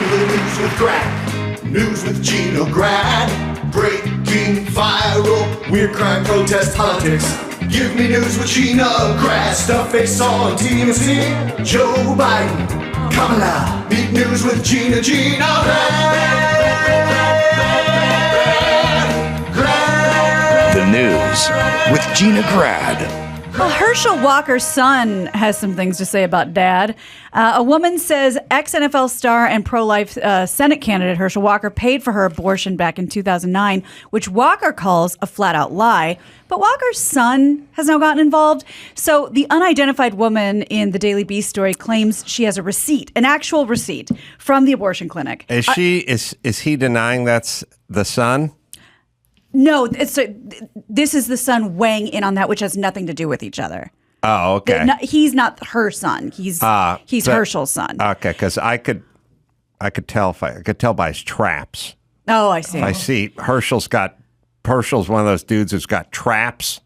News with Grad, news with Gina Grad, breaking viral, weird crime, protest, politics. Give me news with Gina Grad, stuff they saw on TMZ. Joe Biden, Kamala, meet news with Gina Grad. The news with Gina Grad. Well, Herschel Walker's son has some things to say about Dad. A woman says ex-NFL star and pro-life Senate candidate Herschel Walker paid for her abortion back in 2009, which Walker calls a flat-out lie. But Walker's son has now gotten involved. So the unidentified woman in the Daily Beast story claims she has a receipt, an actual receipt from the abortion clinic. Is he denying that's the son? No, this is the son weighing in on that, which has nothing to do with each other. Oh, okay. He's not her son. He's Herschel's son. Okay, because I could tell by his traps. Oh, I see. I see Herschel's one of those dudes who's got traps.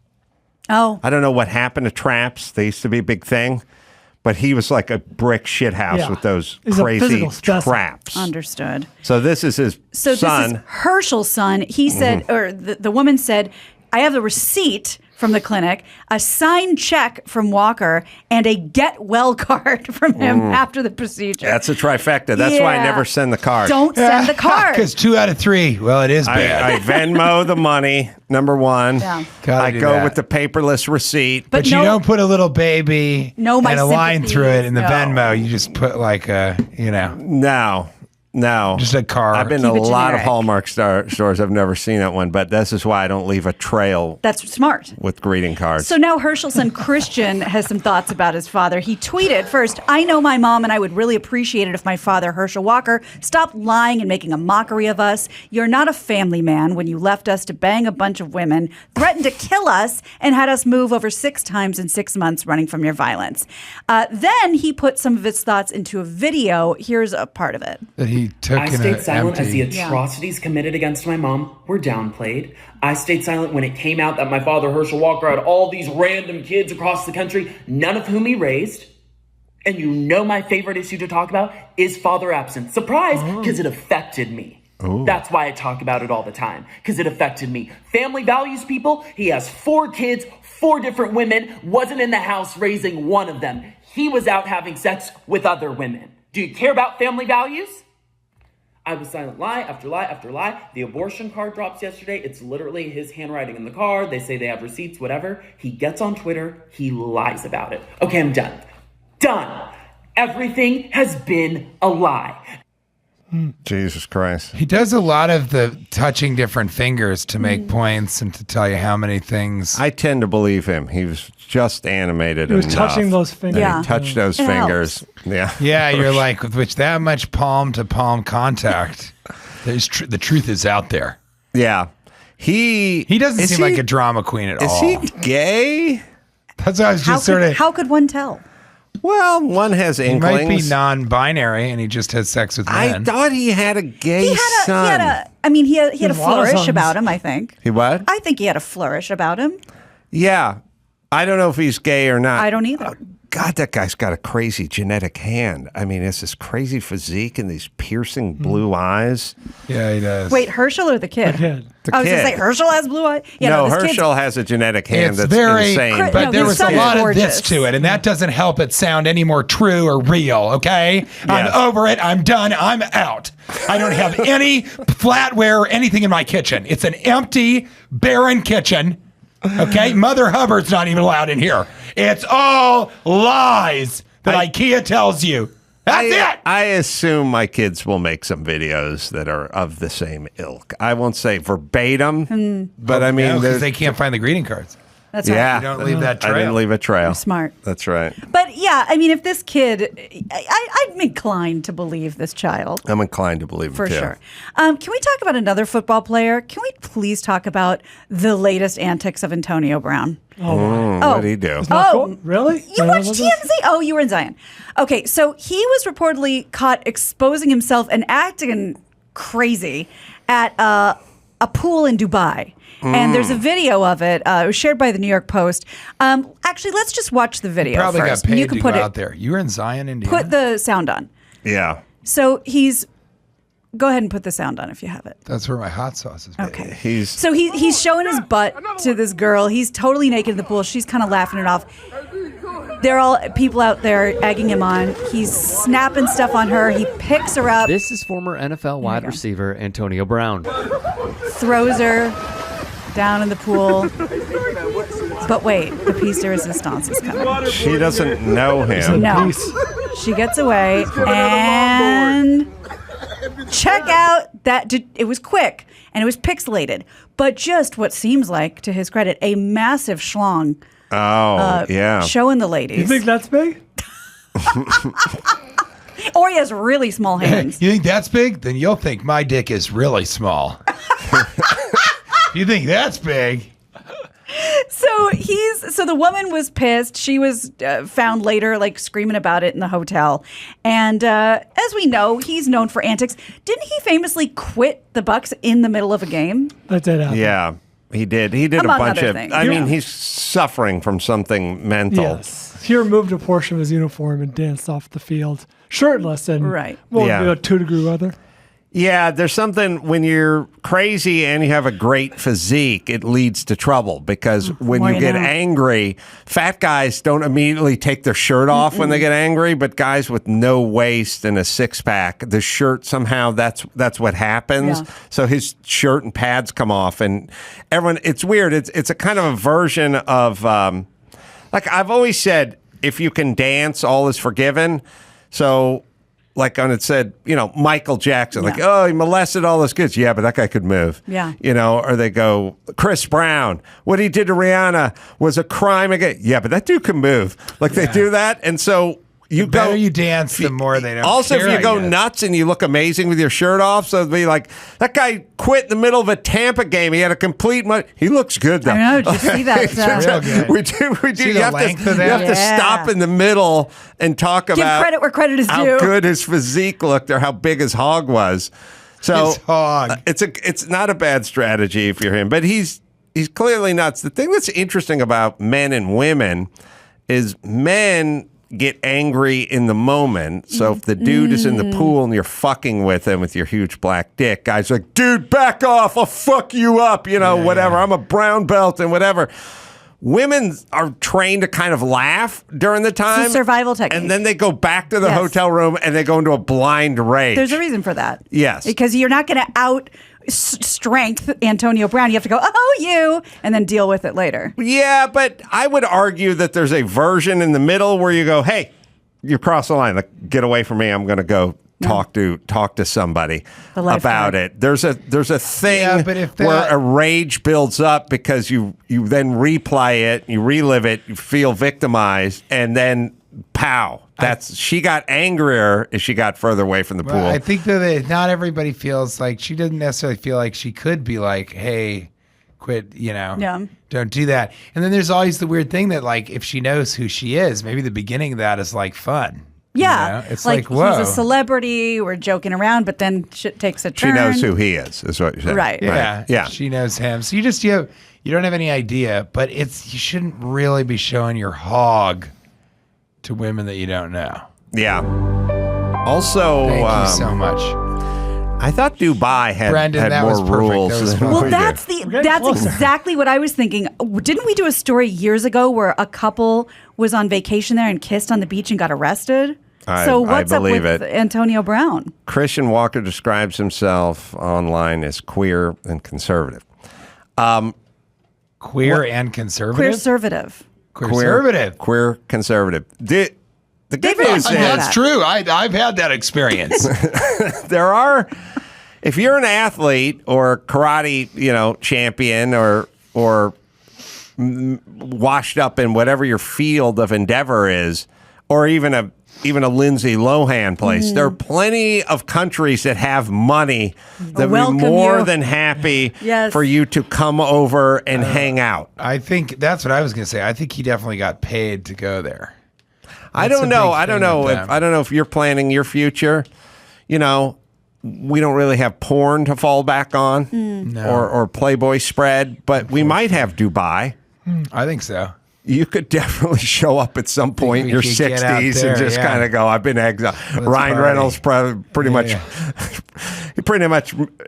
Oh. I don't know what happened to traps. They used to be a big thing. But he was like a brick shit house with those crazy traps. Understood. So this is his son. This is Herschel's son. He said, or the woman said, I have the receipt from the clinic, a signed check from Walker, and a get well card from him after the procedure. That's a trifecta. That's why I never send the card. Don't send the card. Because 2 out of 3, well, it is bad. I Venmo the money, number one. Yeah. I go with the paperless receipt. But you don't put a little baby and a line through it in the Venmo. You just put like a, No. Just a car. I've been to a lot of Hallmark stores. I've never seen that one, but this is why I don't leave a trail. That's smart. With greeting cards. So now Herschel's son Christian has some thoughts about his father. He tweeted, first, I know my mom and I would really appreciate it if my father, Herschel Walker, stopped lying and making a mockery of us. You're not a family man when you left us to bang a bunch of women, threatened to kill us, and had us move over 6 times in 6 months running from your violence. Then he put some of his thoughts into a video. Here's a part of it. That he took I stayed silent as the atrocities committed against my mom were downplayed. I stayed silent when it came out that my father, Herschel Walker, had all these random kids across the country, none of whom he raised. And you know my favorite issue to talk about is father absence. Surprise, because it affected me. Ooh. That's why I talk about it all the time, because it affected me. Family values, people. He has 4 kids, 4 different women, wasn't in the house raising one of them. He was out having sex with other women. Do you care about family values? I was silent, lie after lie after lie. The abortion card drops yesterday. It's literally his handwriting in the card. They say they have receipts, whatever. He gets on Twitter. He lies about it. Okay, I'm done. Done. Everything has been a lie. Jesus Christ. He does a lot of the touching different fingers to make points and to tell you how many things. I tend to believe him. He was just animated He was enough. touching those fingers. And he touched those It fingers. helps. Yeah. Yeah, you're like, with which that much palm to palm contact, the truth is out there. Yeah. He doesn't seem like a drama queen at all. Is he gay? That's what I was just sort of. How could one tell? Well, one has He inklings. might be non-binary and he just has sex with I men. thought he had a gay son. He had a flourish about him, I think. He what? I think he had a flourish about him. Yeah. I don't know if he's gay or not. I don't either. God, that guy's got a crazy genetic hand. I mean, it's this crazy physique and these piercing blue eyes. Yeah, he does. Wait, Herschel or the kid? The I was going kid. to say Herschel has blue eyes. Yeah, no, this kid's- Herschel has a genetic hand It's that's very, insane. but there his was a son is lot of gorgeous. this to it, and that doesn't help it sound any more true or real, okay? I'm over it. I'm done. I'm out. I don't have any flatware or anything in my kitchen. It's an empty, barren kitchen, okay? Mother Hubbard's not even allowed in here. It's all lies that IKEA tells you. That's it. I assume my kids will make some videos that are of the same ilk. I won't say verbatim, but I mean, because they can't find the greeting cards. That's right. yeah, You don't leave that trail. I didn't leave a trail. You're smart. That's right. But yeah, I mean, if this kid, I'm inclined to believe this child. I'm inclined to believe For it too. sure. Can we talk about another football player? Can we please talk about the latest antics of Antonio Brown? What did he do? Oh, really? You watched TMZ? Oh, you were in Zion. Okay, so he was reportedly caught exposing himself and acting crazy at a pool in Dubai. And there's a video of it. It was shared by the New York Post. Actually, let's just watch the video Probably first. got paid You can to put go it out there. You were in Zion, Indiana? Put the sound on. Yeah. So go ahead and put the sound on if you have it. That's where my hot sauce is made. Okay. So he's showing his butt to this girl. He's totally naked in the pool. She's kind of laughing it off. They're all people out there egging him on. He's snapping stuff on her. He picks her up. This is former NFL wide receiver Antonio Brown. Throws her down in the pool. But wait, the piece de resistance is coming. She doesn't know him. No. She gets away and check out that it was quick and it was pixelated, but just what seems like, to his credit, a massive schlong. Oh, yeah. Showing the ladies. You think that's big? Or he has really small hands. You think that's big? Then you'll think my dick is really small. You think that's big? So the woman was pissed. She was found later, like screaming about it in the hotel. And as we know, he's known for antics. Didn't he famously quit the Bucks in the middle of a game? That did happen. Yeah, he did. He did Among a bunch other of. things. I mean, Yeah. he's suffering from something mental. Yes. He removed a portion of his uniform and danced off the field, shirtless and right. What would Yeah. be a 2-degree weather? Yeah, there's something when you're crazy and you have a great physique, it leads to trouble because when you get angry, fat guys don't immediately take their shirt off when they get angry, but guys with no waist and a six-pack, the shirt somehow that's what happens. Yeah. So his shirt and pads come off, and everyone. It's weird. It's a kind of a version of like I've always said, if you can dance, all is forgiven. So. Like when it said, Michael Jackson, like, oh, he molested all those kids. Yeah, but that guy could move. Yeah. Or they go, Chris Brown, what he did to Rihanna was a crime again. Yeah, but that dude can move. Like they do that. And so the better you dance, the more they don't Also, care, if you go nuts and you look amazing with your shirt off, so it'd be like, that guy quit in the middle of a Tampa game. He had a complete... He looks good, though. I know. Did you see that? Real good. We do. See You the have length to, of that? you have to stop in the middle and talk Give about... credit where credit is how due. good his physique looked or how big his hog was. So his hog. It's not a bad strategy if you're him, but he's clearly nuts. The thing that's interesting about men and women is men get angry in the moment. So if the dude is in the pool and you're fucking with him with your huge black dick, guys are like, dude, back off. I'll fuck you up. Whatever. I'm a brown belt and whatever. Women are trained to kind of laugh during the time. It's a survival technique. And then they go back to the hotel room and they go into a blind rage. There's a reason for that. Yes. Because you're not going to out strength Antonio Brown. You have to go, oh, you, and then deal with it later. Yeah, but I would argue that there's a version in the middle where you go, hey, you cross the line. Like, get away from me. I'm going to go talk to somebody about it. There's a thing where a rage builds up because you then replay it, you relive it, you feel victimized, and then pow. She got angrier as she got further away from the pool. I think that not everybody feels like she doesn't necessarily feel like she could be like, hey, quit, don't do that. And then there's always the weird thing that like if she knows who she is, maybe the beginning of that is like fun. Yeah. It's like whoa. He's a celebrity, we're joking around, but then shit takes a turn. She knows who he is what you're saying. Right. Yeah. She knows him. So you don't have any idea, but you shouldn't really be showing your hog to women that you don't know. Yeah. Also, thank you so much. I thought Dubai had more rules. Well, that's exactly what I was thinking. Didn't we do a story years ago where a couple was on vacation there and kissed on the beach and got arrested? So what's up with Antonio Brown? Christian Walker describes himself online as queer and conservative. Queer and conservative? Queer-servative. Queer conservative. The good news is that's true. I've had that experience. There are, if you're an athlete or karate, champion or washed up in whatever your field of endeavor is, or even a Lindsay Lohan place. There are plenty of countries that have money that would be more than happy for you to come over and hang out. I think that's what I was going to say. I think he definitely got paid to go there. I don't know if you're planning your future. We don't really have porn to fall back on or Playboy spread, but we might have Dubai. I think so. You could definitely show up at some point in your 60s and just kind of go, I've been exiled. Ryan Reynolds pretty much,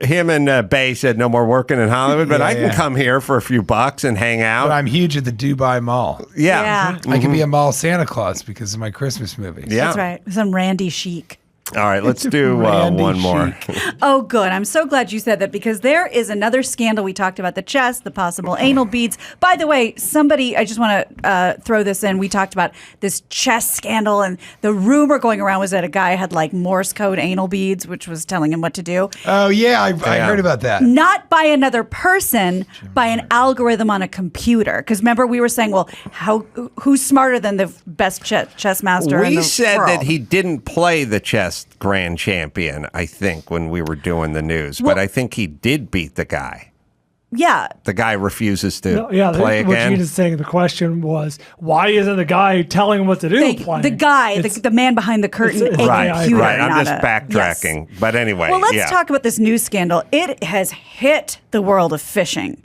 him and Bay said no more working in Hollywood, but I can come here for a few bucks and hang out. But I'm huge at the Dubai Mall. Yeah. I can be a mall Santa Claus because of my Christmas movies. Yeah. That's right. Some Randy chic. All right, let's do one more. Oh, good. I'm so glad you said that because there is another scandal. We talked about the chest, the possible anal beads. By the way, I just want to throw this in. We talked about this chest scandal, and the rumor going around was that a guy had like Morse code anal beads, which was telling him what to do. Oh, yeah. I heard about that. Not by another person, by an algorithm on a computer. Because remember, we were saying, well, who's smarter than the best chess master in the said world? that he didn't play the chess grand champion, I think, when we were doing the news. But I think he did beat the guy. Yeah. The guy refuses to play What again. Gina's saying, the question was, why isn't the guy telling him what to do playing? The guy, the man behind the curtain, a Right. computer. I'm not just backtracking. Yes. But anyway, Well, let's talk about this news scandal. It has hit the world of fishing.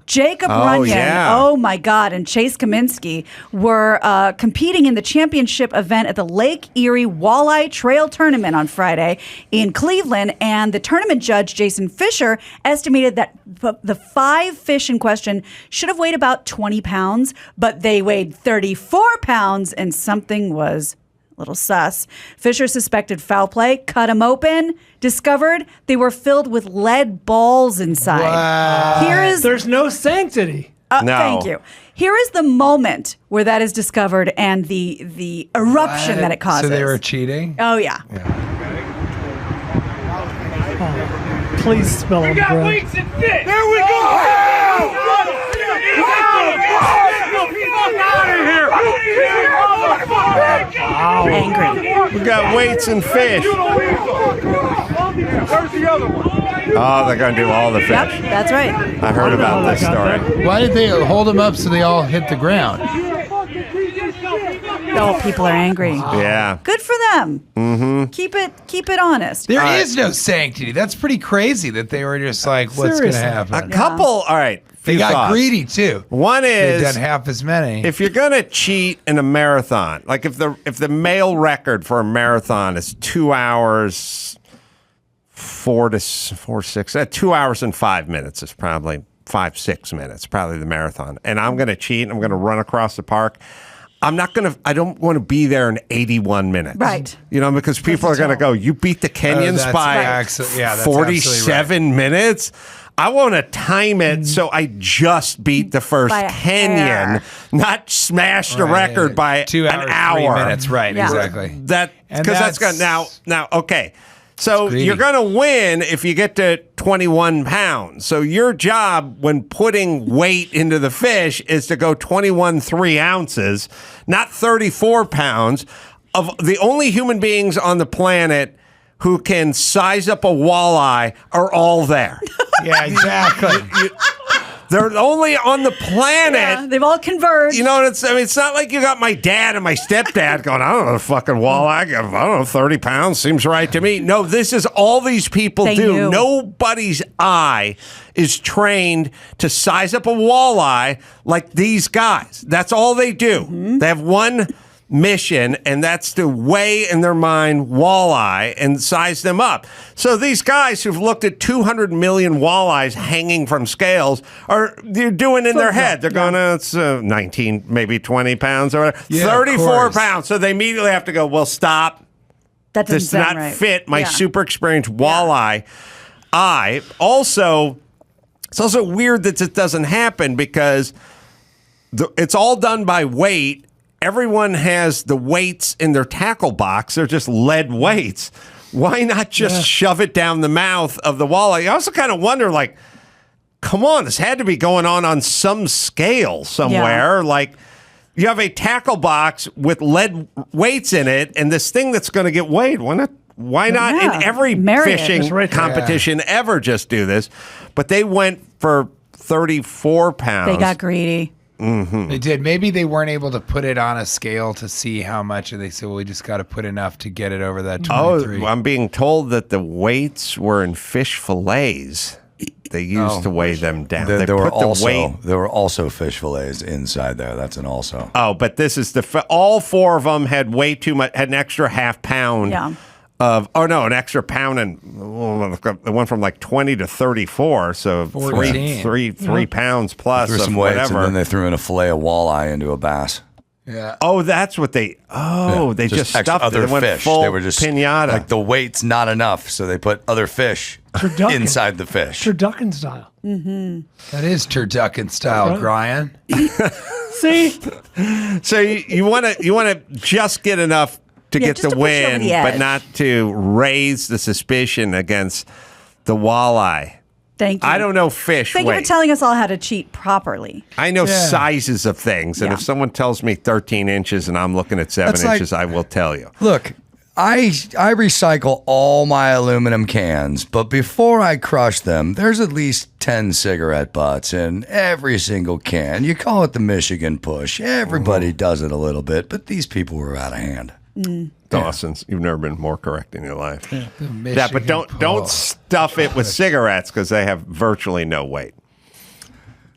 Jacob Runyon, oh my God, and Chase Kaminsky were competing in the championship event at the Lake Erie Walleye Trail Tournament on Friday in Cleveland, and the tournament judge, Jason Fisher, estimated that the 5 fish in question should have weighed about 20 pounds, but they weighed 34 pounds, and something was a little sus. Fisher suspected foul play, cut them open, discovered they were filled with lead balls inside. There's no sanctity. No. Thank you. Here is the moment where that is discovered and the eruption that it causes. So they were cheating? Oh, yeah. Please spill them, got Brett. weights and fit. There we go. Angry. We got weights and fish. Where's the other one? Oh, they're going to do all the fish. Yep, that's right. I heard about this story. Why did they hold them up so they all hit the ground? Oh, people are angry. Yeah. Good for them. Mm-hmm. Keep it honest. There is no sanctity. That's pretty crazy that they were just like, what's going to happen? A couple, all right. They few got thoughts. greedy too. One is they've done half as many. If you're gonna cheat in a marathon, like if the male record for a marathon is 2 hours, 2 hours and 5 minutes is probably 5-6 minutes, probably the marathon. And I'm gonna cheat. I'm gonna run across the park. I don't want to be there in 81 minutes. Right. You know, because people are going to go, you beat the Kenyans by that's 47 minutes? I want to time it so I just beat the first By a Kenyan, hair. not smash the record by 2 hours, an hour. 3 minutes. Right, Yeah. exactly. Because that's going now, okay. So greedy. you're going to win if you get to 21 pounds. So your job when putting weight into the fish is to go 3 ounces, not 34 pounds. Of the only human beings on the planet who can size up a walleye are all there. Yeah, exactly. They're only on the planet. Yeah, they've all converged. You know, it's not like you got my dad and my stepdad going, I don't know, the fucking walleye, I don't know, 30 pounds seems right to me. No, this is all these people They do. knew. Nobody's eye is trained to size up a walleye like these guys. That's all they do. Mm-hmm. They have one mission, and that's to weigh in their mind walleye and size them up. So these guys who've looked at 200 million walleyes hanging from scales they're doing in their head. They're going, it's 19, maybe 20 pounds or whatever. Yeah, of 34 course. pounds. So they immediately have to go, well, stop. That doesn't This does sound not right. fit my Yeah. super experienced walleye eye. Also, it's also weird that this doesn't happen because it's all done by weight. Everyone has the weights in their tackle box. They're just lead weights. Why not just shove it down the mouth of the walleye? I also kind of wonder, like, come on, this had to be going on some scale somewhere. Like, you have a tackle box with lead weights in it, and this thing that's going to get weighed. Why not in every fishing competition ever just do this? But they went for 34 pounds. They got greedy. Mm-hmm. They did. Maybe they weren't able to put it on a scale to see how much, and they said, well, we just got to put enough to get it over that 23. Oh, I'm being told that the weights were in fish fillets. They used to weigh them down. They There were put the weight. also fish fillets inside there. That's an also. Oh, but this is all 4 of them had way too much. Had an extra half pound. Yeah. An extra pound, and it went from like 20 to 34. So 14. three pounds plus Threw of some weights, whatever. and then they threw in a fillet of walleye into a bass. Yeah. Oh, that's what they. Oh, they just extra stuffed it. other They went fish. full They were just pinata. Like the weight's not enough, so they put other fish Turducken. inside the fish. Turducken style. Mm-hmm. That is turducken style, Brian. See? So you want to just get enough to get just the to push you over win, the but edge. not to raise the suspicion against the walleye. Thank you. I don't know fish Thank you weight. for telling us all how to cheat properly. I know sizes of things, and Yeah. if someone tells me 13 inches and I'm looking at 7 That's like- inches, I will tell you. Look, I recycle all my aluminum cans, but before I crush them, there's at least 10 cigarette butts in every single can. You call it the Michigan push. Everybody does it a little bit, but these people were out of hand. Dawson's, you've never been more correct in your life. Yeah, but don't stuff it with cigarettes because they have virtually no weight.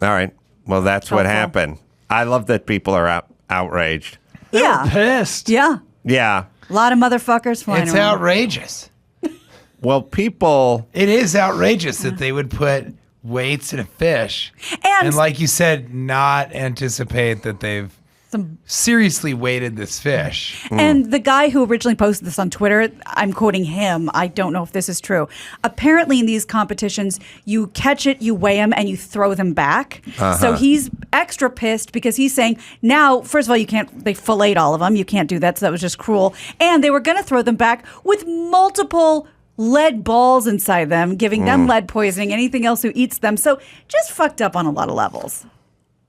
All right. Well, that's what happened. I love that people are outraged. Yeah. Pissed. Yeah. Yeah. A lot of motherfuckers flying It's around. outrageous. Well, people. It is outrageous that they would put weights in a fish. And like you said, not anticipate that they've seriously weighted this fish. And the guy who originally posted this on Twitter, I'm quoting him. I don't know if this is true. Apparently, in these competitions, you catch it, you weigh them, and you throw them back. So he's extra pissed because he's saying, now, first of all, they filleted all of them. You can't do that. So that was just cruel. And they were going to throw them back with multiple lead balls inside them, giving them lead poisoning, anything else who eats them. So just fucked up on a lot of levels.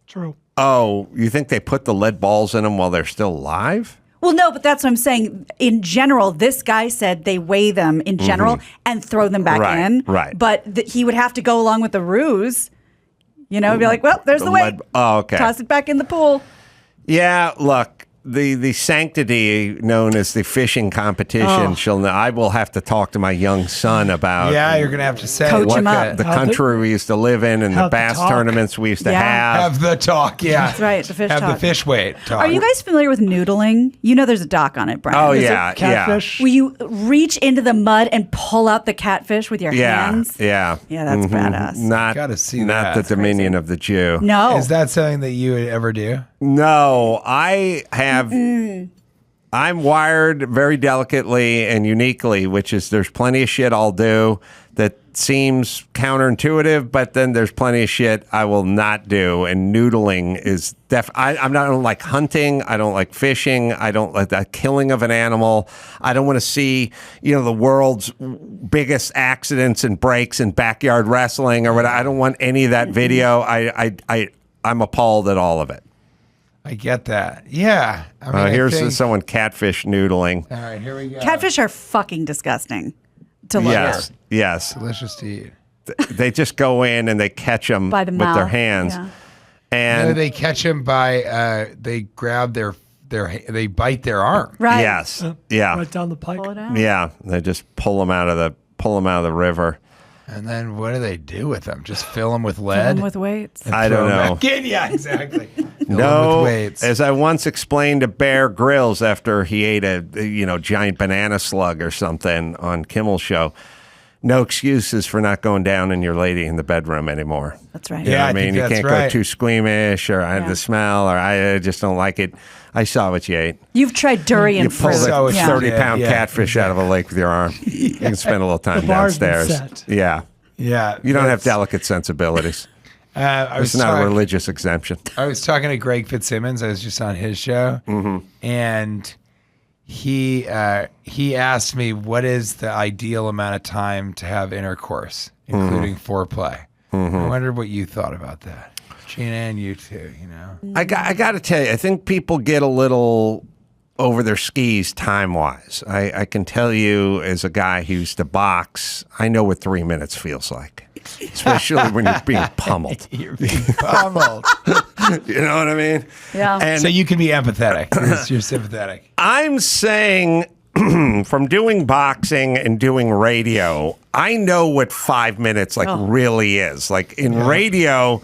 True. Oh, you think they put the lead balls in them while they're still alive? Well, no, but that's what I'm saying. In general, this guy said they weigh them in general and throw them back in. Right. But he would have to go along with the ruse. Be like, well, there's the weight. Oh, okay. Toss it back in the pool. Yeah, look, the sanctity known as the fishing competition, I will have to talk to my young son about. Yeah, you're going to have to say Coach him up. The country we used to live in and the bass tournaments we used to have. Have the talk, yeah. That's right, the fish have talk. the fish weight talk. Are you guys familiar with noodling? There's a doc on it, Brian. Oh, Is it yeah, catfish? Where you reach into the mud and pull out the catfish with your hands? Yeah. Yeah, that's badass. Not, Gotta see not that. the dominion of the Jew. No. Is that something that you would ever do? No, I have. I'm wired very delicately and uniquely, which is there's plenty of shit I'll do that seems counterintuitive, but then there's plenty of shit I will not do. And noodling is I don't like hunting. I don't like fishing. I don't like the killing of an animal. I don't want to see, the world's biggest accidents and breaks in backyard wrestling or whatever. I don't want any of that video. I'm appalled at all of it. I get that. Yeah. I mean, here's someone catfish noodling. All right, here we go. Catfish are fucking disgusting to look at. Yes. Delicious to eat. They just go in and they catch them By the with mouth, their hands. yeah. And they catch them by, they grab they bite their arm. Right. Yes. Yeah. Right down the pike. Pull it out. Yeah. They just pull them out of the river. And then what do they do with them? Just fill them with Fill lead? them with weights. I don't know. Yeah, exactly. Fill them No, with weights. as I once explained to Bear Grylls after he ate a giant banana slug or something on Kimmel's show, no excuses for not going down in your lady in the bedroom anymore. That's right. You know Yeah, what I think you that's can't right. go too squeamish or I have the smell or I just don't like it. I saw what you ate. You've tried durian You pull fruit. a Yeah. 30-pound catfish out of a lake with your arm. You can spend a little time The bar's been downstairs. set. Yeah. Yeah. You don't have delicate sensibilities. It's not a religious exemption. I was talking to Greg Fitzsimmons. I was just on his show. And he asked me, what is the ideal amount of time to have intercourse, including foreplay? I wondered what you thought about that. Gina and you too, I got to tell you, I think people get a little over their skis time-wise. I can tell you as a guy who used to box, I know what 3 minutes feels like, especially when you're being pummeled. You're being pummeled. You know what I mean? Yeah. And So you can be empathetic. You're sympathetic. I'm saying from doing boxing and doing radio, I know what 5 minutes really is. Like in radio,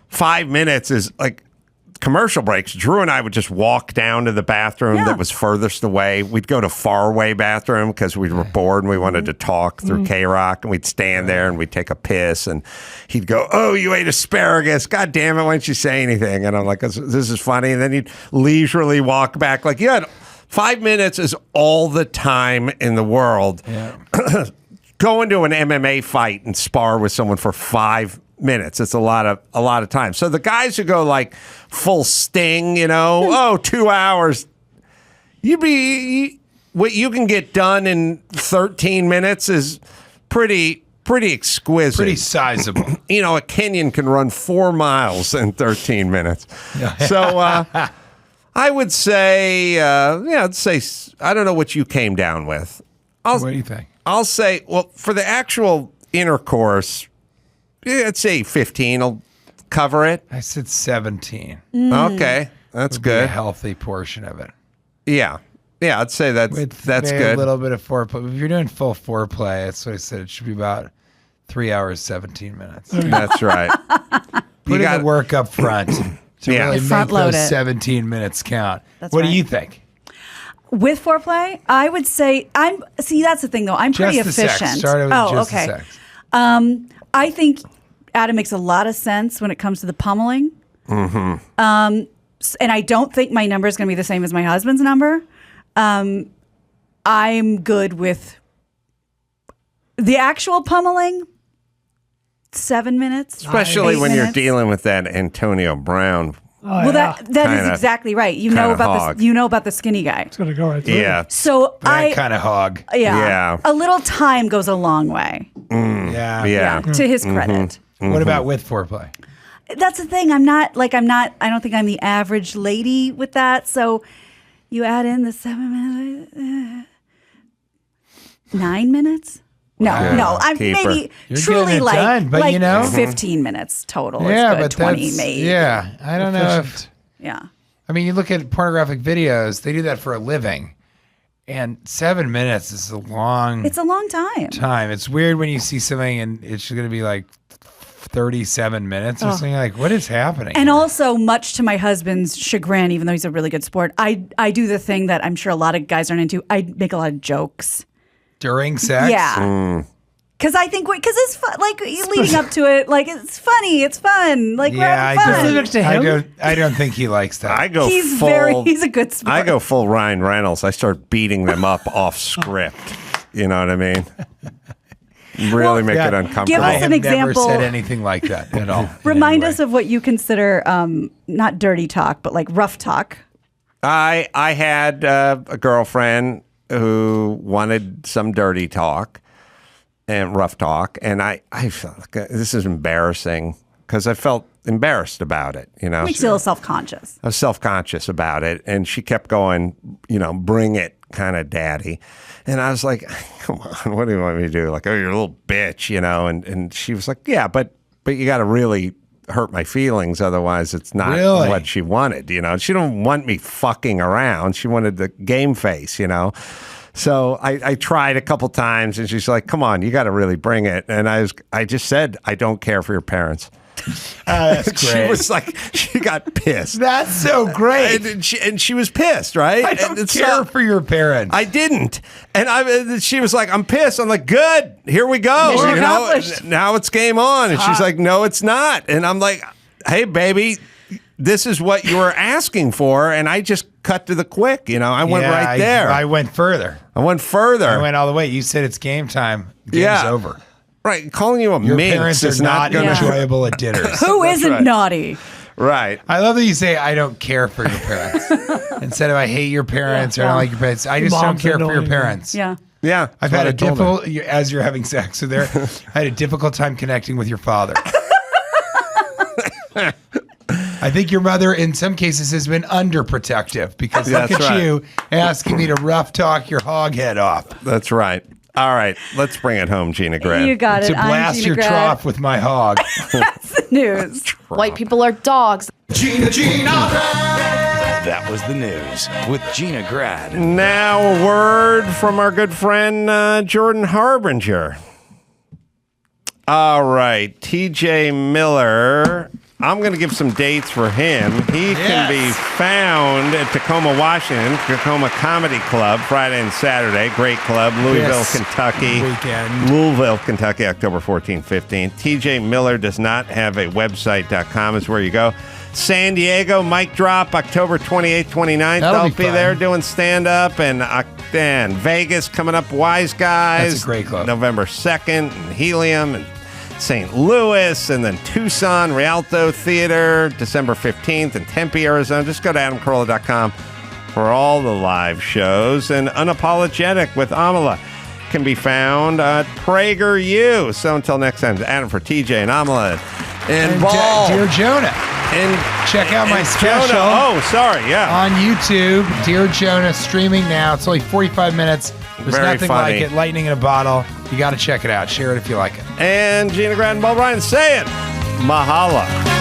5 minutes is like commercial breaks. Drew and I would just walk down to the bathroom that was furthest away. We'd go to faraway bathroom because we were bored and we wanted to talk through K-Rock, and we'd stand there and we'd take a piss and he'd go, "Oh, you ate asparagus. God damn it, why didn't you say anything?" And I'm like, "This is funny." And then he'd leisurely walk back like, "Yeah, 5 minutes is all the time in the world." Yeah. Go into an MMA fight and spar with someone for 5 minutes. It's a lot of time. So the guys who go like full Sting, 2 hours, what you can get done in 13 minutes is pretty exquisite. Pretty sizable. A Kenyan can run 4 miles in 13 minutes. So I would say, I'd say, I don't know what you came down with. What do you think? I'll say, well, for the actual intercourse, I'd say 15 will cover it. I said 17. Okay, that's Would be good. a healthy portion of it. Yeah, I'd say that's Maybe good. A little bit of foreplay. If you're doing full foreplay, that's what I said. It should be about 3 hours, 17 minutes. That's right. Put in the work up front to really Front make load those it. 17 minutes count. That's What right. do you think? With foreplay, I would say that's the thing though. I'm pretty Just the efficient. sex. Started with just the okay. sex. I think Adam makes a lot of sense when it comes to the pummeling. Mm-hmm. And I don't think my number is going to be the same as my husband's number. I'm good with the actual pummeling. 7 minutes, Especially 8 when you're minutes. dealing with that Antonio Brown. Well, that is Kinda- exactly right. You know kinda about hog. this. You know about the skinny guy. It's gonna go right through. Yeah. So That kind of hog. yeah, a little time goes a long way. Yeah. To his credit. What about with foreplay? That's the thing. I don't think I'm the average lady with that. So you add in the 7 minutes, 9 minutes. No, I'm Keeper. maybe You're truly getting it like, done, but like you know. 15 minutes total. Yeah, It's good. but 20 that's, maybe. Yeah, I don't know if. Yeah. I mean, you look at pornographic videos; they do that for a living, and 7 minutes is a long. It's a long time. It's weird when you see something and it's going to be like 37 minutes or something. Like, what is happening? And also, much to my husband's chagrin, even though he's a really good sport, I do the thing that I'm sure a lot of guys aren't into. I make a lot of jokes. During sex? Yeah. Because I think, it's fun, like leading up to it, like it's funny, it's fun, like we're having fun. I don't think he likes that. I go He's full. he's a good sport. I go full Ryan Reynolds. I start beating them up off script. You know what I mean? Really make it uncomfortable. give us I an have example. never said anything like that at all. Remind us of what you consider not dirty talk, but like rough talk. I had a girlfriend who wanted some dirty talk and rough talk, and I felt like this is embarrassing because I felt embarrassed about it. You know, Makes you a little self-conscious. I was self-conscious about it, and she kept going, bring it, kind of daddy. And I was like, come on, what do you want me to do? Like, oh, you're a little bitch, and she was like, yeah, but you got to really hurt my feelings, otherwise it's not what she wanted, She don't want me fucking around. She wanted the game face, So I tried a couple times, and she's like, come on, you got to really bring it. And I just said, I don't care for your parents. That's great. She was like, she got pissed. That's so great. And she was pissed, right? I don't care for your parents. I didn't. And she was like, I'm pissed. I'm like, good. Here we go. Mission accomplished. Now it's game on. And she's like, no, it's not. And I'm like, hey, baby, this is what you were asking for. And I just cut to the quick. I went right there. I went further. I went further. I went all the way. You said it's game time. Game's over. Right. Calling you a Your minx parents is are not not going to. enjoyable at dinners. Who isn't right. naughty? Right. I love that you say, I don't care for your parents. Instead of I hate your parents or I don't like your parents. I just don't Mom's care for your annoying. parents. Yeah. Yeah. I've had a difficult, as you're having sex with her, I had a difficult time connecting with your father. I think your mother, in some cases, has been underprotective because look That's at right. you asking me to rough talk your hog head off. That's right. All right. Let's bring it home, Gina Grad. You got it. To I'm blast Gina your Grad. trough with my hog. That's the news. White people are dogs. Gina. That was the news with Gina Grad. Now a word from our good friend Jordan Harbinger. All right, TJ Miller. I'm going to give some dates for him. He can be found at Tacoma, Washington, Tacoma Comedy Club, Friday and Saturday. Great club, Louisville, Kentucky. Weekend. Louisville, Kentucky, October 14th, 15th. TJ Miller does not have a website.com is where you go. San Diego, Mic Drop, October 28th, 29th. That'll I'll be be fun. there doing stand-up. And Vegas coming up, Wise Guys. That's a great club. November 2nd, and Helium, and St. Louis, and then Tucson, Rialto Theater, December 15th, and Tempe, Arizona. Just go to AdamCarolla.com for all the live shows. And Unapologetic with Amala can be found at PragerU. So until next time, Adam for TJ and Amala and Ball. Dear Jonah. And check out my special. Jonah. Oh, sorry, yeah. On YouTube, Dear Jonah, streaming now. It's only 45 minutes. There's Very nothing funny. like it. Lightning in a bottle. You got to check it out. Share it if you like it. And Gina Grand, Bob Ryan saying, Mahala.